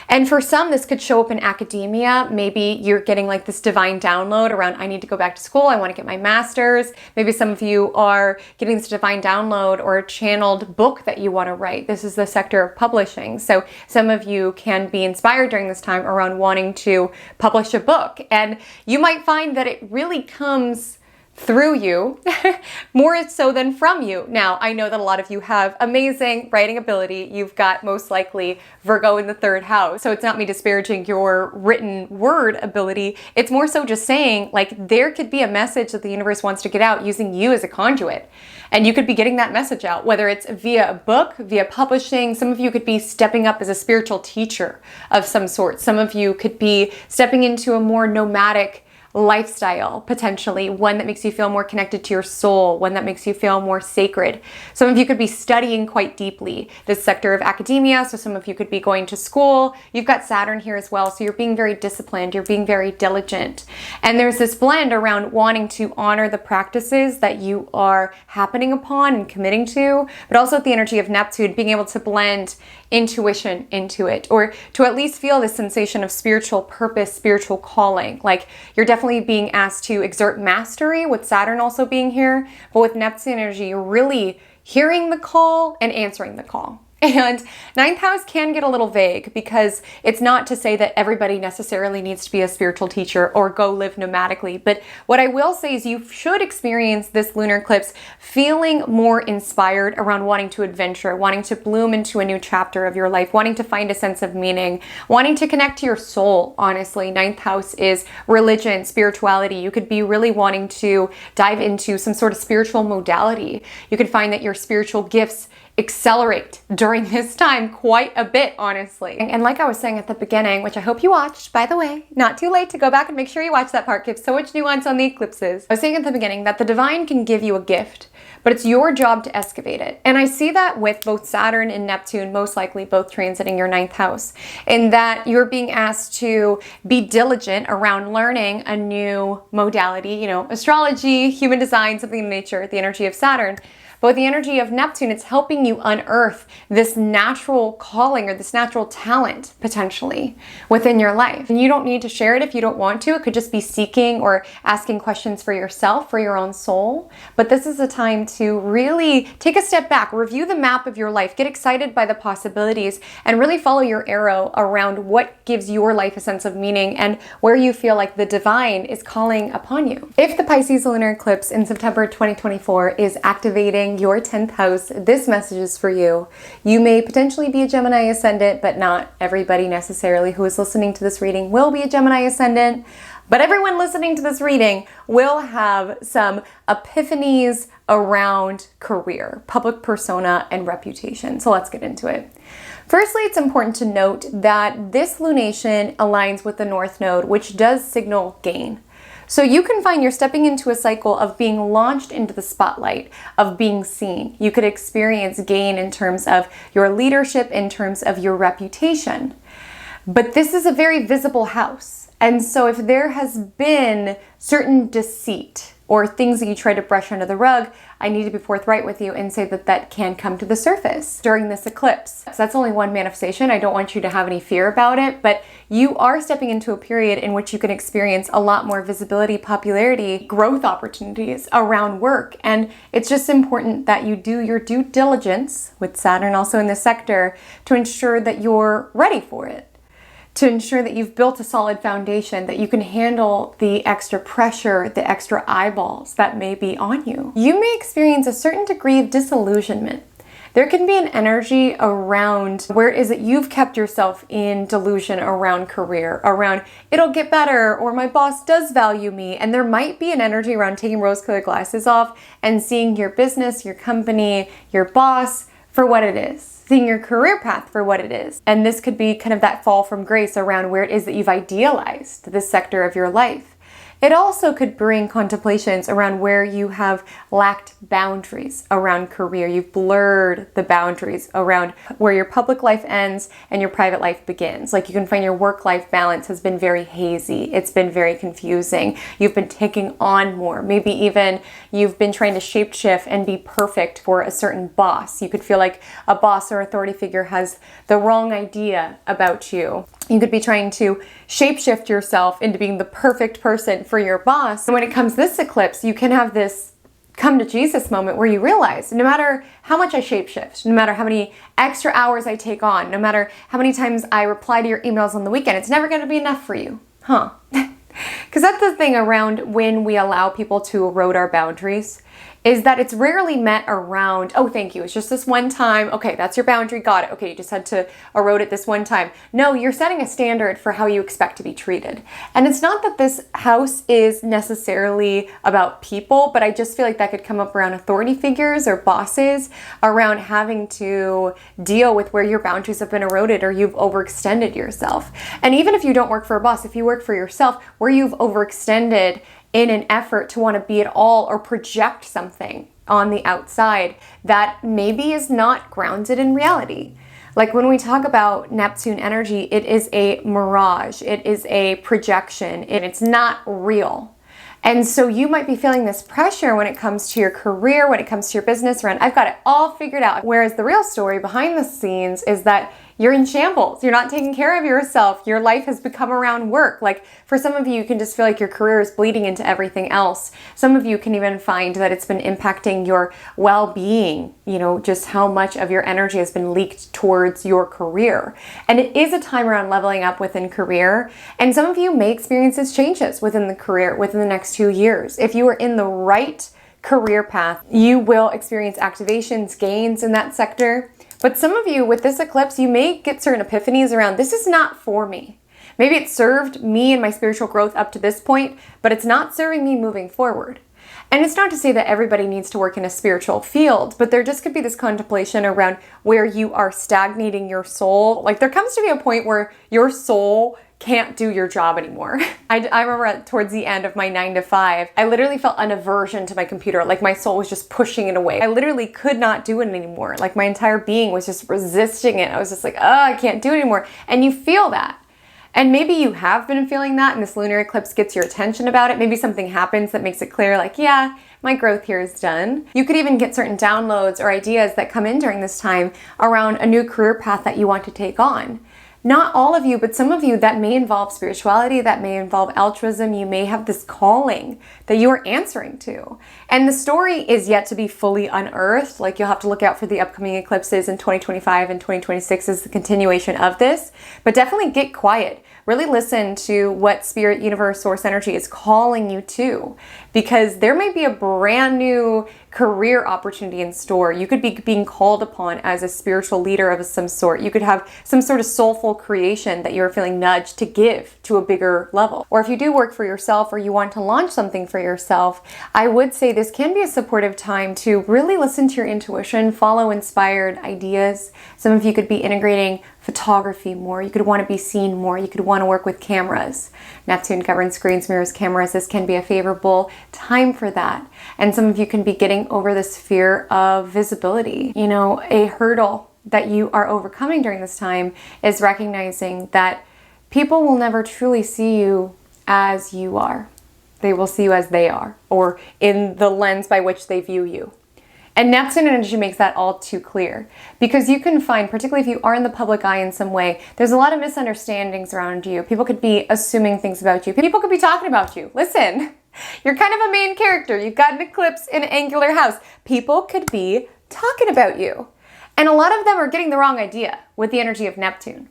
And for some, this could show up in academia. Maybe you're getting like this divine download around, I need to go back to school, I want to get my master's. Maybe some of you are getting this divine download or a channeled book that you want to write. This is the sector of publishing. So some of you can be inspired during this time around wanting to publish a book. And you might find that it really comes through you more so than from you. Now, I know that a lot of you have amazing writing ability. You've got most likely Virgo in the 3rd house. So it's not me disparaging your written word ability. It's more so just saying, like, there could be a message that the universe wants to get out using you as a conduit. And you could be getting that message out, whether it's via a book, via publishing. Some of you could be stepping up as a spiritual teacher of some sort. Some of you could be stepping into a more nomadic lifestyle, potentially one that makes you feel more connected to your soul, one that makes you feel more sacred. Some of you could be studying quite deeply this sector of academia, so some of you could be going to school. You've got Saturn here as well, so you're being very disciplined, you're being very diligent. And there's this blend around wanting to honor the practices that you are happening upon and committing to, but also with the energy of Neptune, being able to blend intuition into it, or to at least feel this sensation of spiritual purpose, spiritual calling. Like, you're definitely being asked to exert mastery with Saturn also being here, but with Neptune energy, you're really hearing the call and answering the call. And ninth house can get a little vague because it's not to say that everybody necessarily needs to be a spiritual teacher or go live nomadically. But what I will say is you should experience this lunar eclipse feeling more inspired around wanting to adventure, wanting to bloom into a new chapter of your life, wanting to find a sense of meaning, wanting to connect to your soul. Honestly, ninth house is religion, spirituality. You could be really wanting to dive into some sort of spiritual modality. You could find that your spiritual gifts accelerate during this time quite a bit, honestly. And like I was saying at the beginning, which I hope you watched, by the way, not too late to go back and make sure you watch that part. It gives so much nuance on the eclipses. I was saying at the beginning that the divine can give you a gift, but it's your job to excavate it. And I see that with both Saturn and Neptune, most likely both transiting your ninth house, in that you're being asked to be diligent around learning a new modality, astrology, human design, something in nature, the energy of Saturn. But with the energy of Neptune, it's helping you unearth this natural calling or this natural talent, potentially, within your life. And you don't need to share it if you don't want to. It could just be seeking or asking questions for yourself, for your own soul. But this is a time to really take a step back, review the map of your life, get excited by the possibilities, and really follow your arrow around what gives your life a sense of meaning and where you feel like the divine is calling upon you. If the Pisces lunar eclipse in September 2024 is activating your 10th house, this message is for you. You may potentially be a Gemini ascendant, but not everybody necessarily who is listening to this reading will be a Gemini ascendant. But everyone listening to this reading will have some epiphanies around career, public persona, and reputation. So let's get into it. Firstly, it's important to note that this lunation aligns with the North Node, which does signal gain. So you can find you're stepping into a cycle of being launched into the spotlight, of being seen. You could experience gain in terms of your leadership, in terms of your reputation. But this is a very visible house. And so if there has been certain deceit or things that you try to brush under the rug, I need to be forthright with you and say that that can come to the surface during this eclipse. So that's only one manifestation. I don't want you to have any fear about it, but you are stepping into a period in which you can experience a lot more visibility, popularity, growth opportunities around work. And it's just important that you do your due diligence, with Saturn also in this sector, to ensure that you're ready for it, to ensure that you've built a solid foundation, that you can handle the extra pressure, the extra eyeballs that may be on you. You may experience a certain degree of disillusionment. There can be an energy around where is it you've kept yourself in delusion around career, around it'll get better, or my boss does value me. And there might be an energy around taking rose-colored glasses off and seeing your business, your company, your boss for what it is, seeing your career path for what it is. And this could be kind of that fall from grace around where it is that you've idealized this sector of your life. It also could bring contemplations around where you have lacked boundaries around career. You've blurred the boundaries around where your public life ends and your private life begins. Like you can find your work-life balance has been very hazy. It's been very confusing. You've been taking on more. Maybe even you've been trying to shapeshift and be perfect for a certain boss. You could feel like a boss or authority figure has the wrong idea about you. You could be trying to shapeshift yourself into being the perfect person for your boss. And when it comes to this eclipse, you can have this come to Jesus moment where you realize no matter how much I shapeshift, no matter how many extra hours I take on, no matter how many times I reply to your emails on the weekend, it's never going to be enough for you. Because that's the thing around when we allow people to erode our boundaries, is that it's rarely met around, oh, thank you, it's just this one time. Okay, that's your boundary, got it. Okay, you just had to erode it this one time. No, you're setting a standard for how you expect to be treated. And it's not that this house is necessarily about people, but I just feel like that could come up around authority figures or bosses, around having to deal with where your boundaries have been eroded or you've overextended yourself. And even if you don't work for a boss, if you work for yourself, where you've overextended in an effort to want to be it all or project something on the outside that maybe is not grounded in reality. Like when we talk about Neptune energy, it is a mirage, it is a projection, and it's not real. And so you might be feeling this pressure when it comes to your career, when it comes to your business around, I've got it all figured out. Whereas the real story behind the scenes is that you're in shambles. You're not taking care of yourself. Your life has become around work. Like for some of you, you can just feel like your career is bleeding into everything else. Some of you can even find that it's been impacting your well-being, you know, just how much of your energy has been leaked towards your career. And it is a time around leveling up within career. And some of you may experience these changes within the career within the next 2 years. If you are in the right career path, you will experience activations, gains in that sector. But some of you with this eclipse, you may get certain epiphanies around, this is not for me. Maybe it served me and my spiritual growth up to this point, but it's not serving me moving forward. And it's not to say that everybody needs to work in a spiritual field, but there just could be this contemplation around where you are stagnating your soul. Like there comes to be a point where your soul can't do your job anymore. I remember towards the end of my 9 to 5, I literally felt an aversion to my computer. Like my soul was just pushing it away. I literally could not do it anymore. Like my entire being was just resisting it. I was just like, oh, I can't do it anymore. And you feel that. And maybe you have been feeling that and this lunar eclipse gets your attention about it. Maybe something happens that makes it clear like, yeah, my growth here is done. You could even get certain downloads or ideas that come in during this time around a new career path that you want to take on. Not all of you, but some of you, that may involve spirituality, that may involve altruism. You may have this calling that you are answering to. And the story is yet to be fully unearthed. Like you'll have to look out for the upcoming eclipses in 2025 and 2026 as the continuation of this. But definitely get quiet. Really listen to what spirit, universe, source energy is calling you to. Because there may be a brand new career opportunity in store. You could be being called upon as a spiritual leader of some sort. You could have some sort of soulful creation that you're feeling nudged to give to a bigger level. Or if you do work for yourself or you want to launch something for yourself, I would say this can be a supportive time to really listen to your intuition, follow inspired ideas. Some of you could be integrating photography more. You could want to be seen more. You could want to work with cameras. Neptune governs screens, mirrors, cameras. This can be a favorable time for that. And some of you can be getting over this fear of visibility. You know, a hurdle that you are overcoming during this time is recognizing that people will never truly see you as you are. They will see you as they are, or in the lens by which they view you. And Neptune energy makes that all too clear because you can find, particularly if you are in the public eye in some way, there's a lot of misunderstandings around you. People could be assuming things about you. People could be talking about you. Listen, you're kind of a main character. You've got an eclipse in an angular house. People could be talking about you. And a lot of them are getting the wrong idea with the energy of Neptune.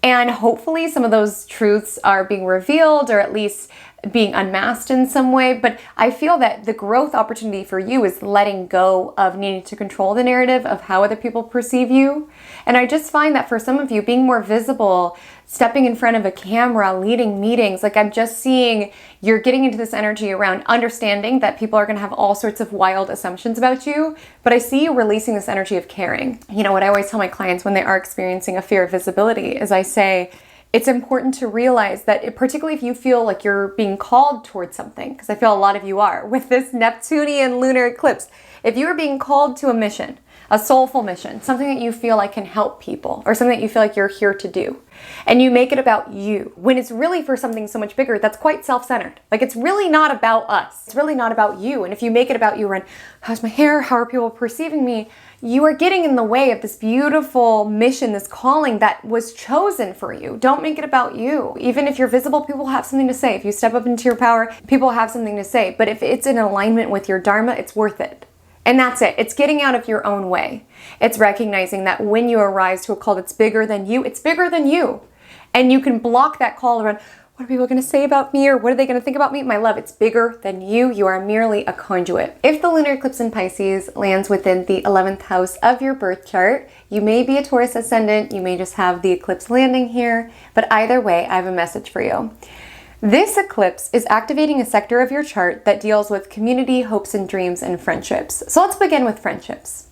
And hopefully some of those truths are being revealed or at least being unmasked in some way. But I feel that the growth opportunity for you is letting go of needing to control the narrative of how other people perceive you. And I just find that for some of you, being more visible, stepping in front of a camera, leading meetings, like I'm just seeing you're getting into this energy around understanding that people are going to have all sorts of wild assumptions about you. But I see you releasing this energy of caring. You know, what I always tell my clients when they are experiencing a fear of visibility is I say, it's important to realize that, particularly if you feel like you're being called towards something, because I feel a lot of you are, with this Neptunian lunar eclipse, if you are being called to a mission, a soulful mission, something that you feel like can help people, or something that you feel like you're here to do, and you make it about you, when it's really for something so much bigger that's quite self-centered. Like it's really not about us. It's really not about you. And if you make it about you around, how's my hair? How are people perceiving me? You are getting in the way of this beautiful mission, this calling that was chosen for you. Don't make it about you. Even if you're visible, people have something to say. If you step up into your power, people have something to say. But if it's in alignment with your dharma, it's worth it. And that's it. It's getting out of your own way. It's recognizing that when you arise to a call that's bigger than you, it's bigger than you. And you can block that call around, what are people going to say about me, or what are they going to think about me? My love, it's bigger than you. You are merely a conduit. If the lunar eclipse in Pisces lands within the 11th house of your birth chart, you may be a Taurus ascendant. You may just have the eclipse landing here. But either way, I have a message for you. This eclipse is activating a sector of your chart that deals with community, hopes and dreams, and friendships. So let's begin with friendships.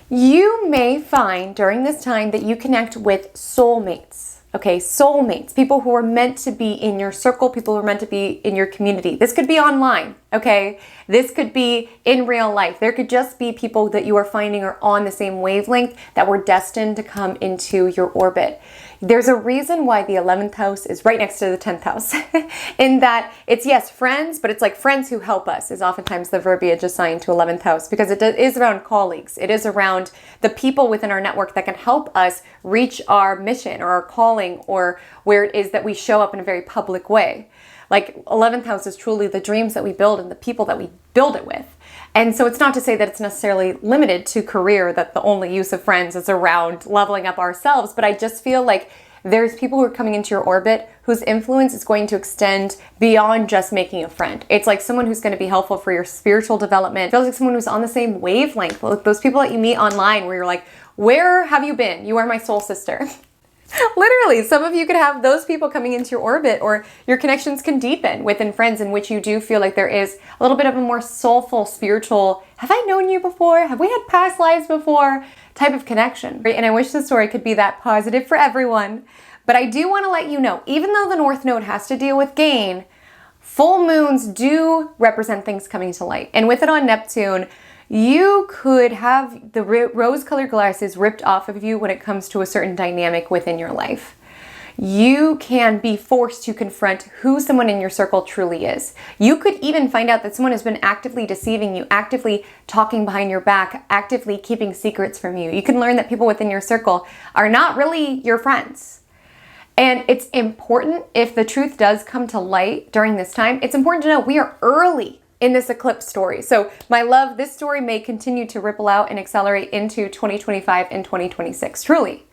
You may find during this time that you connect with soulmates. Okay, soulmates, people who are meant to be in your circle, people who are meant to be in your community. This could be online, Okay, this could be in real life. There could just be people that you are finding are on the same wavelength that were destined to come into your orbit. There's a reason why the 11th house is right next to the 10th house in that it's, yes, friends, but it's like friends who help us is oftentimes the verbiage assigned to 11th house, because it is around colleagues. It is around the people within our network that can help us reach our mission or our calling, or where it is that we show up in a very public way. Like 11th house is truly the dreams that we build and the people that we build it with. And so it's not to say that it's necessarily limited to career, that the only use of friends is around leveling up ourselves. But I just feel like there's people who are coming into your orbit whose influence is going to extend beyond just making a friend. It's like someone who's going to be helpful for your spiritual development. It feels like someone who's on the same wavelength. Like those people that you meet online where you're like, where have you been? You are my soul sister. Literally, some of you could have those people coming into your orbit, or your connections can deepen within friends in which you do feel like there is a little bit of a more soulful, spiritual, have I known you before? Have we had past lives before? Type of connection. And I wish the story could be that positive for everyone. But I do want to let you know, even though the North Node has to deal with gain, full moons do represent things coming to light. And with it on Neptune, you could have the rose-colored glasses ripped off of you when it comes to a certain dynamic within your life. You can be forced to confront who someone in your circle truly is. You could even find out that someone has been actively deceiving you, actively talking behind your back, actively keeping secrets from you. You can learn that people within your circle are not really your friends. And it's important, if the truth does come to light during this time, it's important to know we are early in this eclipse story. So my love, this story may continue to ripple out and accelerate into 2025 and 2026, truly.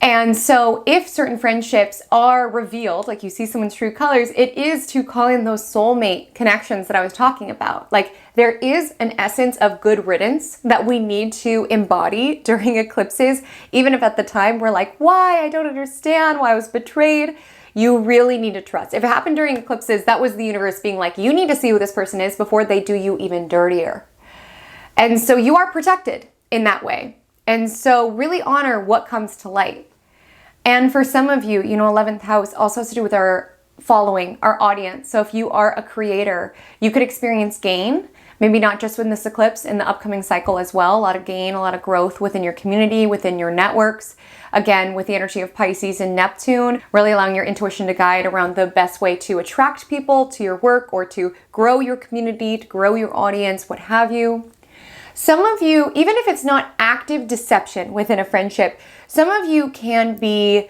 And so if certain friendships are revealed, like you see someone's true colors, it is to call in those soulmate connections that I was talking about. Like there is an essence of good riddance that we need to embody during eclipses, even if at the time we're like, why? I don't understand why I was betrayed. You really need to trust. If it happened during eclipses, that was the universe being like, you need to see who this person is before they do you even dirtier. And so you are protected in that way. And so really honor what comes to light. And for some of you, 11th house also has to do with our following, our audience. So if you are a creator, you could experience gain, maybe not just with this eclipse, in the upcoming cycle as well. A lot of gain, a lot of growth within your community, within your networks. Again, with the energy of Pisces and Neptune, really allowing your intuition to guide around the best way to attract people to your work or to grow your community, to grow your audience, what have you. Some of you, even if it's not active deception within a friendship, some of you can be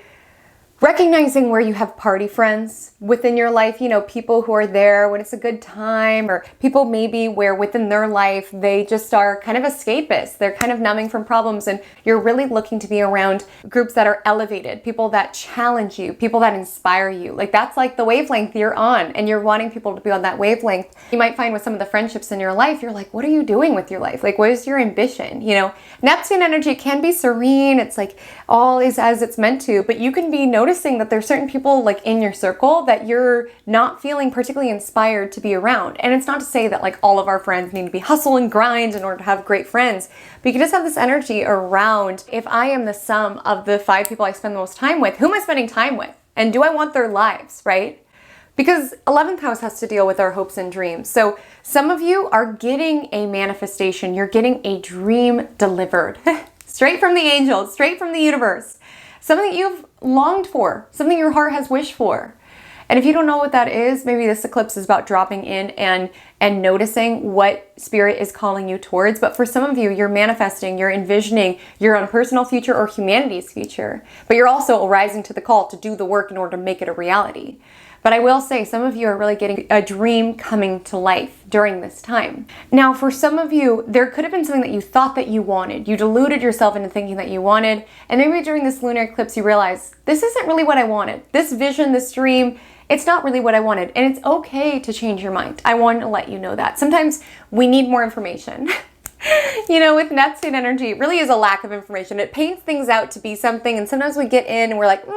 recognizing where you have party friends within your life, people who are there when it's a good time, or people maybe where within their life they just are kind of escapists. They're kind of numbing from problems, and you're really looking to be around groups that are elevated, people that challenge you, people that inspire you. Like that's like the wavelength you're on, and you're wanting people to be on that wavelength. You might find with some of the friendships in your life, you're like, what are you doing with your life? Like, what is your ambition? Neptune energy can be serene. It's like all is as it's meant to, but you can be noticing that there's certain people like in your circle that you're not feeling particularly inspired to be around. And it's not to say that like all of our friends need to be hustle and grind in order to have great friends, but you can just have this energy around, if I am the sum of the 5 people I spend the most time with, who am I spending time with? And do I want their lives, right? Because 11th house has to deal with our hopes and dreams. So some of you are getting a manifestation. You're getting a dream delivered straight from the angels, straight from the universe. Something that you've longed for, something your heart has wished for. And if you don't know what that is, maybe this eclipse is about dropping in and noticing what spirit is calling you towards. But for some of you, you're manifesting, you're envisioning your own personal future or humanity's future. But you're also rising to the call to do the work in order to make it a reality. But I will say some of you are really getting a dream coming to life during this time. Now, for some of you, there could have been something that you thought that you wanted. You deluded yourself into thinking that you wanted. And maybe during this lunar eclipse, you realize, this isn't really what I wanted. This vision, this dream, it's not really what I wanted. And it's okay to change your mind. I want to let you know that. Sometimes we need more information. With Neptune energy, it really is a lack of information. It paints things out to be something. And sometimes we get in and we're like,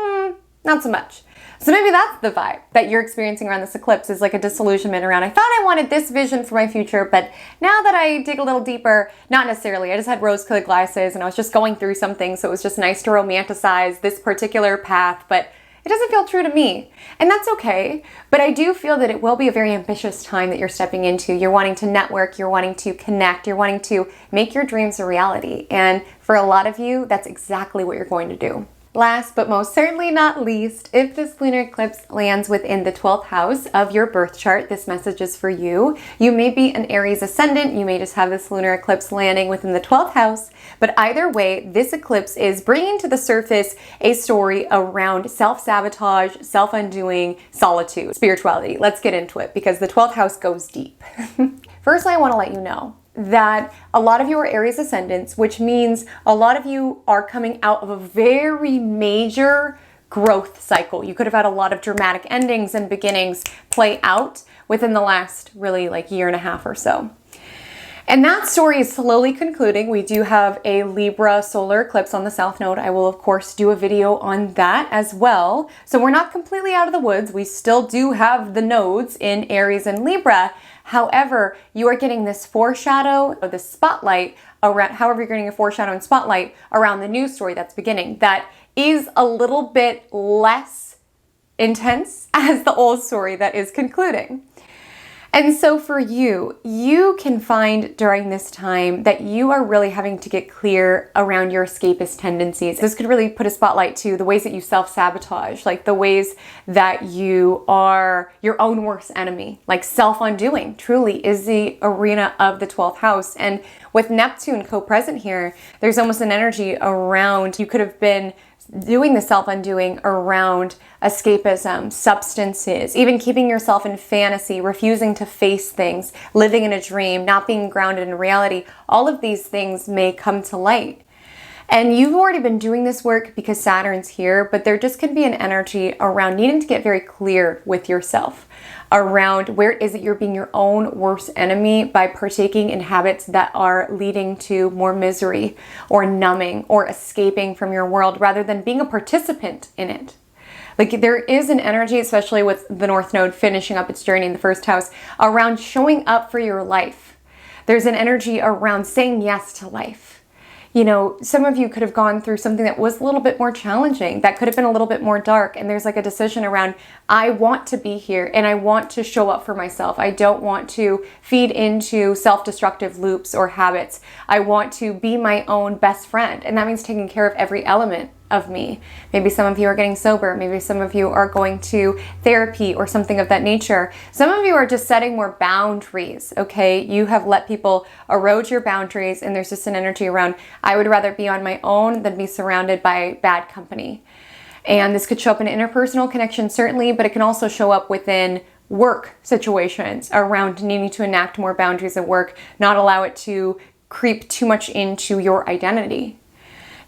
not so much. So maybe that's the vibe that you're experiencing around this eclipse, is like a disillusionment around, I thought I wanted this vision for my future, but now that I dig a little deeper, not necessarily. I just had rose-colored glasses and I was just going through something, so it was just nice to romanticize this particular path, but it doesn't feel true to me. And that's okay. But I do feel that it will be a very ambitious time that you're stepping into. You're wanting to network, you're wanting to connect, you're wanting to make your dreams a reality. And for a lot of you, that's exactly what you're going to do. Last but most certainly not least, if this lunar eclipse lands within the 12th house of your birth chart, this message is for you. You may be an Aries ascendant, you may just have this lunar eclipse landing within the 12th house, but either way, this eclipse is bringing to the surface a story around self-sabotage, self-undoing, solitude, spirituality. Let's get into it because the 12th house goes deep. First, I want to let you know that a lot of you are Aries ascendants, which means a lot of you are coming out of a very major growth cycle. You could have had a lot of dramatic endings and beginnings play out within the last really like year and a half or so. And that story is slowly concluding. We do have a Libra solar eclipse on the south node. I will, of course, do a video on that as well. So we're not completely out of the woods. We still do have the nodes in Aries and Libra. However, you are getting this foreshadow or the spotlight around, however you're getting a foreshadow and spotlight around the new story that's beginning. That is a little bit less intense as the old story that is concluding. And so for you, you can find during this time that you are really having to get clear around your escapist tendencies. This could really put a spotlight to the ways that you self-sabotage, like the ways that you are your own worst enemy, like self-undoing truly is the arena of the 12th house. And with Neptune co-present here, there's almost an energy around, you could have been doing the self-undoing around escapism, substances, even keeping yourself in fantasy, refusing to face things, living in a dream, not being grounded in reality. All of these things may come to light. And you've already been doing this work because Saturn's here, but there just can be an energy around needing to get very clear with yourself around where is it you're being your own worst enemy by partaking in habits that are leading to more misery or numbing or escaping from your world rather than being a participant in it. Like there is an energy, especially with the North Node finishing up its journey in the first house, around showing up for your life. There's an energy around saying yes to life. You know, some of you could have gone through something that was a little bit more challenging, that could have been a little bit more dark. And there's like a decision around, I want to be here and I want to show up for myself. I don't want to feed into self-destructive loops or habits. I want to be my own best friend. And that means taking care of every element of me. Maybe some of you are getting sober. Maybe some of you are going to therapy or something of that nature. Some of you are just setting more boundaries, okay? You have let people erode your boundaries and there's just an energy around, I would rather be on my own than be surrounded by bad company. And this could show up in interpersonal connection, certainly, but it can also show up within work situations around needing to enact more boundaries at work, not allow it to creep too much into your identity.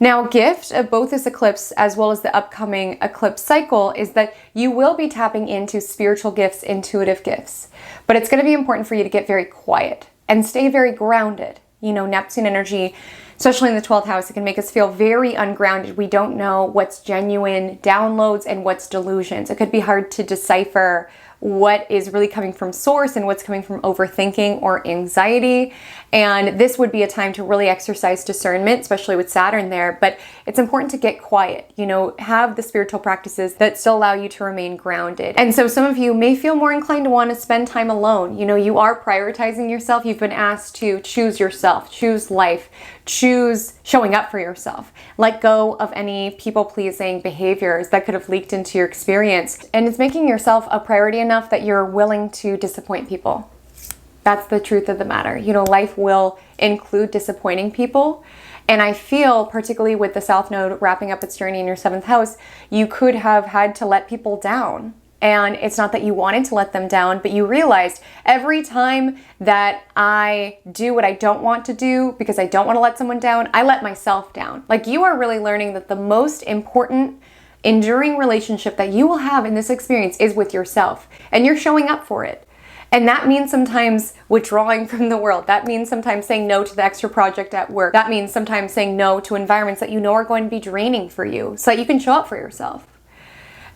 Now, a gift of both this eclipse as well as the upcoming eclipse cycle is that you will be tapping into spiritual gifts, intuitive gifts. But it's going to be important for you to get very quiet and stay very grounded. You know, Neptune energy, especially in the 12th house, it can make us feel very ungrounded. We don't know what's genuine downloads and what's delusions. It could be hard to decipher what is really coming from source and what's coming from overthinking or anxiety. And this would be a time to really exercise discernment, especially with Saturn there. But it's important to get quiet, you know, have the spiritual practices that still allow you to remain grounded. And so some of you may feel more inclined to want to spend time alone. You know, you are prioritizing yourself. You've been asked to choose yourself, choose life, choose showing up for yourself. Let go of any people-pleasing behaviors that could have leaked into your experience. And it's making yourself a priority enough that you're willing to disappoint people. That's the truth of the matter. You know, life will include disappointing people. And I feel, particularly with the South Node wrapping up its journey in your 7th house, you could have had to let people down. And it's not that you wanted to let them down, but you realized every time that I do what I don't want to do because I don't want to let someone down, I let myself down. Like, you are really learning that the most important enduring relationship that you will have in this experience is with yourself. And you're showing up for it. And that means sometimes withdrawing from the world. That means sometimes saying no to the extra project at work. That means sometimes saying no to environments that you know are going to be draining for you so that you can show up for yourself.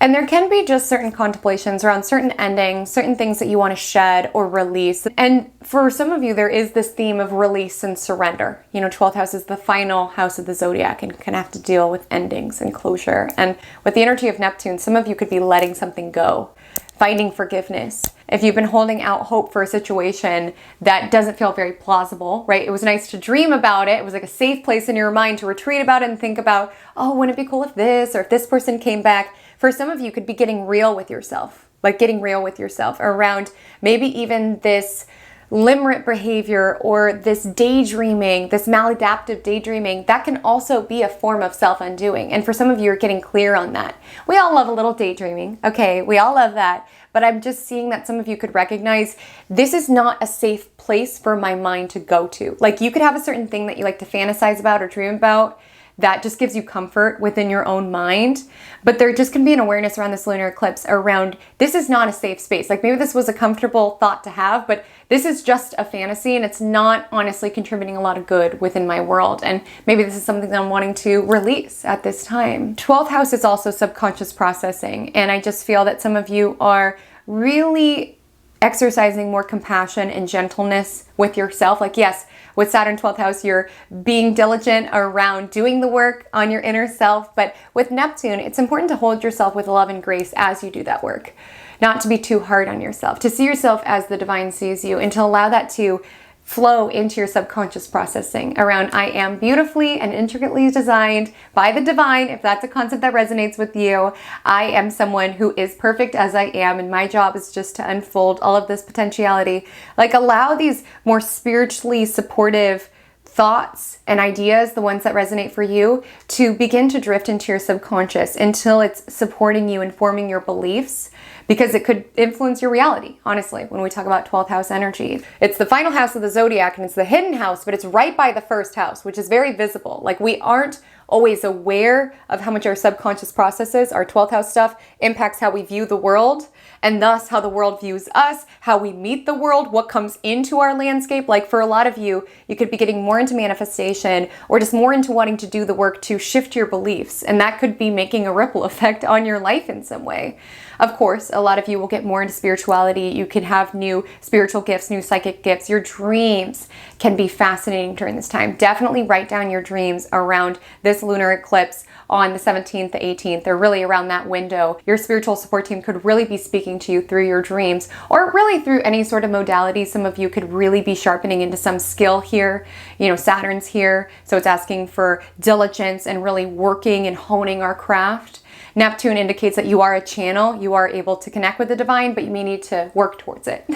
And there can be just certain contemplations around certain endings, certain things that you want to shed or release. And for some of you, there is this theme of release and surrender. You know, 12th house is the final house of the zodiac and can have to deal with endings and closure. And with the energy of Neptune, some of you could be letting something go, finding forgiveness. If you've been holding out hope for a situation that doesn't feel very plausible, right? It was nice to dream about it. It was like a safe place in your mind to retreat about it and think about, oh, wouldn't it be cool if this, or if this person came back? For some of you, could be getting real with yourself, like getting real with yourself around maybe even this limerent behavior or this daydreaming, this maladaptive daydreaming. That can also be a form of self-undoing. And for some of you, you're getting clear on that. We all love a little daydreaming. Okay, we all love that. But I'm just seeing that some of you could recognize this is not a safe place for my mind to go to. Like, you could have a certain thing that you like to fantasize about or dream about that just gives you comfort within your own mind. But there just can be an awareness around this lunar eclipse around this is not a safe space. Like, maybe this was a comfortable thought to have, but this is just a fantasy and it's not honestly contributing a lot of good within my world. And maybe this is something that I'm wanting to release at this time. 12th house is also subconscious processing. And I just feel that some of you are really exercising more compassion and gentleness with yourself. Like, yes, with Saturn 12th house, you're being diligent around doing the work on your inner self. But with Neptune, it's important to hold yourself with love and grace as you do that work. Not to be too hard on yourself, to see yourself as the divine sees you, and to allow that to flow into your subconscious processing around I am beautifully and intricately designed by the divine. If that's a concept that resonates with you, I am someone who is perfect as I am, and my job is just to unfold all of this potentiality. Like, allow these more spiritually supportive thoughts and ideas, the ones that resonate for you, to begin to drift into your subconscious until it's supporting you, informing your beliefs, because it could influence your reality, honestly, when we talk about 12th house energy. It's the final house of the zodiac and it's the hidden house, but it's right by the first house, which is very visible. Like, we aren't always aware of how much our subconscious processes, our 12th house stuff, impacts how we view the world, and thus how the world views us, how we meet the world, what comes into our landscape. Like, for a lot of you, you could be getting more into manifestation or just more into wanting to do the work to shift your beliefs, and that could be making a ripple effect on your life in some way. Of course, a lot of you will get more into spirituality. You can have new spiritual gifts, new psychic gifts. Your dreams can be fascinating during this time. Definitely write down your dreams around this lunar eclipse on the 17th, the 18th, or really around that window. Your spiritual support team could really be speaking to you through your dreams, or really through any sort of modality. Some of you could really be sharpening into some skill here. You know, Saturn's here, so it's asking for diligence and really working and honing our craft. Neptune indicates that you are a channel, you are able to connect with the divine, but you may need to work towards it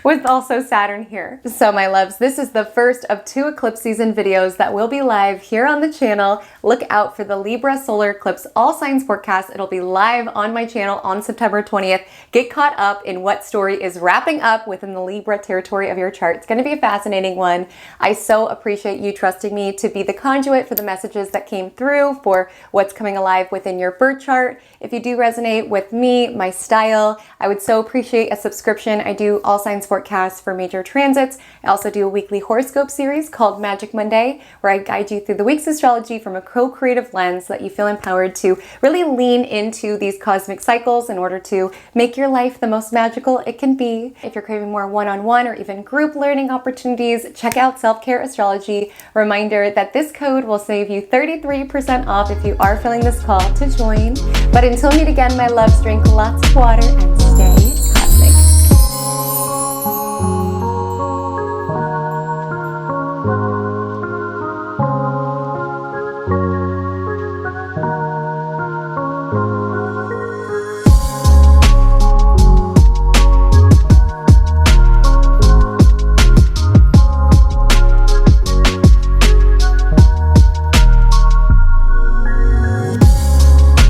with also Saturn here. So my loves, this is the first of 2 eclipse season videos that will be live here on the channel. Look out for the Libra solar eclipse all signs forecast. It'll be live on my channel on September 20th. Get caught up in what story is wrapping up within the Libra territory of your chart. It's going to be a fascinating one. I so appreciate you trusting me to be the conduit for the messages that came through, for what's coming alive within your birth chart. If you do resonate with me, my style, I would so appreciate a subscription. I do all signs forecasts for major transits. I also do a weekly horoscope series called Magic Monday, where I guide you through the week's astrology from a co-creative lens so that you feel empowered to really lean into these cosmic cycles in order to make your life the most magical it can be. If you're craving more one-on-one or even group learning opportunities, check out Self-Care Astrology. Reminder that this code will save you 33% off if you are feeling this call to join. But until we meet again, my loves, drink lots of water and stay calm.